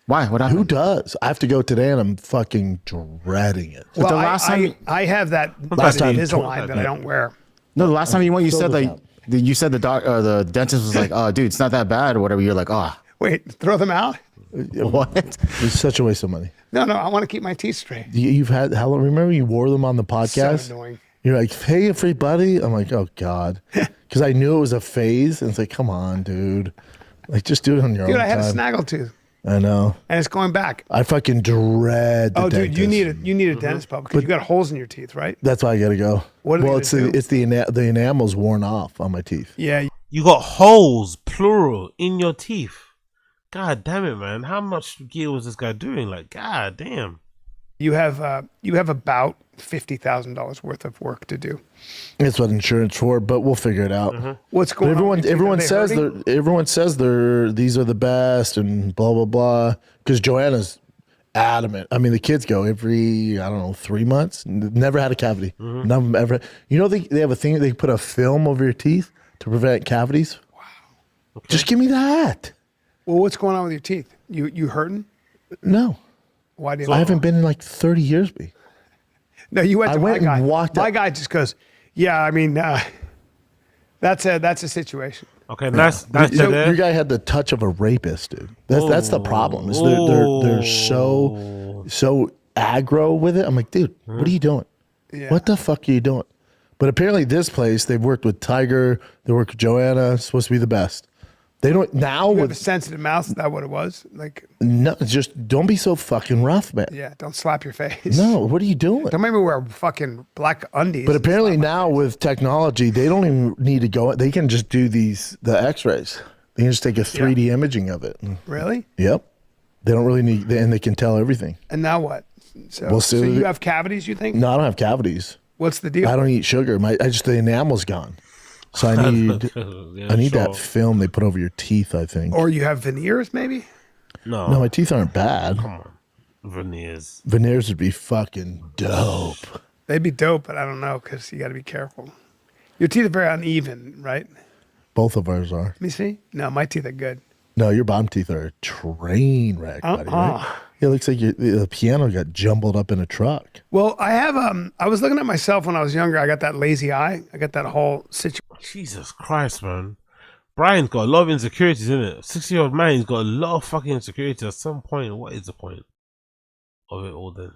Why? What happened? Who does? I have to go today, and I'm fucking dreading it. Well, I have that Invisalign that I don't wear. No, the last time you went, you said like you said the dentist was like, "Oh, dude, it's not that bad," or whatever. You're like, "Oh, wait, throw them out." What? It's such a waste of money. No, I want to keep my teeth straight. You've had how long? Remember you wore them on the podcast? So annoying. You're like, "Hey, everybody!" I'm like, "Oh God," because I knew it was a phase, and it's like, "Come on, dude, like just do it on your own." Dude, I had time. a snaggletooth. I know. And it's going back. I fucking dread the dude, dentist. you need a dentist, Pub, because you got holes in your teeth, right? That's why I gotta go. What well, it's the enamel's worn off on my teeth. Yeah. You got holes, plural, in your teeth. God damn it, man. How much gear was this guy doing? Like, god damn. You have about $50,000 worth of work to do. That's what insurance for, but we'll figure it out. What's going on? Everyone says these are the best and blah blah blah. Because Joanna's adamant. I mean, the kids go every 3 months. Never had a cavity. None of them ever. You know they have a thing. They put a film over your teeth to prevent cavities. Wow. Okay. Just give me that. Well, what's going on with your teeth? You hurting? No. Why do you? I haven't been in like 30 years, B. No, you went to my guy. My guy just goes, yeah, I mean, that's a situation. Okay, that's your guy had the touch of a rapist, dude. That's the problem. Is they're so aggro with it. I'm like, dude, what are you doing? Yeah. What the fuck are you doing? But apparently this place, they've worked with Tiger, they work with Joanna, it's supposed to be the best. They don't now You with have a sensitive mouth. Is that what it was? Like, no, just don't be so fucking rough, man. yeah, don't slap your face. No, what are you doing? Don't make me wear fucking black undies. But apparently now with technology, they don't even need to go. They can just do the X-rays. They can just take a 3D imaging of it. Really? Yep. They don't really need, and they can tell everything. And now what? So, We'll so see. you have cavities, you think? No, I don't have cavities. What's the deal? I don't eat sugar. The enamel's gone. So I need that film they put over your teeth, I think. Or you have veneers, maybe? No, my teeth aren't bad. Come on, veneers. Veneers would be fucking dope. They'd be dope, but I don't know because you got to be careful. Your teeth are very uneven, right? Both of ours are. Let me see. No, my teeth are good. No, your bottom teeth are a train wreck, buddy. Right? Yeah, it looks like the piano got jumbled up in a truck. Well, I have. I was looking at myself when I was younger. I got that lazy eye. I got that whole situation. Jesus Christ, man. Bryan's got a lot of insecurities, isn't it? 60-year-old man, he's got a lot of fucking insecurities. At some point, what is the point of it all then?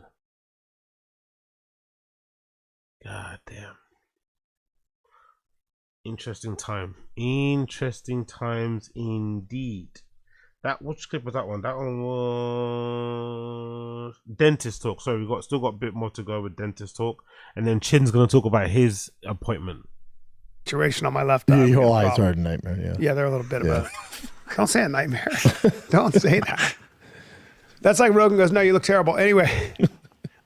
God damn. Interesting time. Interesting times indeed. Which clip was that one? That one was dentist talk. Sorry, we still got a bit more to go with dentist talk, and then Chin's gonna talk about his appointment. Situation on my left Yeah, eye. your eyes are a nightmare. Yeah. Yeah, they're a little bit of a. Don't say a nightmare. Don't say that. That's like Rogan goes, "No, you look terrible." Anyway,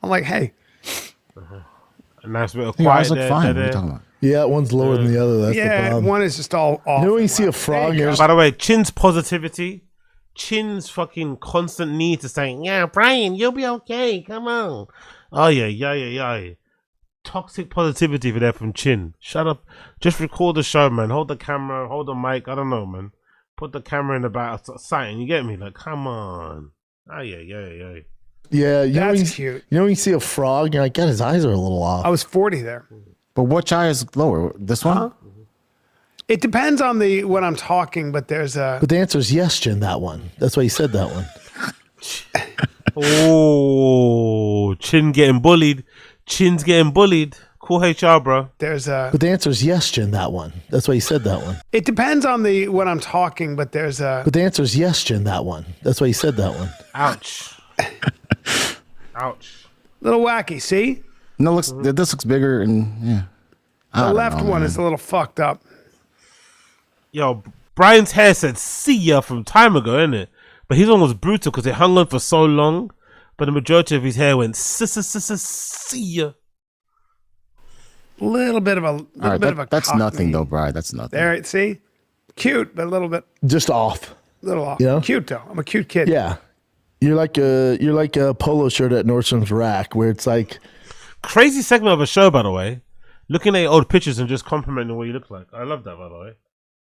I'm like, "Hey." A nice bit of Your eyes quiet look there. fine. What are you talking about? Yeah, one's lower than the other. That's the Yeah, problem. one is just all off. You know when you see a frog, you're By the way, Chin's positivity, Chin's fucking constant need to say, "Yeah, Brian, you'll be okay. Come on." Oh yeah. Toxic positivity for there from Chin. Shut up. Just record the show, man. Hold the camera. Hold the mic. I don't know, man. Put the camera in the back. Something. You get me? Like, come on. Oh yeah. Yeah, That's cute. You know when you see a frog, you're like, God, his eyes are a little off. I was 40 there. But which eye is lower? This one? Huh? It depends on when I'm talking, but there's a. But the answer is yes, Chin. That one. That's why you said that one. Oh, Chin getting bullied. Chin's getting bullied. Cool HR, bro. There's a. But the answer is yes, Chin. That one. That's why you said that one. It depends on when I'm talking, but there's a. But the answer is yes, Chin. That one. That's why you said that one. Ouch. Ouch. Little wacky. See, No, this looks bigger and yeah. the left one is a little fucked up. Yo, Brian's hair said "see ya" from time ago, innit? But his one was brutal because it hung on for so long. But the majority of his hair went "see ya." Little bit of a. All right, that's cockney. nothing though, Brian. That's nothing. There, see, cute, but a little bit. Just off. Little off. You know? Cute though. I'm a cute kid. Yeah. You're like a polo shirt at Nordstrom's rack where it's like Crazy segment of a show, by the way. Looking at your old pictures and just complimenting what you look like. I love that, by the way.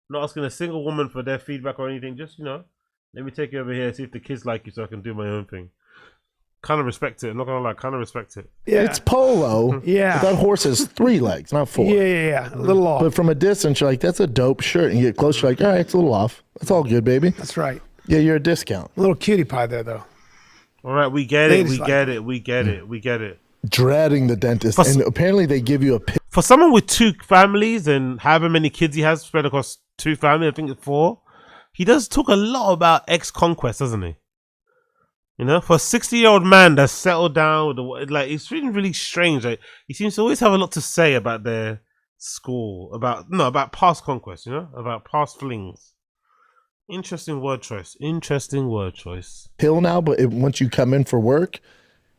Not asking a single woman for their feedback or anything. Just, let me take you over here, see if the kids like you so I can do my own thing. Kind of respect it. I'm not going to lie, kind of respect it. Yeah. It's polo. Yeah. But that horse has 3 legs, not 4. Yeah. A little off. But from a distance, you're like, that's a dope shirt. And you get close, you're like, all right, it's a little off. That's all good, baby. That's right. Yeah, you're a discount. A little cutie pie there, though. All right, we get it. We get it. Dreading the dentist. And apparently they give you a pic. For someone with 2 families and however many kids he has spread across 2 families, I think it's 4, he does talk a lot about ex-conquest, doesn't he? For a 60-year-old man that's settled down with it's really, really strange. Like, he seems to always have a lot to say about their school, about past conquest, about past flings. Interesting word choice. Pill now, but once you come in for work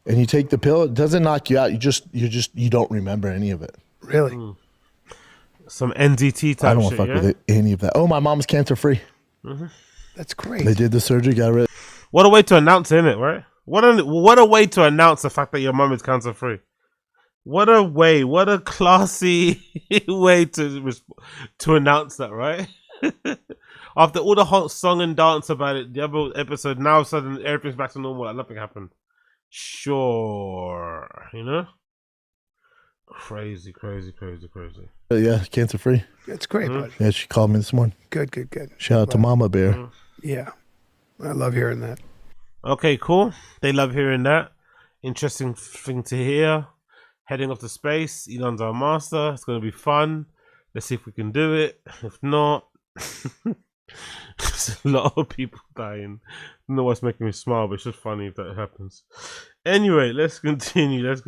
and you take the pill, it doesn't knock you out. You don't remember any of it. Really? Some NDT type shit. I don't want to fuck with any of that. Oh, my mom's cancer free. Mm-hmm. That's great. They did the surgery, got rid. What a way to announce it, innit, right? What a way to announce the fact that your mom is cancer free. What a classy way to announce that, right? After all the hot song and dance about it, the other episode, now suddenly everything's back to normal, like nothing happened. Sure, Crazy. Yeah, cancer free. That's great, bud. Yeah, she called me this morning. Good. Shout out to Mama Bear. Yeah. I love hearing that. Okay, cool. They love hearing that. Interesting thing to hear. Heading off to space. Elon's our master. It's going to be fun. Let's see if we can do it. If not, there's a lot of people dying. I don't know what's making me smile, but it's just funny if that happens. Anyway, let's continue. Let's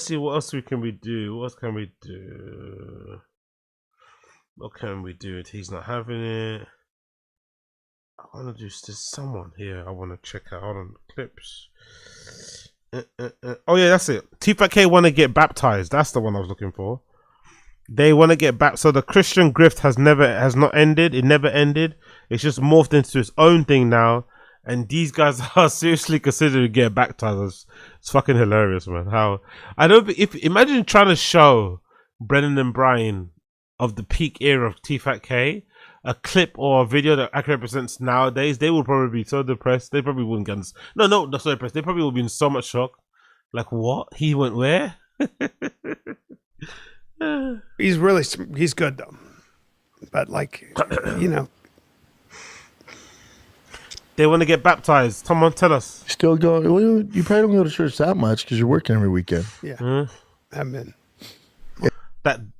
see what else can we do. What can we do? He's not having it. I want to do. There's someone here I want to check out. Hold on, clips. Oh yeah, that's it. Tfatk want to get baptized. That's the one I was looking for. They want to get back. So the Christian grift has not ended. It never ended. It's just morphed into its own thing now. And these guys are seriously considering getting baptized. It's fucking hilarious, man. How imagine trying to show Brennan and Bryan of the peak era of Tfatk a clip or a video that accurately represents nowadays, they would probably be so depressed. They probably wouldn't get not so depressed. They probably would be in so much shock. Like, what? He went where? He's good though. But they want to get baptized. Come on, tell us. Still going? Well, you probably don't go to church that much because you're working every weekend. Yeah, I'm in.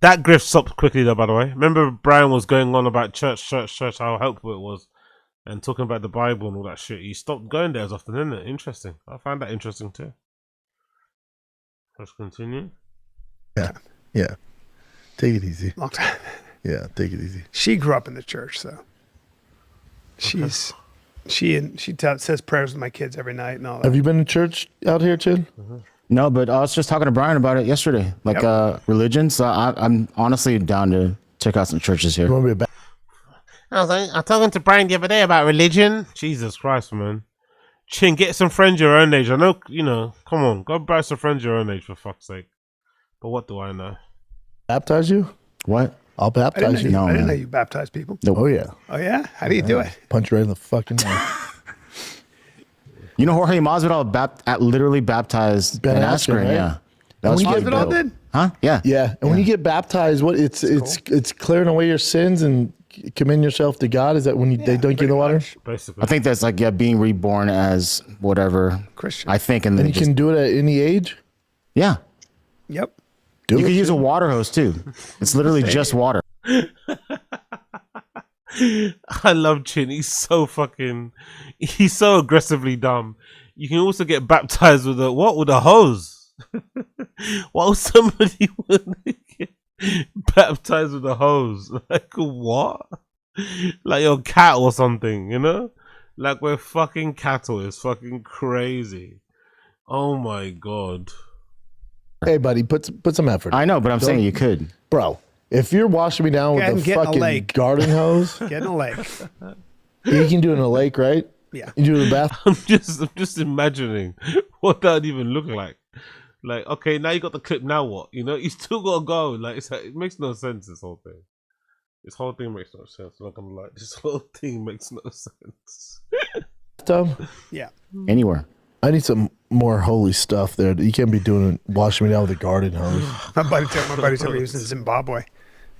That grift stopped quickly though, by the way. Remember Brian was going on about church, how helpful it was. and talking about the Bible and all that shit, he stopped going there as often, isn't it? Interesting. I find that interesting too. Let's continue. Yeah. Yeah. Take it easy. Long time. Yeah, take it easy. She grew up in the church, so she says prayers with my kids every night and all that. Have you been to church out here, Chin? No, but I was just talking to Brian about it yesterday, like religion. So I'm honestly down to check out some churches here. You want to be back? I was talking to Brian the other day about religion. Jesus Christ, man. Chin, get some friends your own age. I know, come on. Go buy some friends your own age, for fuck's sake. But what do I know? Baptize you? What? I'll baptize you. I didn't know you baptize people. Nope. Oh, yeah. Oh, yeah? How do you do it? Punch right in the fucking mouth. You know, Jorge Masvidal literally baptized Ben Askren, yeah. That was Masvidal did? Huh? Yeah. Yeah. And when you get baptized, it's clearing away your sins and commend yourself to God. Is that when they dunk you in the water? Basically. I think that's like being reborn as whatever Christian. I think, and you can do it at any age. Yeah. Yep. You can use a water hose too. It's literally just water. I love Chin. He's so aggressively dumb. You can also get baptized with a hose. Why would somebody want to get baptized with a hose? Like what? Like your cat or something, Like we're fucking cattle. It's fucking crazy. Oh my god. Hey, buddy, put some effort. I know, but I'm saying you could, bro. If you're washing me down with a fucking garden hose, get in a lake. You can do it in a lake, right? Yeah. You do it in the bath. I'm just imagining what that would even look like. Like, okay, now you got the clip. Now what? You still gotta go. Like, it makes no sense. This whole thing. This whole thing makes no sense. Like, I'm like, this whole thing makes no sense. Yeah. Anywhere. I need some more holy stuff there. You can't be washing me down with a garden hose. My buddy told me he was in Zimbabwe,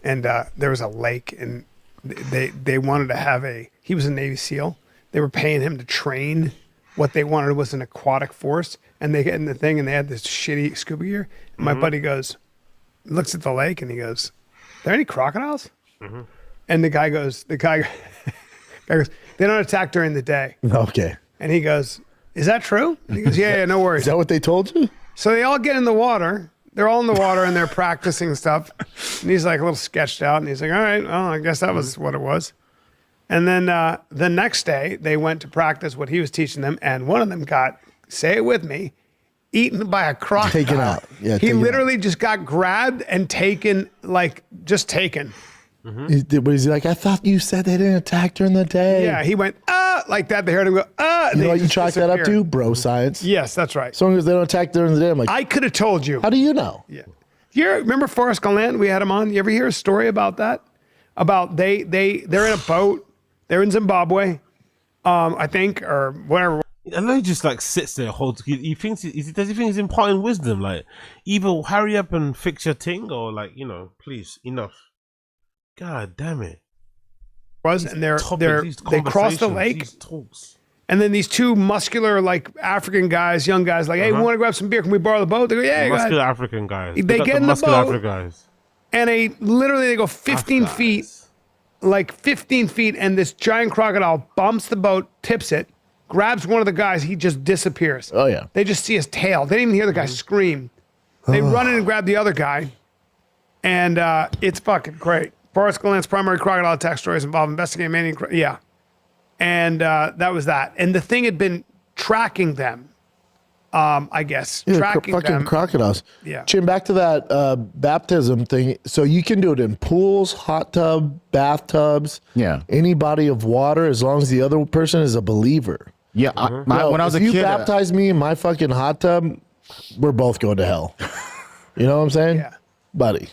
and there was a lake, and they wanted to have he was a Navy SEAL. They were paying him to train. What they wanted was an aquatic force, and they get in the thing, and they had this shitty scuba gear. And my buddy looks at the lake, and he goes, "Are there any crocodiles?" And the guy goes, "They don't attack during the day." Okay. And he goes, "Is that true?" And he goes, yeah, no worries. Is that what they told you? So they all get in the water. They're all in the water and they're practicing stuff. And he's like a little sketched out. And he's like, all right, well, I guess that was what it was. And then the next day they went to practice what he was teaching them. And one of them got, say it with me, eaten by a crocodile. Taken out. Yeah, he literally just got grabbed and taken, taken. He's like, I thought you said they didn't attack during the day. Yeah, he went, like that. They heard him go, You know what you chalk that up to? Bro science. Yes, that's right. As long as they don't attack during the day, I'm like, I could have told you. How do you know? Yeah. You remember Forrest Callen? We had him on. You ever hear a story about that? About they're in a boat. They're in Zimbabwe, I think, or whatever. I know he just sits there, does he think he's imparting wisdom? Like, either hurry up and fix your thing, or please, enough. God damn it. And they crossed the lake, and then these two muscular African guys, young guys, hey, we want to grab some beer. Can we borrow the boat? They go, yeah. Muscular African guys. They get in the boat, African guys. and they go 15 feet, 15 feet, and this giant crocodile bumps the boat, tips it, grabs one of the guys. He just disappears. Oh yeah. They just see his tail. They didn't even hear the guy scream. They run in and grab the other guy, and it's fucking great. Forrest Callen's primary crocodile attack stories involve investigating many. Yeah. And that was that. And the thing had been tracking them, I guess. Yeah, tracking fucking them. crocodiles. Yeah. Chin, back to that baptism thing. So you can do it in pools, hot tub, bathtubs. Yeah. Any body of water, as long as the other person is a believer. Yeah. When I was a kid, if you baptize me in my fucking hot tub, we're both going to hell. You know what I'm saying? Yeah. Buddy.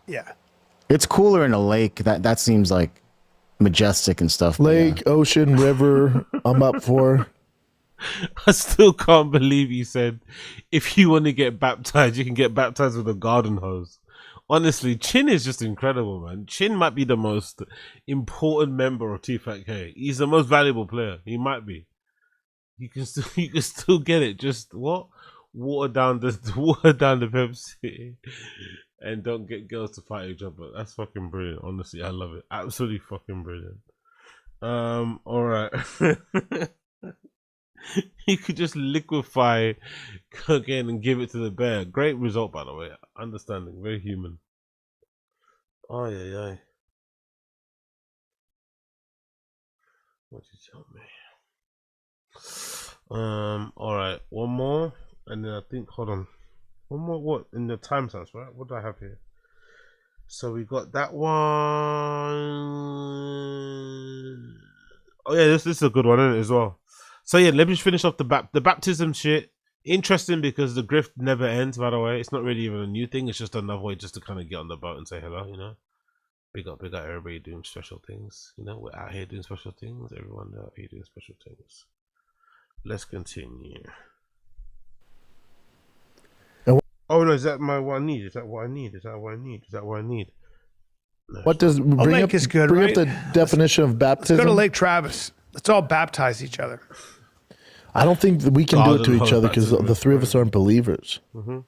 Yeah. It's cooler in a lake. That seems like majestic and stuff. Lake, ocean, river, I'm up for. I still can't believe you said if you want to get baptized, you can get baptized with a garden hose. Honestly, Chin is just incredible, man. Chin might be the most important member of Tfatk. He's the most valuable player. He might be. You can still get it. Just water down the Pepsi. And don't get girls to fight each other. That's fucking brilliant. Honestly, I love it. Absolutely fucking brilliant. All right. You could just liquefy cocaine and give it to the bear. Great result, by the way. Understanding, very human. Oh yeah. What you tell me? All right. One more, and then I think. Hold on. One more. What in the timestamps? Right. What do I have here? So we got that one. Oh yeah, this is a good one, isn't it, as well? So yeah, let me just finish off the baptism shit. Interesting because the grift never ends. By the way, it's not really even a new thing. It's just another way just to kind of get on the boat and say hello. You know, big up everybody doing special things. You know, we're out here doing special things. Everyone out here doing special things. Let's continue. Oh no, is that what I need? Is that what I need? Is that what I need? Is that what I need? No, what does bring up is good, bring right? up the definition of baptism? Let's go to Lake Travis. Let's all baptize each other. I don't think that we can do it to each other because the three of us aren't believers. Mm-hmm.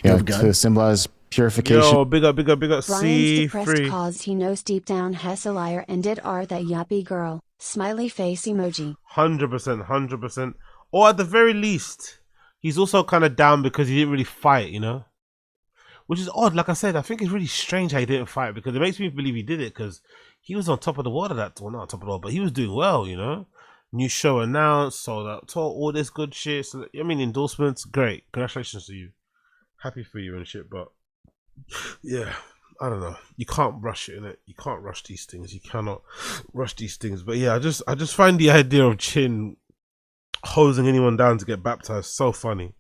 Yeah, to symbolize purification. Yo, big up. Brian's C depressed free. cause he knows deep down Hess a liar and did are that yappy girl. Smiley face emoji. 100%. Or at the very least, he's also kind of down because he didn't really fight, you know? Which is odd. Like I said, I think it's really strange how he didn't fight because it makes me believe he did it because he was on top of the world not on top of the world, but he was doing well, you know? New show announced, sold out tour, all this good shit. So, I mean, endorsements, great. Congratulations to you. Happy for you and shit, but yeah, I don't know. You can't rush it, innit? You can't rush these things. You cannot rush these things. But yeah, I just find the idea of Chin hosing anyone down to get baptized so funny.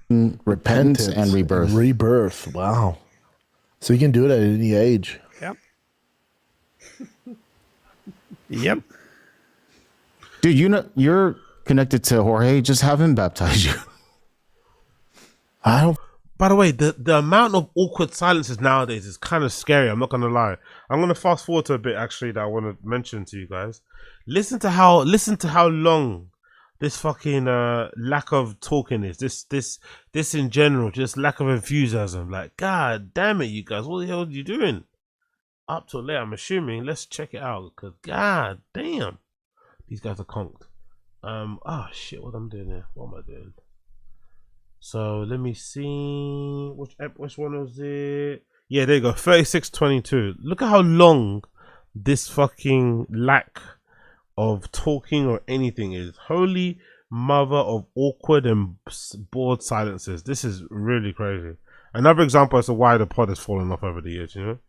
Repentance and rebirth. Rebirth. Wow. So you can do it at any age. Yep. Yep. Dude, you know you're connected to Jorge. Just have him baptize you. I don't. By the way, the amount of awkward silences nowadays is kind of scary. I'm not gonna lie. I'm gonna fast forward to a bit actually that I want to mention to you guys. Listen to how long this fucking lack of talking is. This in general, just lack of enthusiasm. Like, god damn it, you guys, what the hell are you doing? Up till late, I'm assuming. Let's check it out because god damn, these guys are conked. Oh shit, what I'm doing here? What am I doing? So let me see which one was it? Yeah, there you go. 36:22. Look at how long this fucking lack of talking or anything is. Holy mother of awkward and bored silences. This is really crazy. Another example as to why the pod has fallen off over the years, you know?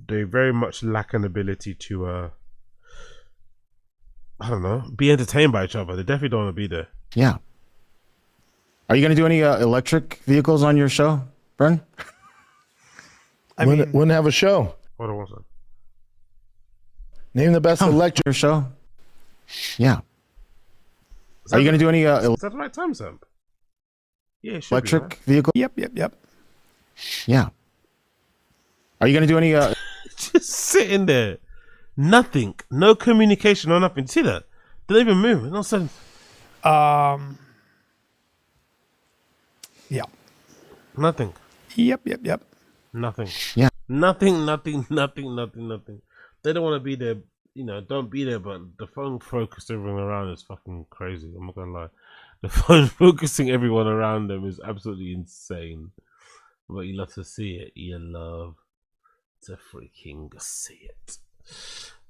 They very much lack an ability to I don't know, be entertained by each other. They definitely don't want to be there. Yeah. Are you going to do any electric vehicles on your show, Bryn? Wouldn't have a show. Hold on one second. Name the best electric show. Yeah. Are you going to do any is that the right time stamp? Yeah, it should electric be, right? vehicle? Yep. Yeah. Are you going to do any just sitting there, nothing, no communication or nothing. See that? They don't even move. No sense. Yeah. Nothing. Yep. Nothing. Yeah. Nothing. They don't want to be there. You know, don't be there. But the phone focused everyone around is fucking crazy. I'm not gonna lie. The phone focusing everyone around them is absolutely insane. But you love to see it. You love to freaking see it.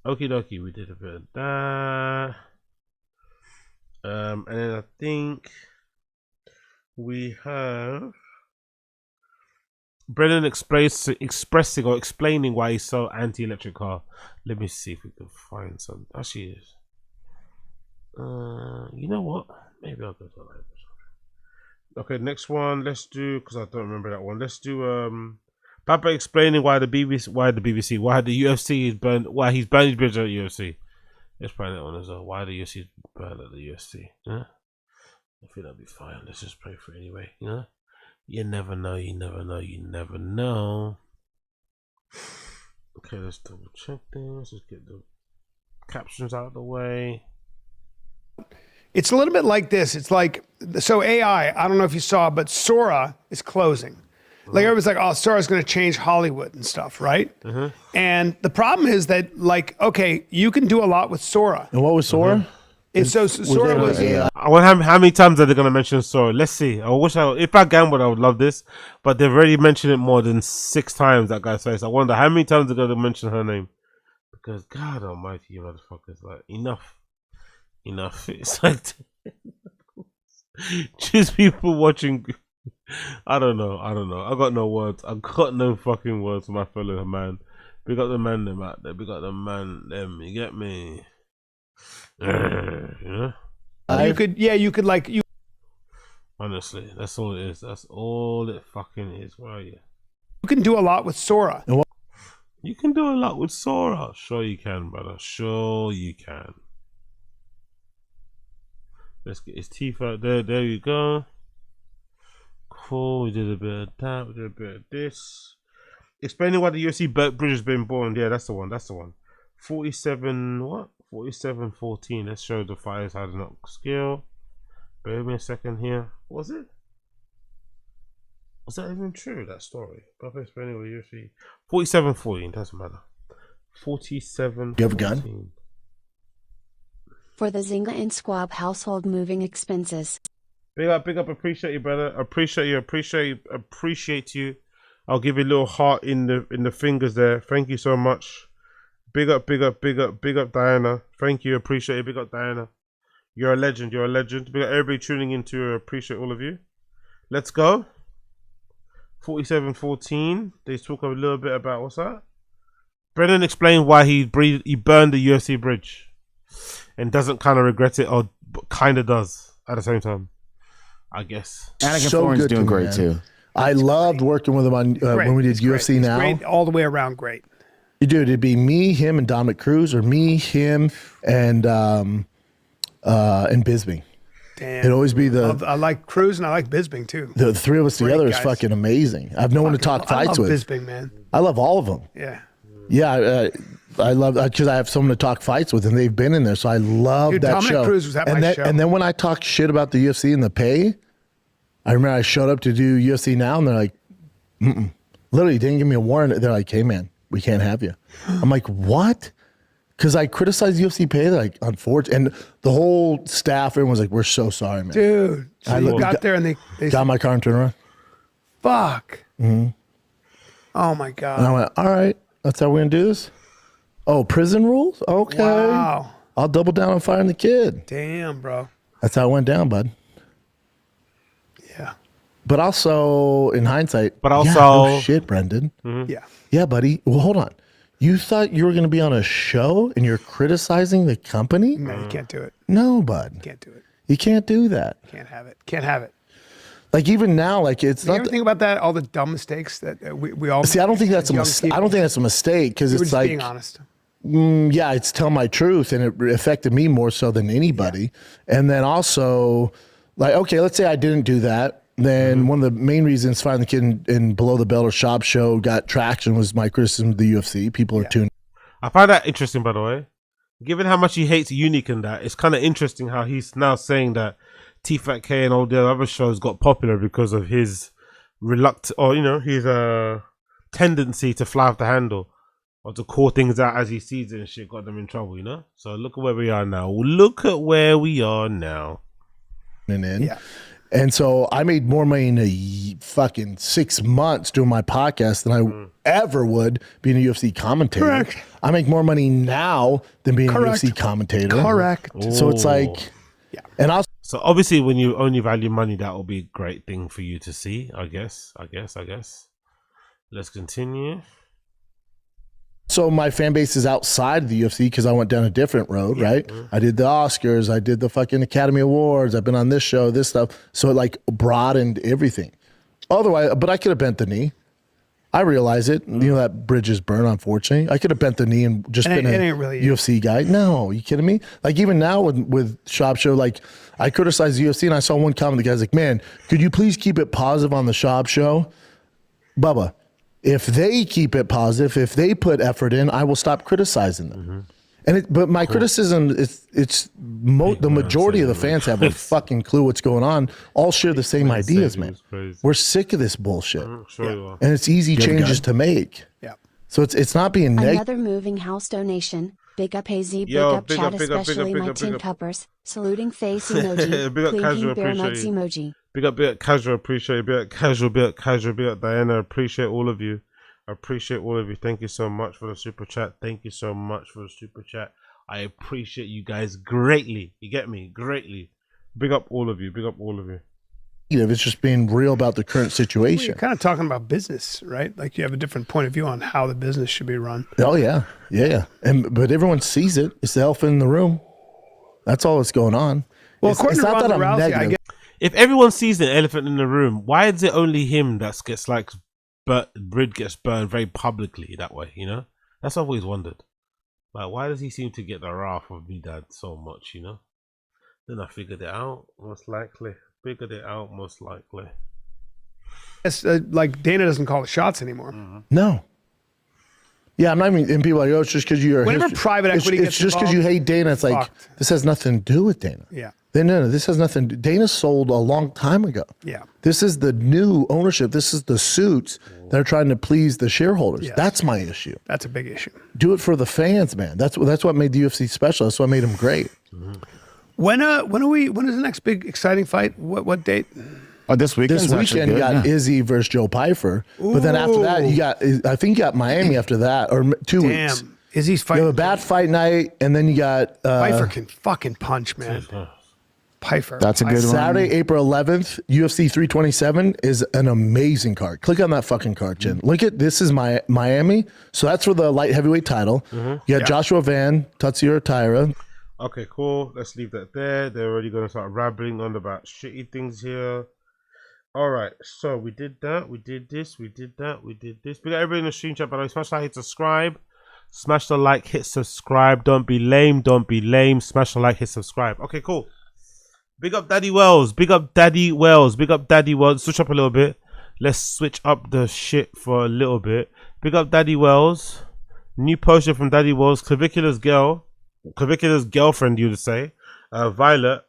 Okie dokie, we did a bit of that. And then I think we have Brennan expressing or explaining why he's so anti-electric car. Let me see if we can find some. Actually, is. You know what? Maybe I'll go to that. Okay, next one. Let's do, because I don't remember that one. Let's do Papa explaining why the UFC is burned. Why he's burned his bridge at the UFC. Let's find that one as well. Why the UFC is burned at the UFC? Yeah? I think that'll be fine. Let's just pray for it anyway. You know, you never know. Okay, let's double check this. Let's just get the captions out of the way. It's a little bit like this. It's like, so AI, I don't know if you saw, but Sora is closing. Like everybody's like, oh, Sora's going to change Hollywood and stuff, right? And the problem is that, like, okay, you can do a lot with Sora. And what was Sora? It's so Sora was. I wonder how many times are they going to mention Sora? Let's see. If I gambled, I would love this, but they've already mentioned it more than 6 times. That guy's face. I wonder how many times they're going to mention her name. Because God Almighty, you motherfuckers, like enough. It's like just people watching. I don't know. I got no words. I got no fucking words for my fellow man. We got the man them out there. We got the man them. You get me? Yeah. You could like you. Honestly, that's all it is. That's all it fucking is. Where are you? You can do a lot with Sora. You can do a lot with Sora. Sure you can, brother. Sure you can. Let's get his teeth out there. There you go. Cool. We did a bit of that. We did a bit of this. Explaining why the UFC bridge has been born. Yeah, that's the one. 47 what? 47-14. Let's show the fighters how to knock skill. Bear with me a second here. What was it? Was that even true, that story? Perfect explaining what UFC. 47-14. Doesn't matter. 47. You have a gun? For the Zynga and Squab household moving expenses. Big up, appreciate you, brother. Appreciate you. I'll give you a little heart in the fingers there. Thank you so much. Big up, Diana. Thank you, appreciate you. Big up, Diana. You're a legend. Big up everybody tuning in to appreciate all of you. Let's go. 47-14. They talk a little bit about what's that? Brennan explained why he burned the UFC bridge and doesn't kind of regret it, or kind of does at the same time, I guess. Anakin Florin's doing great too. I loved working with him on when we did UFC Now. Great, all the way around, great. You do. It'd be me, him, and Dominic Cruz, or me, him, and Bisbing. Damn. It'd always be I like Cruz and I like Bisbing too. The three of us together is fucking amazing. I've no one to talk fights with. I love Bisbing, man. I love all of them. Yeah. Yeah, I love because I have someone to talk fights with, and they've been in there, so I love that Dominic show. Cruz was at my show. And then when I talk shit about the UFC and the pay, I remember I showed up to do UFC Now, and they're like, literally didn't give me a warrant. They're like, hey man, we can't have you. I'm like, what? Because I criticized UFC pay, like, unfortunate, and the whole staff, everyone was like, we're so sorry, man. Dude, so you got there and they got my car and turned around. Fuck. Mm-hmm. Oh my God. And I went, all right, that's how we're gonna do this. Oh, prison rules? Okay. Wow. I'll double down on firing the kid. Damn, bro. That's how it went down, bud. Yeah. But also, in hindsight, no shit, Brendan. Yeah. Yeah, buddy. Well, hold on. You thought you were going to be on a show and you're criticizing the company? No, you can't do it. No, bud. You can't do it. You can't do that. Can't have it. Can't have it. Like, even now, like, it's You not. ever think about that? All the dumb mistakes that we all See, I don't think that's a young mistake. I people? don't think that's a mistake because You were it's just like being honest. Yeah, it's tell my truth, and it affected me more so than anybody. Yeah. And then also, like, okay, let's say I didn't do that. Then one of the main reasons Firing the Kid in Below the Belt or Shop Show got traction was my criticism of the UFC. People are tuning. I find that interesting, by the way. Given how much he hates Unique and that, it's kind of interesting how he's now saying that Tfatk and all the other shows got popular because of his his tendency to fly off the handle or to call things out as he sees it and shit got them in trouble, you know? So look at where we are now. Yeah. And so I made more money in a fucking 6 months doing my podcast than I ever would being a UFC commentator. Correct. I make more money now than being a UFC commentator. Correct. So it's like, and also. So obviously when you only value money, that will be a great thing for you to see, I guess. Let's continue. So my fan base is outside of the UFC because I went down a different road, right? I did the Oscars, I did the fucking Academy Awards, I've been on this show, this stuff. So it like broadened everything. Otherwise, but I could have bent the knee. I realize it. You know, that bridge is burned, unfortunately. I could have bent the knee and just been a UFC guy. No, you kidding me? Like even now with Shop Show, like I criticized the UFC and I saw one comment, the guy's like, man, could you please keep it positive on the Shop Show? Bubba, if they keep it positive, if they put effort in, I will stop criticizing them. And but my criticism is the majority of the fans have a fucking clue what's going on. All share the same ideas, man. We're sick of this bullshit, and it's easy changes to make. Yeah. So it's not being negative. Another moving house donation. Big up AZ, big up chat, especially my team cuppers. Saluting face emoji. Big up Clean Casual, bear mugs appreciate you. emoji. Big up Casual, appreciate it. Big up Casual, big up Casual, big up Diana, appreciate all of you. I appreciate all of you. Thank you so much for the super chat. Thank you so much for the super chat. I appreciate you guys greatly. You get me? Greatly. Big up all of you. Big up all of you. It's just being real about the current situation. Well, you're kind of talking about business, right? Like you have a different point of view on how the business should be run. Oh yeah, yeah. But everyone sees it. It's the elephant in the room. That's all that's going on. Well, according to Ronda Rousey, I guess. If everyone sees the elephant in the room, why is it only him that gets like, Brid gets burned very publicly that way? You know, that's what I've always wondered. Like, why does he seem to get the wrath of me dad so much? You know. Then I figured it out. Most likely. Figured it out, most likely. It's like Dana doesn't call the shots anymore. No. Yeah, I'm not even. And people are like, oh, it's just because you're. Whenever private equity it's gets just because you hate Dana. It's like this has nothing to do with Dana. Yeah. No, this has nothing. Dana sold a long time ago. Yeah. This is the new ownership. This is the suits that are trying to please the shareholders. Yes. That's my issue. That's a big issue. Do it for the fans, man. That's what made the UFC special. That's what made him great. When is the next big exciting fight? What date? Oh, this weekend. This weekend you got Izzy versus Joe Pfeiffer. But then after that, I think you got Miami after that, or 2 weeks. Izzy's fighting. You have a bad fight night, and then you got Pfeiffer can fucking punch, man. Pfeiffer. That's a good one. Saturday, April 11th, UFC 327 is an amazing card. Click on that fucking card, Jen. Look at this is Miami. So that's for the light heavyweight title. You got Joshua Van, Tatsuro Taira. Okay, cool. Let's leave that there. They're already going to start rambling on about shitty things here. All right, so we did that. We did this. We did that. We did this. We got everybody in the stream chat, by the way. Smash the like, hit subscribe. Smash the like, hit subscribe. Don't be lame. Don't be lame. Smash the like, hit subscribe. Okay, cool. Big up DADDYWELZ. Big up DADDYWELZ. Big up DADDYWELZ. Switch up a little bit. Let's switch up the shit for a little bit. Big up DADDYWELZ. New poster from DADDYWELZ. Clavicular's girlfriend, you would say, Violet,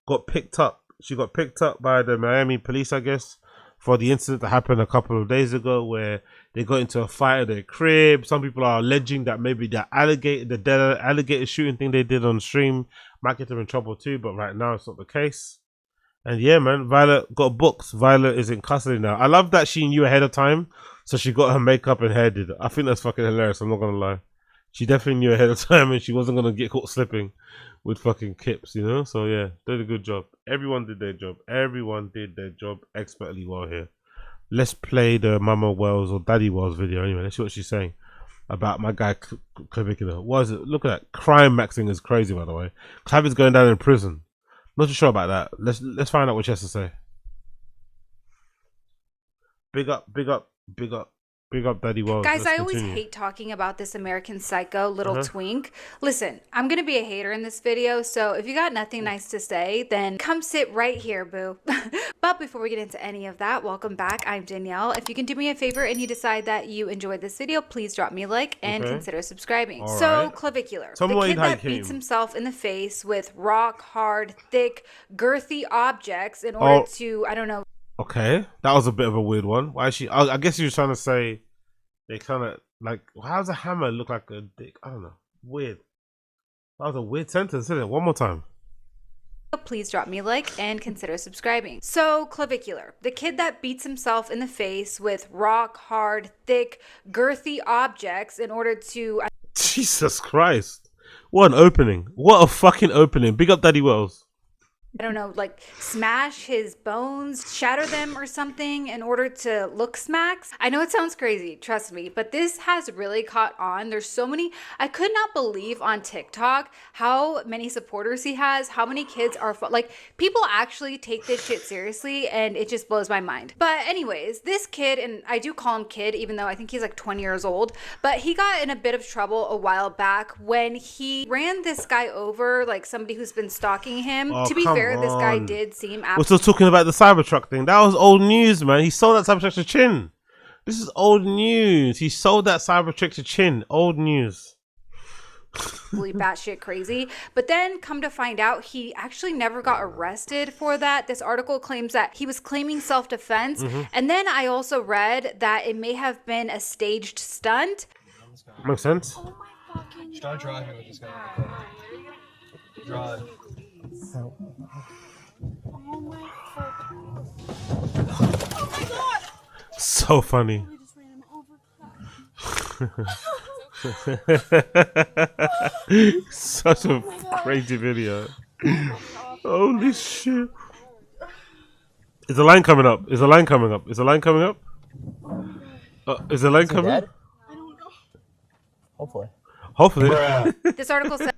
got picked up. She got picked up by the Miami police, I guess, for the incident that happened a couple of days ago where they got into a fight at their crib. Some people are alleging that maybe the alligator shooting thing they did on stream might get them in trouble too, but right now it's not the case. And yeah, man, Violet got booked. Violet is in custody now. I love that she knew ahead of time, so she got her makeup and hair did. I think that's fucking hilarious, I'm not gonna lie. She definitely knew ahead of time and she wasn't going to get caught slipping with fucking Kips, you know? So yeah, did a good job. Everyone did their job. Everyone did their job expertly well here. Let's play the Mama Wells or DADDYWELZ video anyway. Let's see what she's saying about my guy Clavicular. What is it? Look at that. Crime maxing is crazy, by the way. Clav is going down in prison. Not too sure about that. Let's find out what she has to say. Big up, big up, big up. Big up DADDYWELZ. Guys, I always hate talking about this American Psycho little twink. Listen, I'm going to be a hater in this video, so if you got nothing nice to say, then come sit right here, boo. But before we get into any of that, welcome back. I'm Danielle. If you can do me a favor and you decide that you enjoyed this video, please drop me a like and consider subscribing. All so, right. Clavicular, the kid that beats himself in the face with rock, hard, thick, girthy objects in order to, I don't know. Okay, that was a bit of a weird one. Why is she? I guess you were trying to say they kind of like. How does a hammer look like a dick? I don't know. Weird. That was a weird sentence, isn't it? One more time. Please drop me a like and consider subscribing. So, Clavicular, the kid that beats himself in the face with rock, hard, thick, girthy objects in order to. Jesus Christ! What an opening! What a fucking opening! Big up DADDYWELZ. I don't know, like smash his bones, shatter them or something in order to look smacks. I know it sounds crazy, trust me, but this has really caught on. There's so many, I could not believe on TikTok how many supporters he has, how many kids are, like people actually take this shit seriously and it just blows my mind. But anyways, this kid, and I do call him kid even though I think he's like 20 years old, but he got in a bit of trouble a while back when he ran this guy over, like somebody who's been stalking him. To be fair, this guy did seem. We're still talking about the Cybertruck thing. That was old news, man. He sold that Cybertruck to Chin. This is old news. He sold that Cybertruck to Chin. Old news. batshit crazy. But then come to find out, he actually never got arrested for that. This article claims that he was claiming self-defense. And then I also read that it may have been a staged stunt. Makes sense. Start driving with this guy. Drive. Oh my god! So funny. Such a crazy video. Holy shit. Is the line coming up? Is the line coming up? Is the line coming up? Is the line coming up? I don't know. Hopefully. Hopefully. This article said.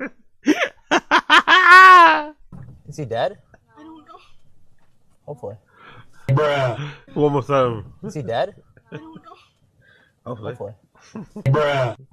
Is he dead? I don't know. Hopefully. Bruh. One more time. Is he dead? I don't know. Hopefully.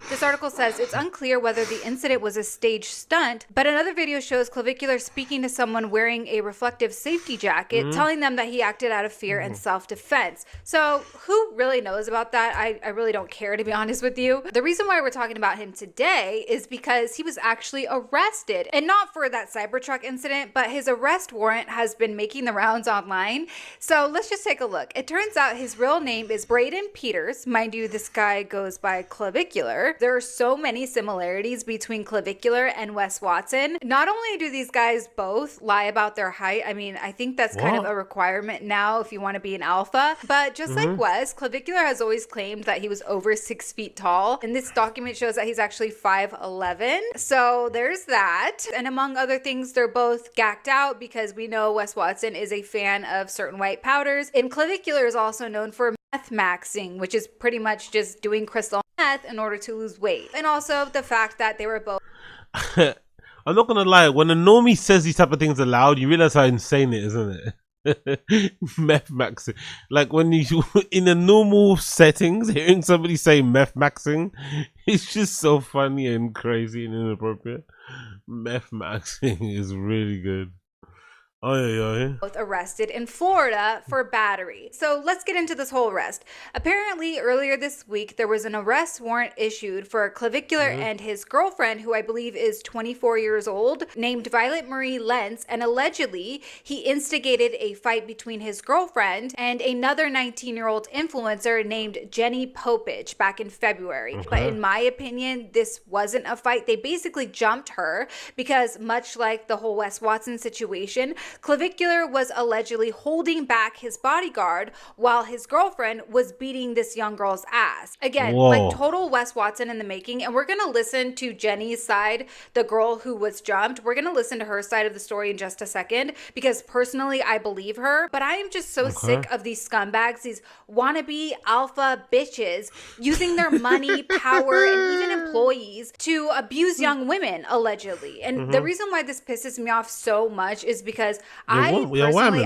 This article says it's unclear whether the incident was a staged stunt, but another video shows Clavicular speaking to someone wearing a reflective safety jacket, telling them that he acted out of fear and self-defense. So who really knows about that? I really don't care, to be honest with you. The reason why we're talking about him today is because he was actually arrested, and not for that Cybertruck incident, but his arrest warrant has been making the rounds online. So let's just take a look. It turns out his real name is Braden Peters. Mind you, this guy goes by Clavicular. There are so many similarities between Clavicular and Wes Watson. Not only do these guys both lie about their height, I mean, I think that's kind of a requirement now if you want to be an alpha, but just like Wes, Clavicular has always claimed that he was over 6 feet tall, and this document shows that he's actually 5'11". So there's that. And among other things, they're both gacked out because we know Wes Watson is a fan of certain white powders, and Clavicular is also known for meth maxing, which is pretty much just doing crystal meth in order to lose weight. And also the fact that they were both I'm not gonna lie, when a normie says these type of things aloud, you realize how insane it is, isn't it? Meth maxing. Like when you in a normal settings, hearing somebody say meth maxing, it's just so funny and crazy and inappropriate. Meth maxing is really good. both arrested in Florida for battery. So let's get into this whole arrest. Apparently, earlier this week, there was an arrest warrant issued for Clavicular and his girlfriend, who I believe is 24 years old, named Violet Marie Lentz, and allegedly, he instigated a fight between his girlfriend and another 19-year-old influencer named Jenny Popich back in February. But in my opinion, this wasn't a fight. They basically jumped her because, much like the whole Wes Watson situation, Clavicular was allegedly holding back his bodyguard while his girlfriend was beating this young girl's ass. Again, like total Wes Watson in the making. And we're going to listen to Jenny's side, the girl who was jumped. We're going to listen to her side of the story in just a second because personally, I believe her. But I am just so sick of these scumbags, these wannabe alpha bitches using their money, power, and even employees to abuse young women, allegedly. And the reason why this pisses me off so much is because I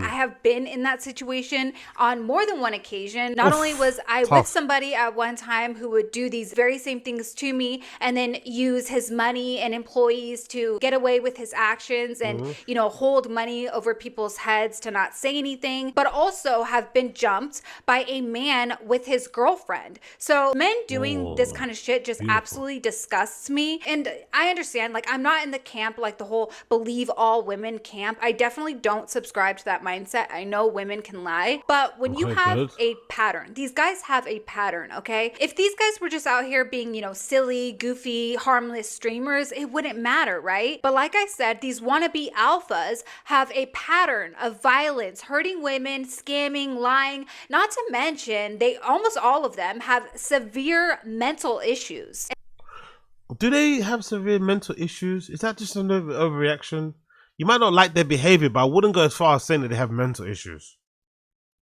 have been in that situation on more than one occasion. Not only was I with somebody at one time who would do these very same things to me and then use his money and employees to get away with his actions and, you know, hold money over people's heads to not say anything, but also have been jumped by a man with his girlfriend. So men doing this kind of shit just absolutely disgusts me. And I understand, like, I'm not in the camp, like the whole believe all women camp. I definitely don't subscribe to that mindset. I know women can lie, but when you have a pattern, these guys have a pattern, okay? If these guys were just out here being, you know, silly, goofy, harmless streamers, it wouldn't matter, right? But like I said, these wannabe alphas have a pattern of violence, hurting women, scamming, lying, not to mention they almost all of them have severe mental issues. Do they have severe mental issues? Is that just an overreaction? You might not like their behavior, but I wouldn't go as far as saying that they have mental issues.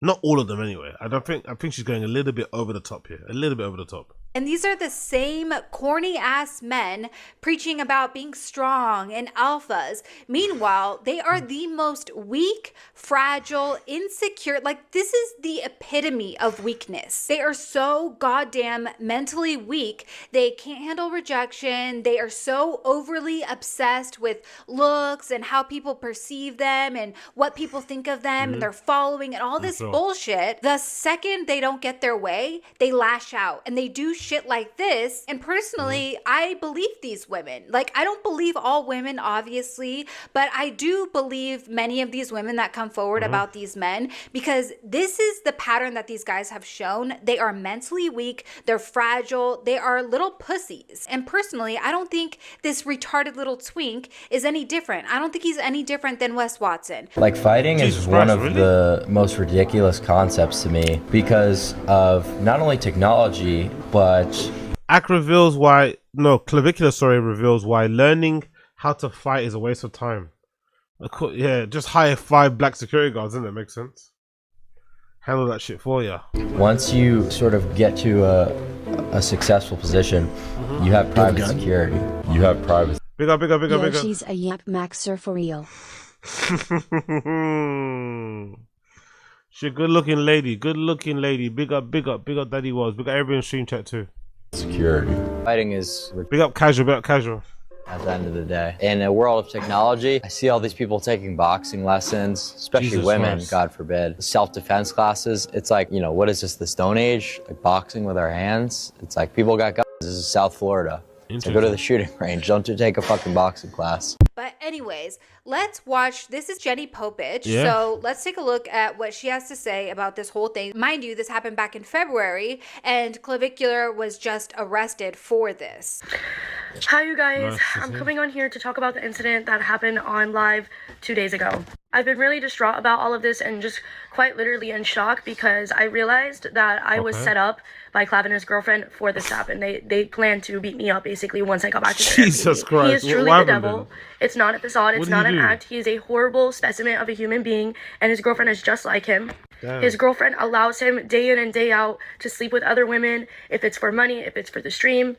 Not all of them, anyway. I think she's going a little bit over the top here. A little bit over the top. And these are the same corny ass men preaching about being strong and alphas. Meanwhile, they are the most weak, fragile, insecure. Like, this is the epitome of weakness. They are so goddamn mentally weak. They can't handle rejection. They are so overly obsessed with looks and how people perceive them and what people think of them and their following and all this bullshit. The second they don't get their way, they lash out and they do shit shit like this. And personally, I believe these women. Like, I don't believe all women, obviously, but I do believe many of these women that come forward about these men, because this is the pattern that these guys have shown. They are mentally weak, they're fragile, they are little pussies. And personally, I don't think this retarded little twink is any different. I don't think he's any different than Wes Watson. Like, fighting is one of the most ridiculous concepts to me because of not only technology, but reveals why learning how to fight is a waste of time. Yeah, just hire 5 black security guards, doesn't it? Make sense? Handle that shit for you. Once you sort of get to a successful position, you have private security. You have privacy. Big up. She's a yap maxer for real. She's a good looking lady. Big up DADDYWELZ. Big up everybody in stream chat too. Security. Fighting is big up casual. At the end of the day, in a world of technology, I see all these people taking boxing lessons, especially Jesus women, Christ. God forbid. Self-defense classes. It's like, you know, what is this, the Stone Age? Like boxing with our hands? It's like people got guns. This is South Florida. So go to the shooting range. Don't take a fucking boxing class. But anyways, let's watch. This is Jenny Popich. Yeah. So let's take a look at what she has to say about this whole thing. Mind you, this happened back in February, and Clavicular was just arrested for this. Hi, you guys. I'm coming on here to talk about the incident that happened on live 2 days ago. I've been really distraught about all of this and just quite literally in shock because I realized that I was set up by Clav and his girlfriend for this to happen. They planned to beat me up basically once I got back to the Jesus Christ. He is truly the devil. It's not a facade. It's not an act. He is a horrible specimen of a human being, and his girlfriend is just like him. Damn. His girlfriend allows him day in and day out to sleep with other women, if it's for money, if it's for the stream.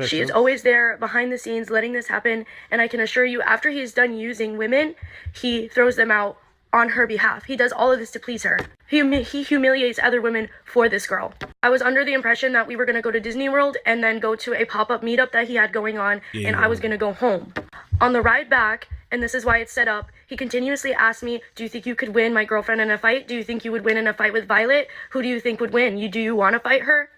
She is always there behind the scenes letting this happen, and I can assure you, after he's done using women, he throws them out on her behalf. He does all of this to please her. He humiliates other women for this girl. I was under the impression that we were going to go to Disney World and then go to a pop-up meetup that he had going on, and I was going to go home. On the ride back, and this is why it's set up, he continuously asked me, do you think you could win my girlfriend in a fight? Do you think you would win in a fight with Violet? Who do you think would win? Do you want to fight her?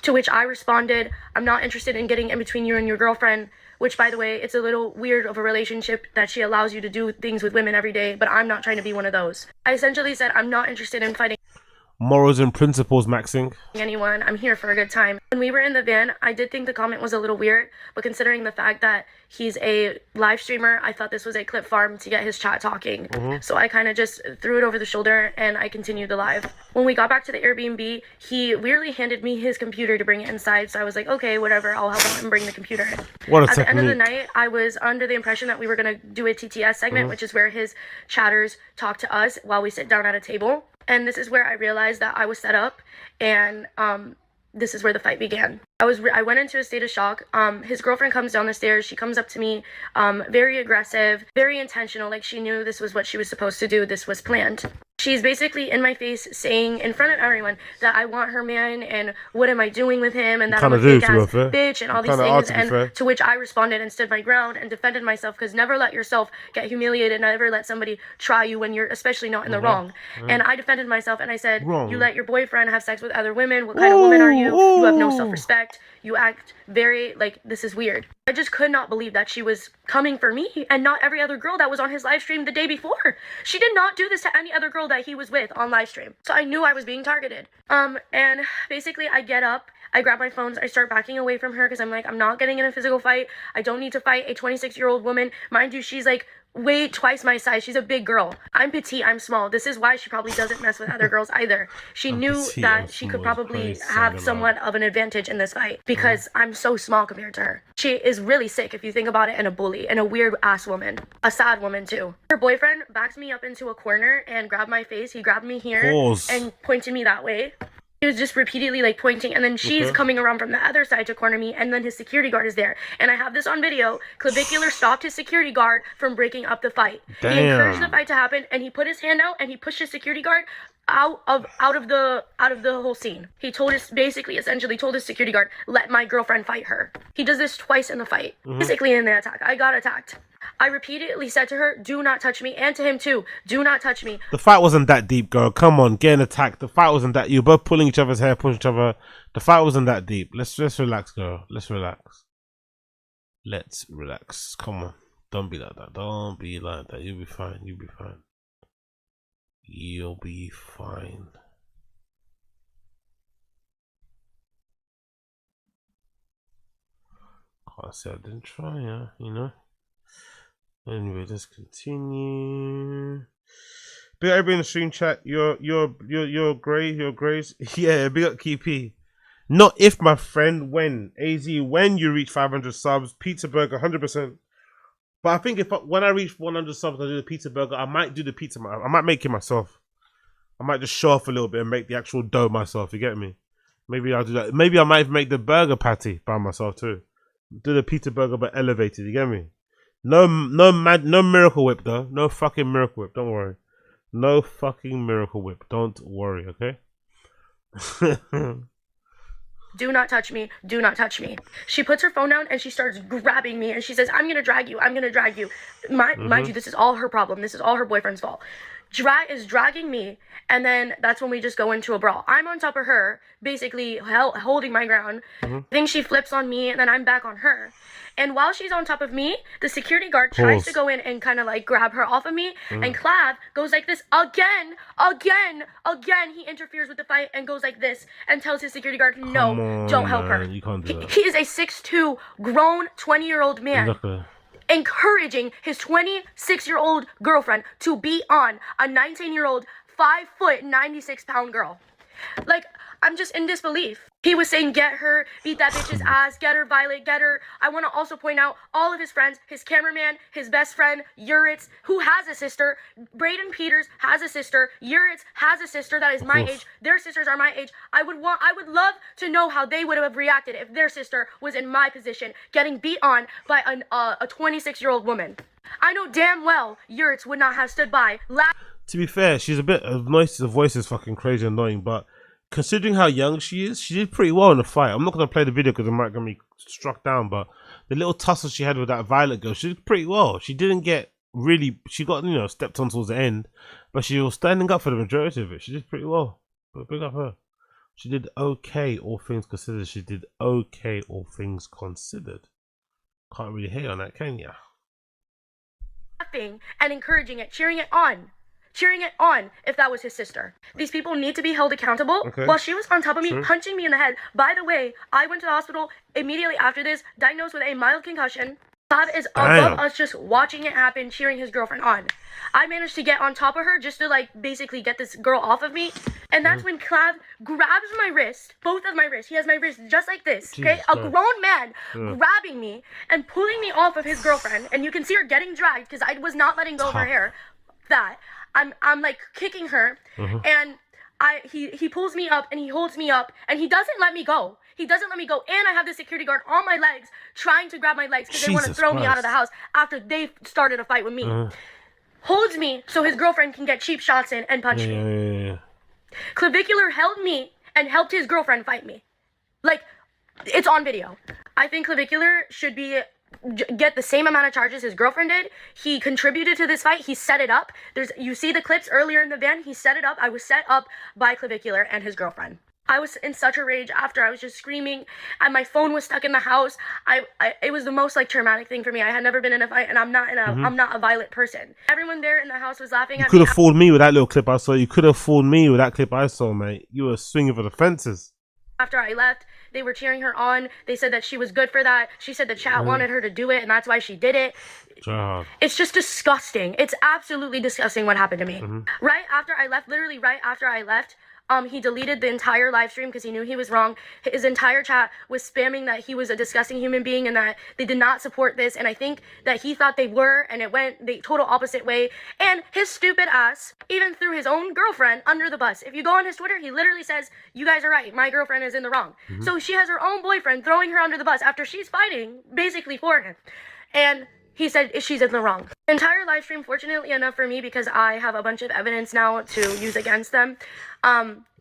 To which I responded, I'm not interested in getting in between you and your girlfriend, which, by the way, it's a little weird of a relationship that she allows you to do things with women every day, but I'm not trying to be one of those. I essentially said, I'm not interested in fighting Morals and principles, maxing. anyone. I'm here for a good time. When we were in the van, I did think the comment was a little weird, but considering the fact that he's a live streamer, I thought this was a clip farm to get his chat talking. So I kind of just threw it over the shoulder and I continued the live. When we got back to the Airbnb, he weirdly handed me his computer to bring it inside, so I was like, okay, whatever, I'll help him bring the computer in. What a At the end of the technique. night, I was under the impression that we were going to do a TTS segment, which is where his chatters talk to us while we sit down at a table. And this is where I realized that I was set up, and this is where the fight began. I went into a state of shock. His girlfriend comes down the stairs. She comes up to me, very aggressive, very intentional, like she knew this was what she was supposed to do. This was planned. She's basically in my face saying in front of everyone that I want her man and what am I doing with him and that I'm a fake ass bitch and all these things. And to which I responded and stood my ground and defended myself, because never let yourself get humiliated. Never let somebody try you when you're especially not in the wrong. And I defended myself and I said, you let your boyfriend have sex with other women. What kind of woman are you? You have no self-respect. You act very, like, this is weird. I just could not believe that she was coming for me and not every other girl that was on his live stream the day before. She did not do this to any other girl that he was with on live stream. So I knew I was being targeted. And basically I get up, I grab my phones, I start backing away from her because I'm like, I'm not getting in a physical fight. I don't need to fight a 26-year-old woman. Mind you, she's like way twice my size. She's a big girl. I'm petite, I'm small. This is why she probably doesn't mess with other girls either. She knew that she could probably have somewhat of an advantage in this fight because I'm so small compared to her. She is really sick if you think about it, and a bully and a weird ass woman. A sad woman too. Her boyfriend backed me up into a corner and grabbed my face. He grabbed me here and pointed me that way. He was just repeatedly like pointing, and then she's coming around from the other side to corner me, and then his security guard is there. And I have this on video. Clavicular stopped his security guard from breaking up the fight. Damn. He encouraged the fight to happen, and he put his hand out and he pushed his security guard out of the whole scene. He told his essentially told his security guard, let my girlfriend fight her. He does this twice in the fight. Basically in the attack. I got attacked. I repeatedly said to her, do not touch me, and to him too, do not touch me. The fight wasn't that deep, girl. Come on, getting attacked. The fight wasn't that. You were both pulling each other's hair, pushing each other. The fight wasn't that deep. Let's relax, girl. Let's relax. Let's relax. Come on. Don't be like that. Don't be like that. You'll be fine. You'll be fine. You'll be fine. Can't say I didn't try, yeah, you know. Anyway, let's continue. Big up everybody in the stream chat. You're Grace. Yeah, big up KP. Not if, my friend. When AZ, when you reach 500 subs, pizza burger 100%. But I think when I reach 100 subs, I do the pizza burger. I might do the pizza. I might make it myself. I might just show off a little bit and make the actual dough myself. You get me? Maybe I'll do that. Maybe I might make the burger patty by myself too. Do the pizza burger but elevated. You get me? No Miracle Whip though. No fucking Miracle Whip. Don't worry. No fucking Miracle Whip. Don't worry. Okay. Do not touch me. Do not touch me. She puts her phone down and she starts grabbing me and she says, I'm going to drag you. I'm going to drag you. Mind you, this is all her problem. This is all her boyfriend's fault. Is dragging me, and then that's when we just go into a brawl. I'm on top of her, basically holding my ground. I think she flips on me, and then I'm back on her. And while she's on top of me, the security guard tries to go in and kind of like grab her off of me, and Clav goes like this again. He interferes with the fight and goes like this and tells his security guard, no, don't help her. You can't do that. He is a 6'2", grown 20-year-old man. Exactly. Encouraging his 26-year-old girlfriend to be on a 19-year-old, 5', 96-pound girl. Like, I'm just in disbelief. He was saying, get her, beat that bitch's ass, get her, Violet, get her. I want to also point out all of his friends, his cameraman, his best friend, Yuritz, who has a sister. Braden Peters has a sister. Yuritz has a sister that is my age. Their sisters are my age. I would love to know how they would have reacted if their sister was in my position, getting beat on by a 26-year-old woman. I know damn well Yuritz would not have stood by. To be fair, she's a bit noisy. The voice is fucking crazy annoying, but considering how young she is, she did pretty well in the fight. I'm not going to play the video because I might get me struck down, but the little tussle she had with that Violet girl, she did pretty well. She didn't get really, she got, you know, stepped on towards the end, but she was standing up for the majority of it. She did pretty well. But big up her. She did okay, all things considered. She did okay, all things considered. Can't really hate on that, can ya? Laughing and encouraging it, cheering it on if that was his sister. These people need to be held accountable. While she was on top of me, punching me in the head. By the way, I went to the hospital immediately after this, diagnosed with a mild concussion. Bob is above us just watching it happen, cheering his girlfriend on. I managed to get on top of her just to like basically get this girl off of me. And that's when Clav grabs my wrist, both of my wrists. He has my wrist just like this, okay? A grown man grabbing me and pulling me off of his girlfriend. And you can see her getting dragged because I was not letting go of her hair. I'm like kicking her, and he pulls me up and he holds me up and he doesn't let me go. He doesn't let me go, and I have the security guard on my legs trying to grab my legs because they want to throw me out of the house after they started a fight with me. Holds me so his girlfriend can get cheap shots in and punch me. Clavicular held me and helped his girlfriend fight me. Like, it's on video. I think Clavicular should get the same amount of charges his girlfriend did. He contributed to this fight. He set it up. You see the clips earlier in the van. He set it up. I was set up by Clavicular and his girlfriend. I was in such a rage after. I was just screaming, and my phone was stuck in the house. It was the most like traumatic thing for me. I had never been in a fight, and I'm not a violent person. Everyone there in the house was laughing at me. You could have fooled me with that little clip I saw. You could have fooled me with that clip I saw, mate. You were swinging for the fences. After I left, they were cheering her on. They said that she was good for that. She said the chat wanted her to do it, and that's why she did it. It's just disgusting. It's absolutely disgusting what happened to me. Right after I left, literally right after I left, he deleted the entire live stream because he knew he was wrong. His entire chat was spamming that he was a disgusting human being and that they did not support this. And I think that he thought they were, and it went the total opposite way. And his stupid ass even threw his own girlfriend under the bus. If you go on his Twitter, he literally says, "You guys are right. My girlfriend is in the wrong." So she has her own boyfriend throwing her under the bus after she's fighting basically for him. And he said she's in the wrong. The entire live stream, fortunately enough for me, because I have a bunch of evidence now to use against them,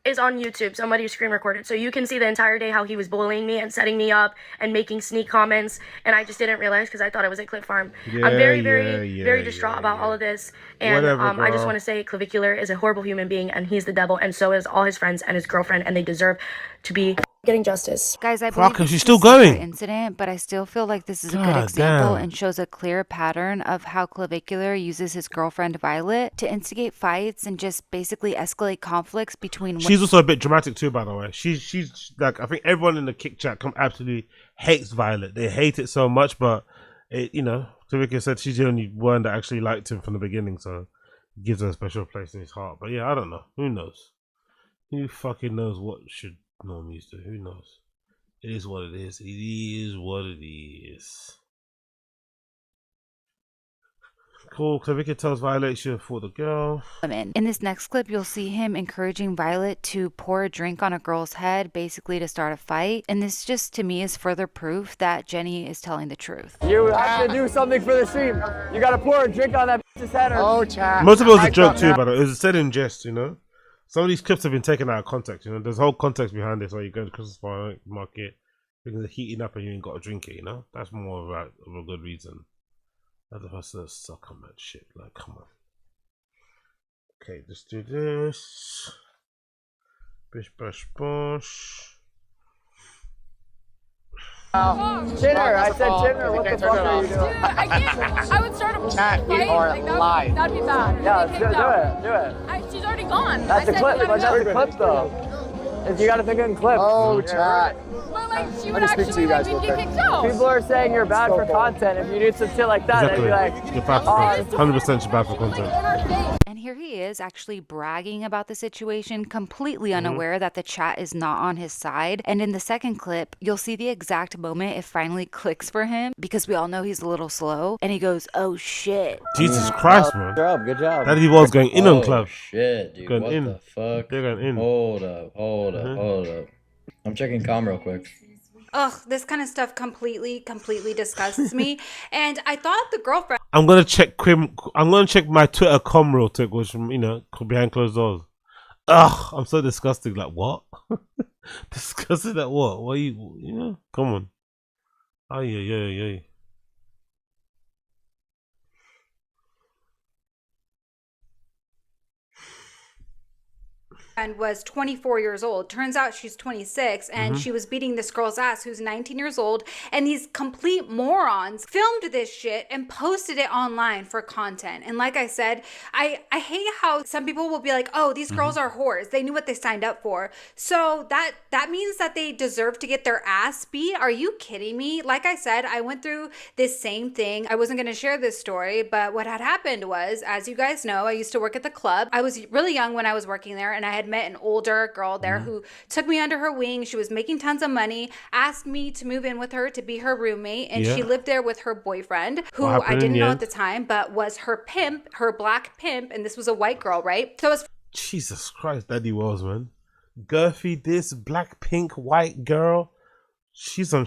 is on YouTube. Somebody screen recorded. So you can see the entire day how he was bullying me and setting me up and making sneak comments. And I just didn't realize because I thought it was a clip farm. I'm very distraught about all of this. And I just want to say Clavicular is a horrible human being and he's the devil. And so is all his friends and his girlfriend. And they deserve to be getting justice. Guys, I Fuck, believe she's this still is a separate going. incident, but I still feel like this is a good God example damn. and shows a clear pattern of how Clavicular uses his girlfriend Violet to instigate fights and just basically escalate conflicts between. She's also a bit dramatic too, by the way. She's like, I think everyone in the kick chat absolutely hates Violet. They hate it so much, but it, you know, Tariqa said she's the only one that actually liked him from the beginning, so it gives her a special place in his heart. But yeah, I don't know. Who knows? Who fucking knows what should normies do? Who knows? It is what it is. It is what it is. Cool. Clavicular tells Violet she should afford the girl. In this next clip, you'll see him encouraging Violet to pour a drink on a girl's head, basically to start a fight. And this just, to me, is further proof that Jenny is telling the truth. You have to do something for the stream. You gotta pour a drink on that bitch's head. Oh, chat. Most of it was a joke too, but it was said in jest, you know. Some of these clips have been taken out of context, you know. There's whole context behind this. Where you go to Christmas market, because it's heating up and you ain't got to drink it, you know. That's more of a good reason. As opposed to suck on that shit. Like, come on. Okay, let's do this. Bish bash bosh. Chinner, I said Chinner, what the fuck are you doing? I can't. I would start a Chat, fight. or live. That'd be bad. Yeah, do it. She's already gone. That's a clip, but that's a clip though. You gotta think in clips. Oh, chat. But like, she would actually get kicked out. People are saying you're bad for content. If you do some shit like that, Exactly. they'd be like, You're bad for 100% you're bad for content. And here he is actually bragging about the situation, completely unaware that the chat is not on his side. And in the second clip, you'll see the exact moment it finally clicks for him, because we all know he's a little slow. And he goes, oh shit. Jesus Christ, man. Good job. DADDYWELZ going in on Clav. Shit, dude. Going what in. the fuck? They're going in. Hold up. I'm checking comm real quick. Ugh, this kind of stuff completely disgusts me. And I thought the girlfriend. I'm gonna check my Twitter com real quick, which, you know, behind closed doors. Ugh, I'm so disgusted. Like, what? Disgusted at what? What are you know? Come on. Oh yeah. And was 24 years old. Turns out she's 26, and she was beating this girl's ass who's 19 years old. And these complete morons filmed this shit and posted it online for content. And like I said, I hate how some people will be like, oh, these girls are whores. They knew what they signed up for. So that means that they deserve to get their ass beat. Are you kidding me? Like I said, I went through this same thing. I wasn't going to share this story, but what had happened was, as you guys know, I used to work at the club. I was really young when I was working there, and I had met an older girl there who took me under her wing. She was making tons of money, asked me to move in with her to be her roommate, and she lived there with her boyfriend, who I didn't know at the time, but was her pimp, her black pimp, and this was a white girl, right? So it's Jesus Christ, DADDYWELZ, man. Girthy, this black pink white girl. She's on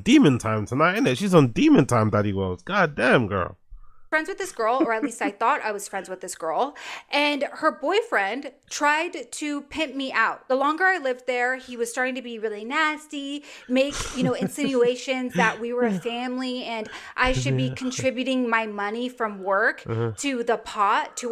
demon time tonight, isn't it? She's on demon time, DADDYWELZ. God damn, girl. friends with this girl, or at least I thought I was friends with this girl, and her boyfriend tried to pimp me out. The longer I lived there, he was starting to be really nasty, make, insinuations that we were a family and I should be contributing my money from work to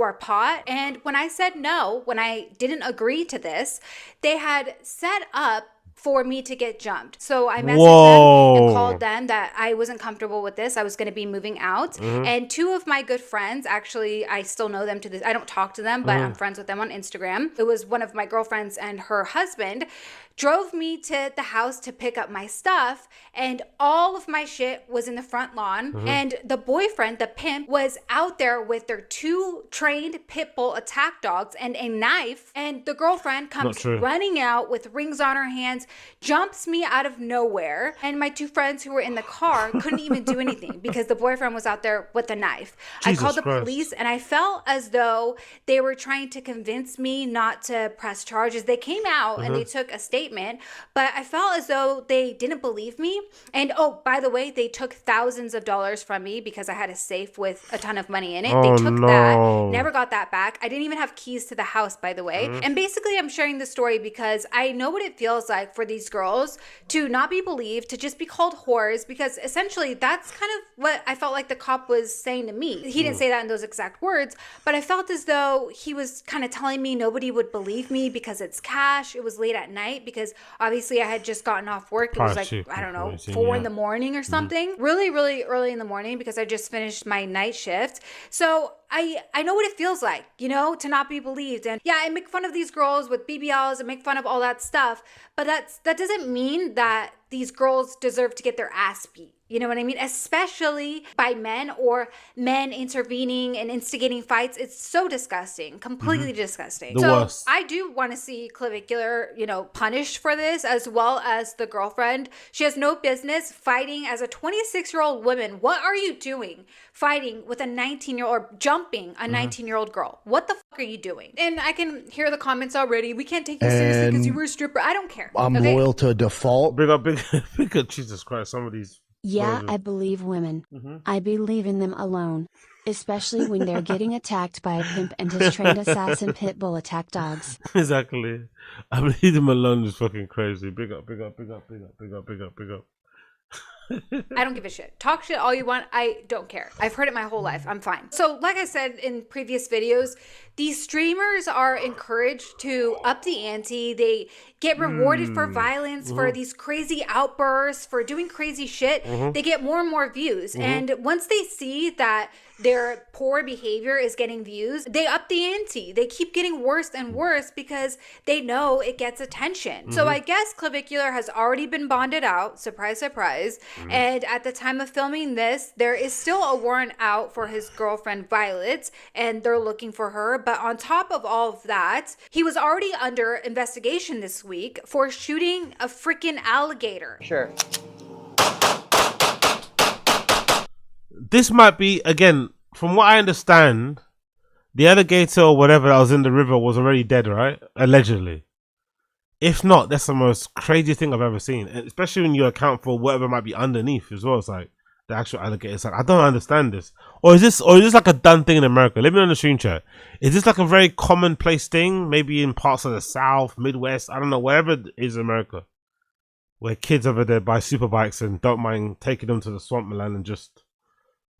our pot. And when I said no, when I didn't agree to this, they had set up for me to get jumped. So I messaged them and called them that I wasn't comfortable with this. I was going to be moving out. And two of my good friends, actually, I still know them to this. I don't talk to them, but I'm friends with them on Instagram. It was one of my girlfriends and her husband drove me to the house to pick up my stuff, and all of my shit was in the front lawn. And the boyfriend, the pimp, was out there with their 2 trained pit bull attack dogs and a knife. And the girlfriend comes running out with rings on her hands, jumps me out of nowhere. And my 2 friends who were in the car couldn't even do anything because the boyfriend was out there with a knife. I called the police, and I felt as though they were trying to convince me not to press charges. They came out and they took a statement, but I felt as though they didn't believe me. And oh, by the way, they took thousands of dollars from me because I had a safe with a ton of money in it. They took that, never got that back. I didn't even have keys to the house, by the way. And basically, I'm sharing this story because I know what it feels like for these girls to not be believed, to just be called whores, because essentially that's kind of what I felt like the cop was saying to me. He didn't say that in those exact words, but I felt as though he was kind of telling me nobody would believe me because it's cash. It was late at night because obviously I had just gotten off work. It was like, I don't know, 4 in the morning or something. Really, really early in the morning because I just finished my night shift. So I know what it feels like, you know, to not be believed. And yeah, I make fun of these girls with BBLs and make fun of all that stuff. But that doesn't mean that these girls deserve to get their ass beat. You know what I mean? Especially by men or men intervening and instigating fights. It's so disgusting, completely disgusting. So I do want to see Clavicular, you know, punished for this, as well as the girlfriend. She has no business fighting as a 26-year-old woman. What are you doing fighting with a 19-year-old or jumping a 19-year-old girl? What the fuck are you doing? And I can hear the comments already. We can't take you seriously because you were a stripper. I don't care. I'm loyal to default. Big up, Jesus Christ, some of these. Yeah, I believe women. I believe in them alone. Especially when they're getting attacked by a pimp and his trained assassin pit bull attack dogs. Exactly. I believe them alone is fucking crazy. Big up, big up, big up, big up, big up, big up, big up. I don't give a shit. Talk shit all you want. I don't care. I've heard it my whole life. I'm fine. So like I said in previous videos, these streamers are encouraged to up the ante. They get rewarded for violence, for these crazy outbursts, for doing crazy shit. They get more and more views. And once they see that their poor behavior is getting views, they up the ante. They keep getting worse and worse because they know it gets attention. So I guess Clavicular has already been bonded out. Surprise, surprise. And at the time of filming this, there is still a warrant out for his girlfriend Violet, and they're looking for her. But on top of all of that, he was already under investigation this week for shooting a freaking alligator. Sure. This might be, again, from what I understand, the alligator or whatever that was in the river was already dead, right? Allegedly. If not, that's the most crazy thing I've ever seen. And especially when you account for whatever might be underneath as well. It's like the actual alligator. It's like, I don't understand this. Or is this like a done thing in America? Let me know in the stream chat. Is this like a very commonplace thing? Maybe in parts of the South, Midwest, I don't know, wherever it is in America. Where kids over there buy super bikes and don't mind taking them to the swamp land and just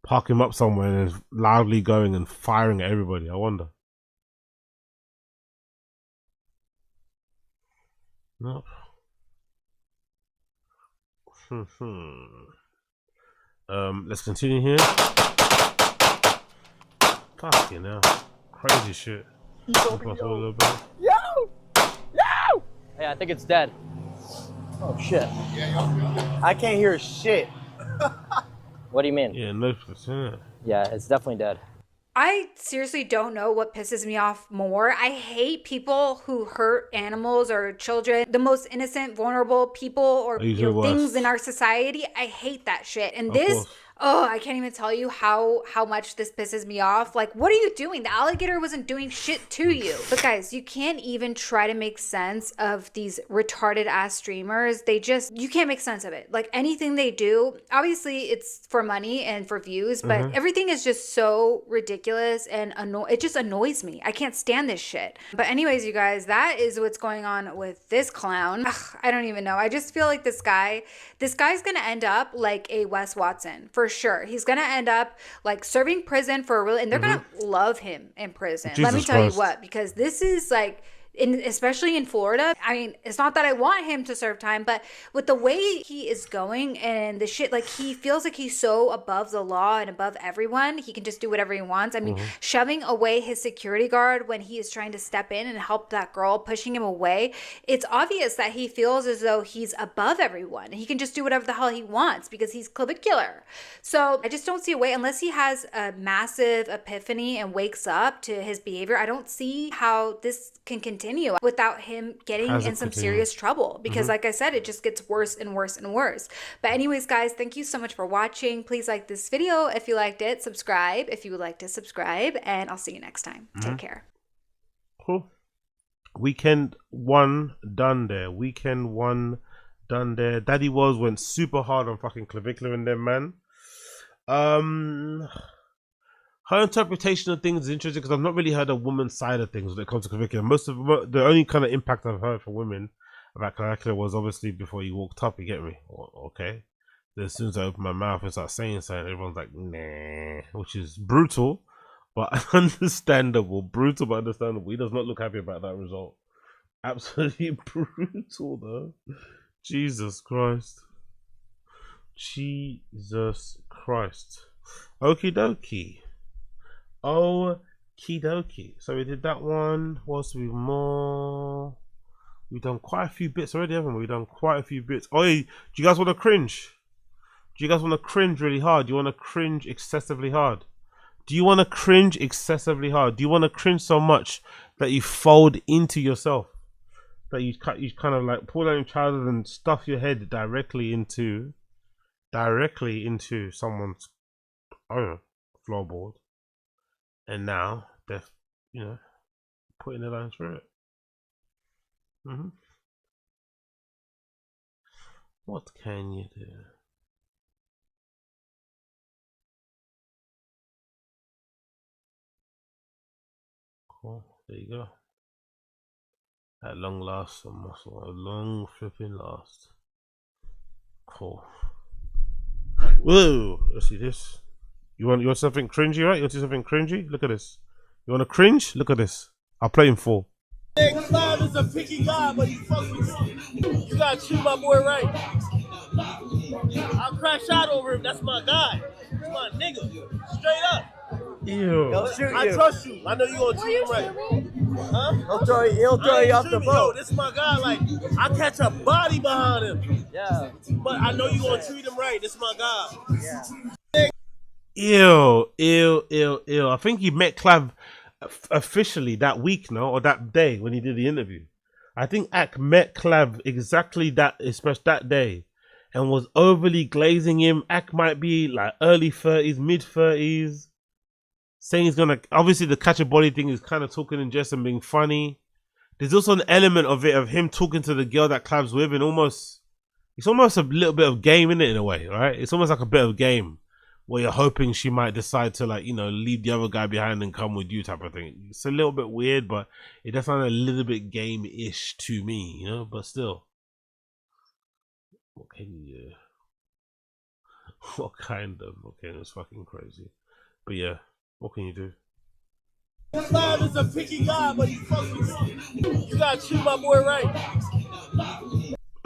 park him up somewhere and loudly going and firing at everybody. I wonder. No. Let's continue here. Fucking hell. Crazy shit. Yo! Hey, I think it's dead. Oh shit. I can't hear shit. What do you mean? Yeah, no percent. Yeah, it's definitely dead. I seriously don't know what pisses me off more. I hate people who hurt animals or children, the most innocent, vulnerable people or things in our society. I hate that shit. And this, I can't even tell you how much this pisses me off. Like, what are you doing? The alligator wasn't doing shit to you. But guys, you can't even try to make sense of these retarded ass streamers. You can't make sense of it. Like, anything they do, obviously it's for money and for views, but everything is just so ridiculous and it just annoys me. I can't stand this shit. But anyways, you guys, that is what's going on with this clown. Ugh, I don't even know. I just feel like this guy's gonna end up like a Wes Watson for sure. He's gonna end up like serving prison for a real, and they're gonna love him in prison. Let me tell you what, because this is like, especially in Florida, I mean, it's not that I want him to serve time, but with the way he is going and the shit, like he feels like he's so above the law and above everyone, he can just do whatever he wants. I mean, shoving away his security guard when he is trying to step in and help that girl, pushing him away, it's obvious that he feels as though he's above everyone. He can just do whatever the hell he wants because he's clavicular. So I just don't see a way, unless he has a massive epiphany and wakes up to his behavior. I don't see how this can continue without him getting in some serious trouble, because like I said, it just gets worse and worse and worse. But anyways, guys, thank you so much for watching. Please like this video if you liked it, subscribe if you would like to subscribe, and I'll see you next time. Take care. Cool. Weekend 1 done there. Weekend 1 done there. DADDYWELZ went super hard on fucking clavicular in there, man. Her interpretation of things is interesting because I've not really heard a woman's side of things when it comes to clavicular. Most of the only kind of impact I've heard from women about clavicular was obviously before you walked up. You get me? Okay. Then as soon as I open my mouth and start saying something, everyone's like, nah, which is brutal, but understandable. Brutal, but understandable. He does not look happy about that result. Absolutely brutal though. Jesus Christ. Jesus Christ. Okie dokie. Okie dokie. So we did that one. What's we more? We've done quite a few bits already, haven't we? We've done quite a few bits. Oh, hey, do you guys want to cringe? Do you guys want to cringe really hard? Do you want to cringe excessively hard? Do you want to cringe excessively hard? Do you want to cringe so much that you fold into yourself? That you kind of like pull down your trousers and stuff your head directly into someone's, I don't know, floorboard. And now they're, you know, putting their lines through it. What can you do? Cool. There you go. At long last, a long flipping last. Cool. Whoa! Let's see this. You want something cringy, right? You want to see something cringy? Look at this. You want to cringe? Look at this. I'll play him full. Clive is a picky guy, but he fucks with you. You gotta treat my boy right. I'll crash out over him. That's my guy. That's my nigga. Straight up. Ew. He'll shoot you. I trust you. I know you gonna treat him right. Huh? He'll throw you off the boat. Yo, this is my guy. Like, I catch a body behind him. Yeah. But I know you gonna treat him right. This is my guy. Yeah. Ew. I think he met Clav officially that week, no, or that day when he did the interview. I think Ak met Clav exactly that, especially that day, and was overly glazing him. Ak might be like early 30s, mid 30s, saying he's gonna. Obviously, the catch a body thing is kind of talking in jest and being funny. There's also an element of it of him talking to the girl that Clav's with, and it's almost a little bit of game in it in a way, right? It's almost like a bit of game, where you're hoping she might decide to, like, you know, leave the other guy behind and come with you type of thing. It's a little bit weird, but it does sound a little bit game-ish to me, you know, but still. What can you do? What kind of? Okay, that's fucking crazy. But yeah, what can you do? Clive is a picky guy, but he fucks with you. You gotta treat my boy right.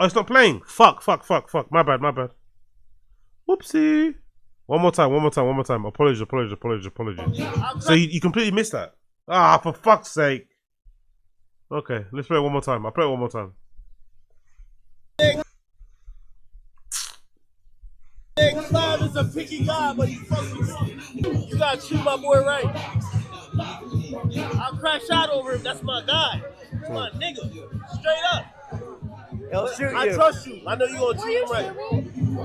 Oh, it's not playing. Fuck. My bad. Whoopsie. One more time. Apologies. So you completely missed that. Ah, for fuck's sake. Okay, let's play it one more time. I'll play it one more time. Clive is a picky guy, but he fucks with you. You gotta treat my boy right. I'll crash out over him. That's my guy. That's my nigga. Straight up. He'll shoot you. I trust you. I know you gonna treat him right.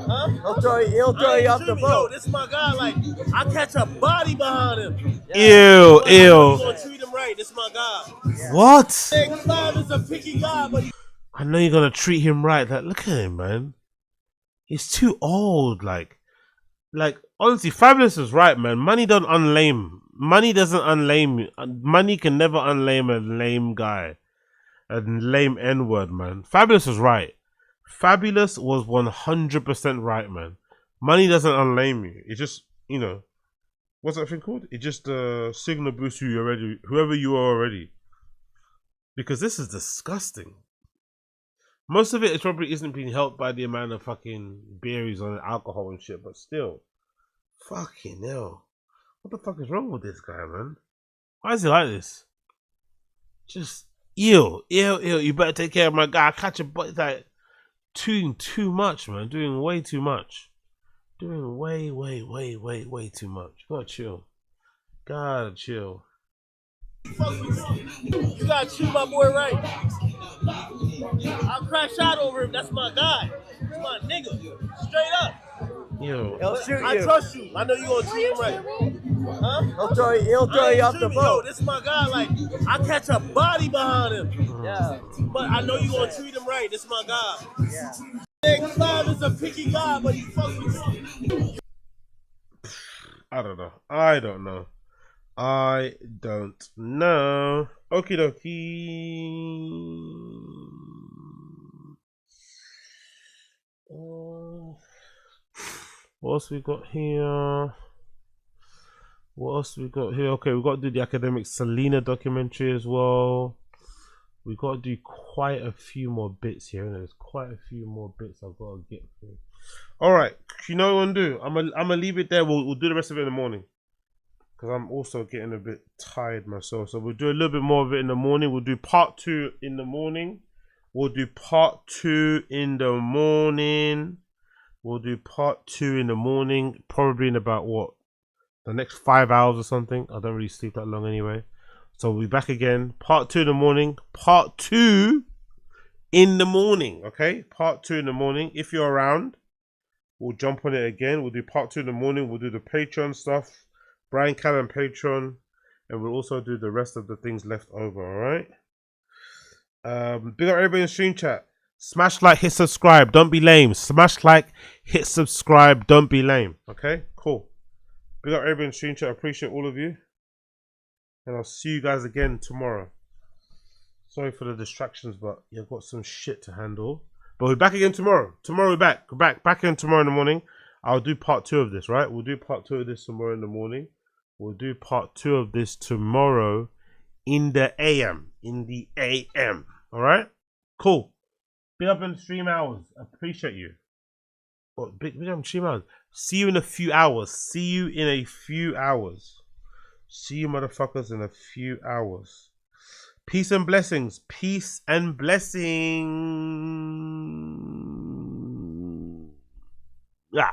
Huh? He'll throw you off the boat. Yo, this is my guy. Like, I catch a body behind him. Ew. You gonna treat him right. This is my guy. Yeah. What? Clive is a picky guy, but I know you're gonna treat him right. Like, look at him, man. He's too old. Like honestly, Fabulous is right, man. Money don't unlame. Money doesn't unlame you. Money can never unlame a lame guy. A lame N-word, man. Fabulous was right. Fabulous was 100% right, man. Money doesn't unlame you. It just, you know, what's that thing called? It just signal boosts you already, whoever you are already. Because this is disgusting. Most of it probably isn't being helped by the amount of fucking beers on alcohol and shit, but still. Fucking hell. What the fuck is wrong with this guy, man? Why is he like this? Just ew. You better take care of my guy. I catch a butt. Like, doing too much, man. Doing way too much. Doing way too much. Gotta chill. you gotta treat my boy right. I'll crash out over him. That's my guy. That's my nigga. Straight up. Yo. He'll shoot you. I trust you. I know you gonna treat him right. Huh? He'll throw you off the boat. Yo, this is my guy. Like, I catch a body behind him. Yeah. But I know you gonna treat him right. This is my guy. Yeah. Clive is a picky guy, but he fucks with you. I don't know. Okie dokie. What else we got here? Okay, we got to do the AKADEMIKS Selena documentary as well. We got to do quite a few more bits here, and there's quite a few more bits I've got to get through. All right, you know what I'm gonna do? I'm gonna leave it there. We'll do the rest of it in the morning, because I'm also getting a bit tired myself. So we'll do a little bit more of it in the morning. We'll do part 2 in the morning. We'll do part 2 in the morning. We'll do part 2 in the morning, probably in about what, the next 5 hours or something. I don't really sleep that long anyway. So we'll be back again. Part 2 in the morning. Part 2 in the morning. Okay? Part 2 in the morning. If you're around, we'll jump on it again. We'll do part 2 in the morning. We'll do the Patreon stuff. Bryan Callen Patreon. And we'll also do the rest of the things left over. Alright? Big up everybody in the stream chat. Smash like, hit subscribe. Don't be lame. Smash like, hit subscribe. Don't be lame. Okay? Cool. Big up everybody in the stream chat. I appreciate all of you. And I'll see you guys again tomorrow. Sorry for the distractions, but you've got some shit to handle. But we're back again tomorrow. Tomorrow we're back. We're back again tomorrow in the morning. I'll do part 2 of this, right? We'll do part 2 of this tomorrow in the morning. We'll do part 2 of this tomorrow in the AM. In the AM. Alright? Cool. Big up in the stream hours. Appreciate you. What, big up in stream hours. See you in a few hours. See you in a few hours. See you motherfuckers in a few hours. Peace and blessings. Peace and blessings. Yeah.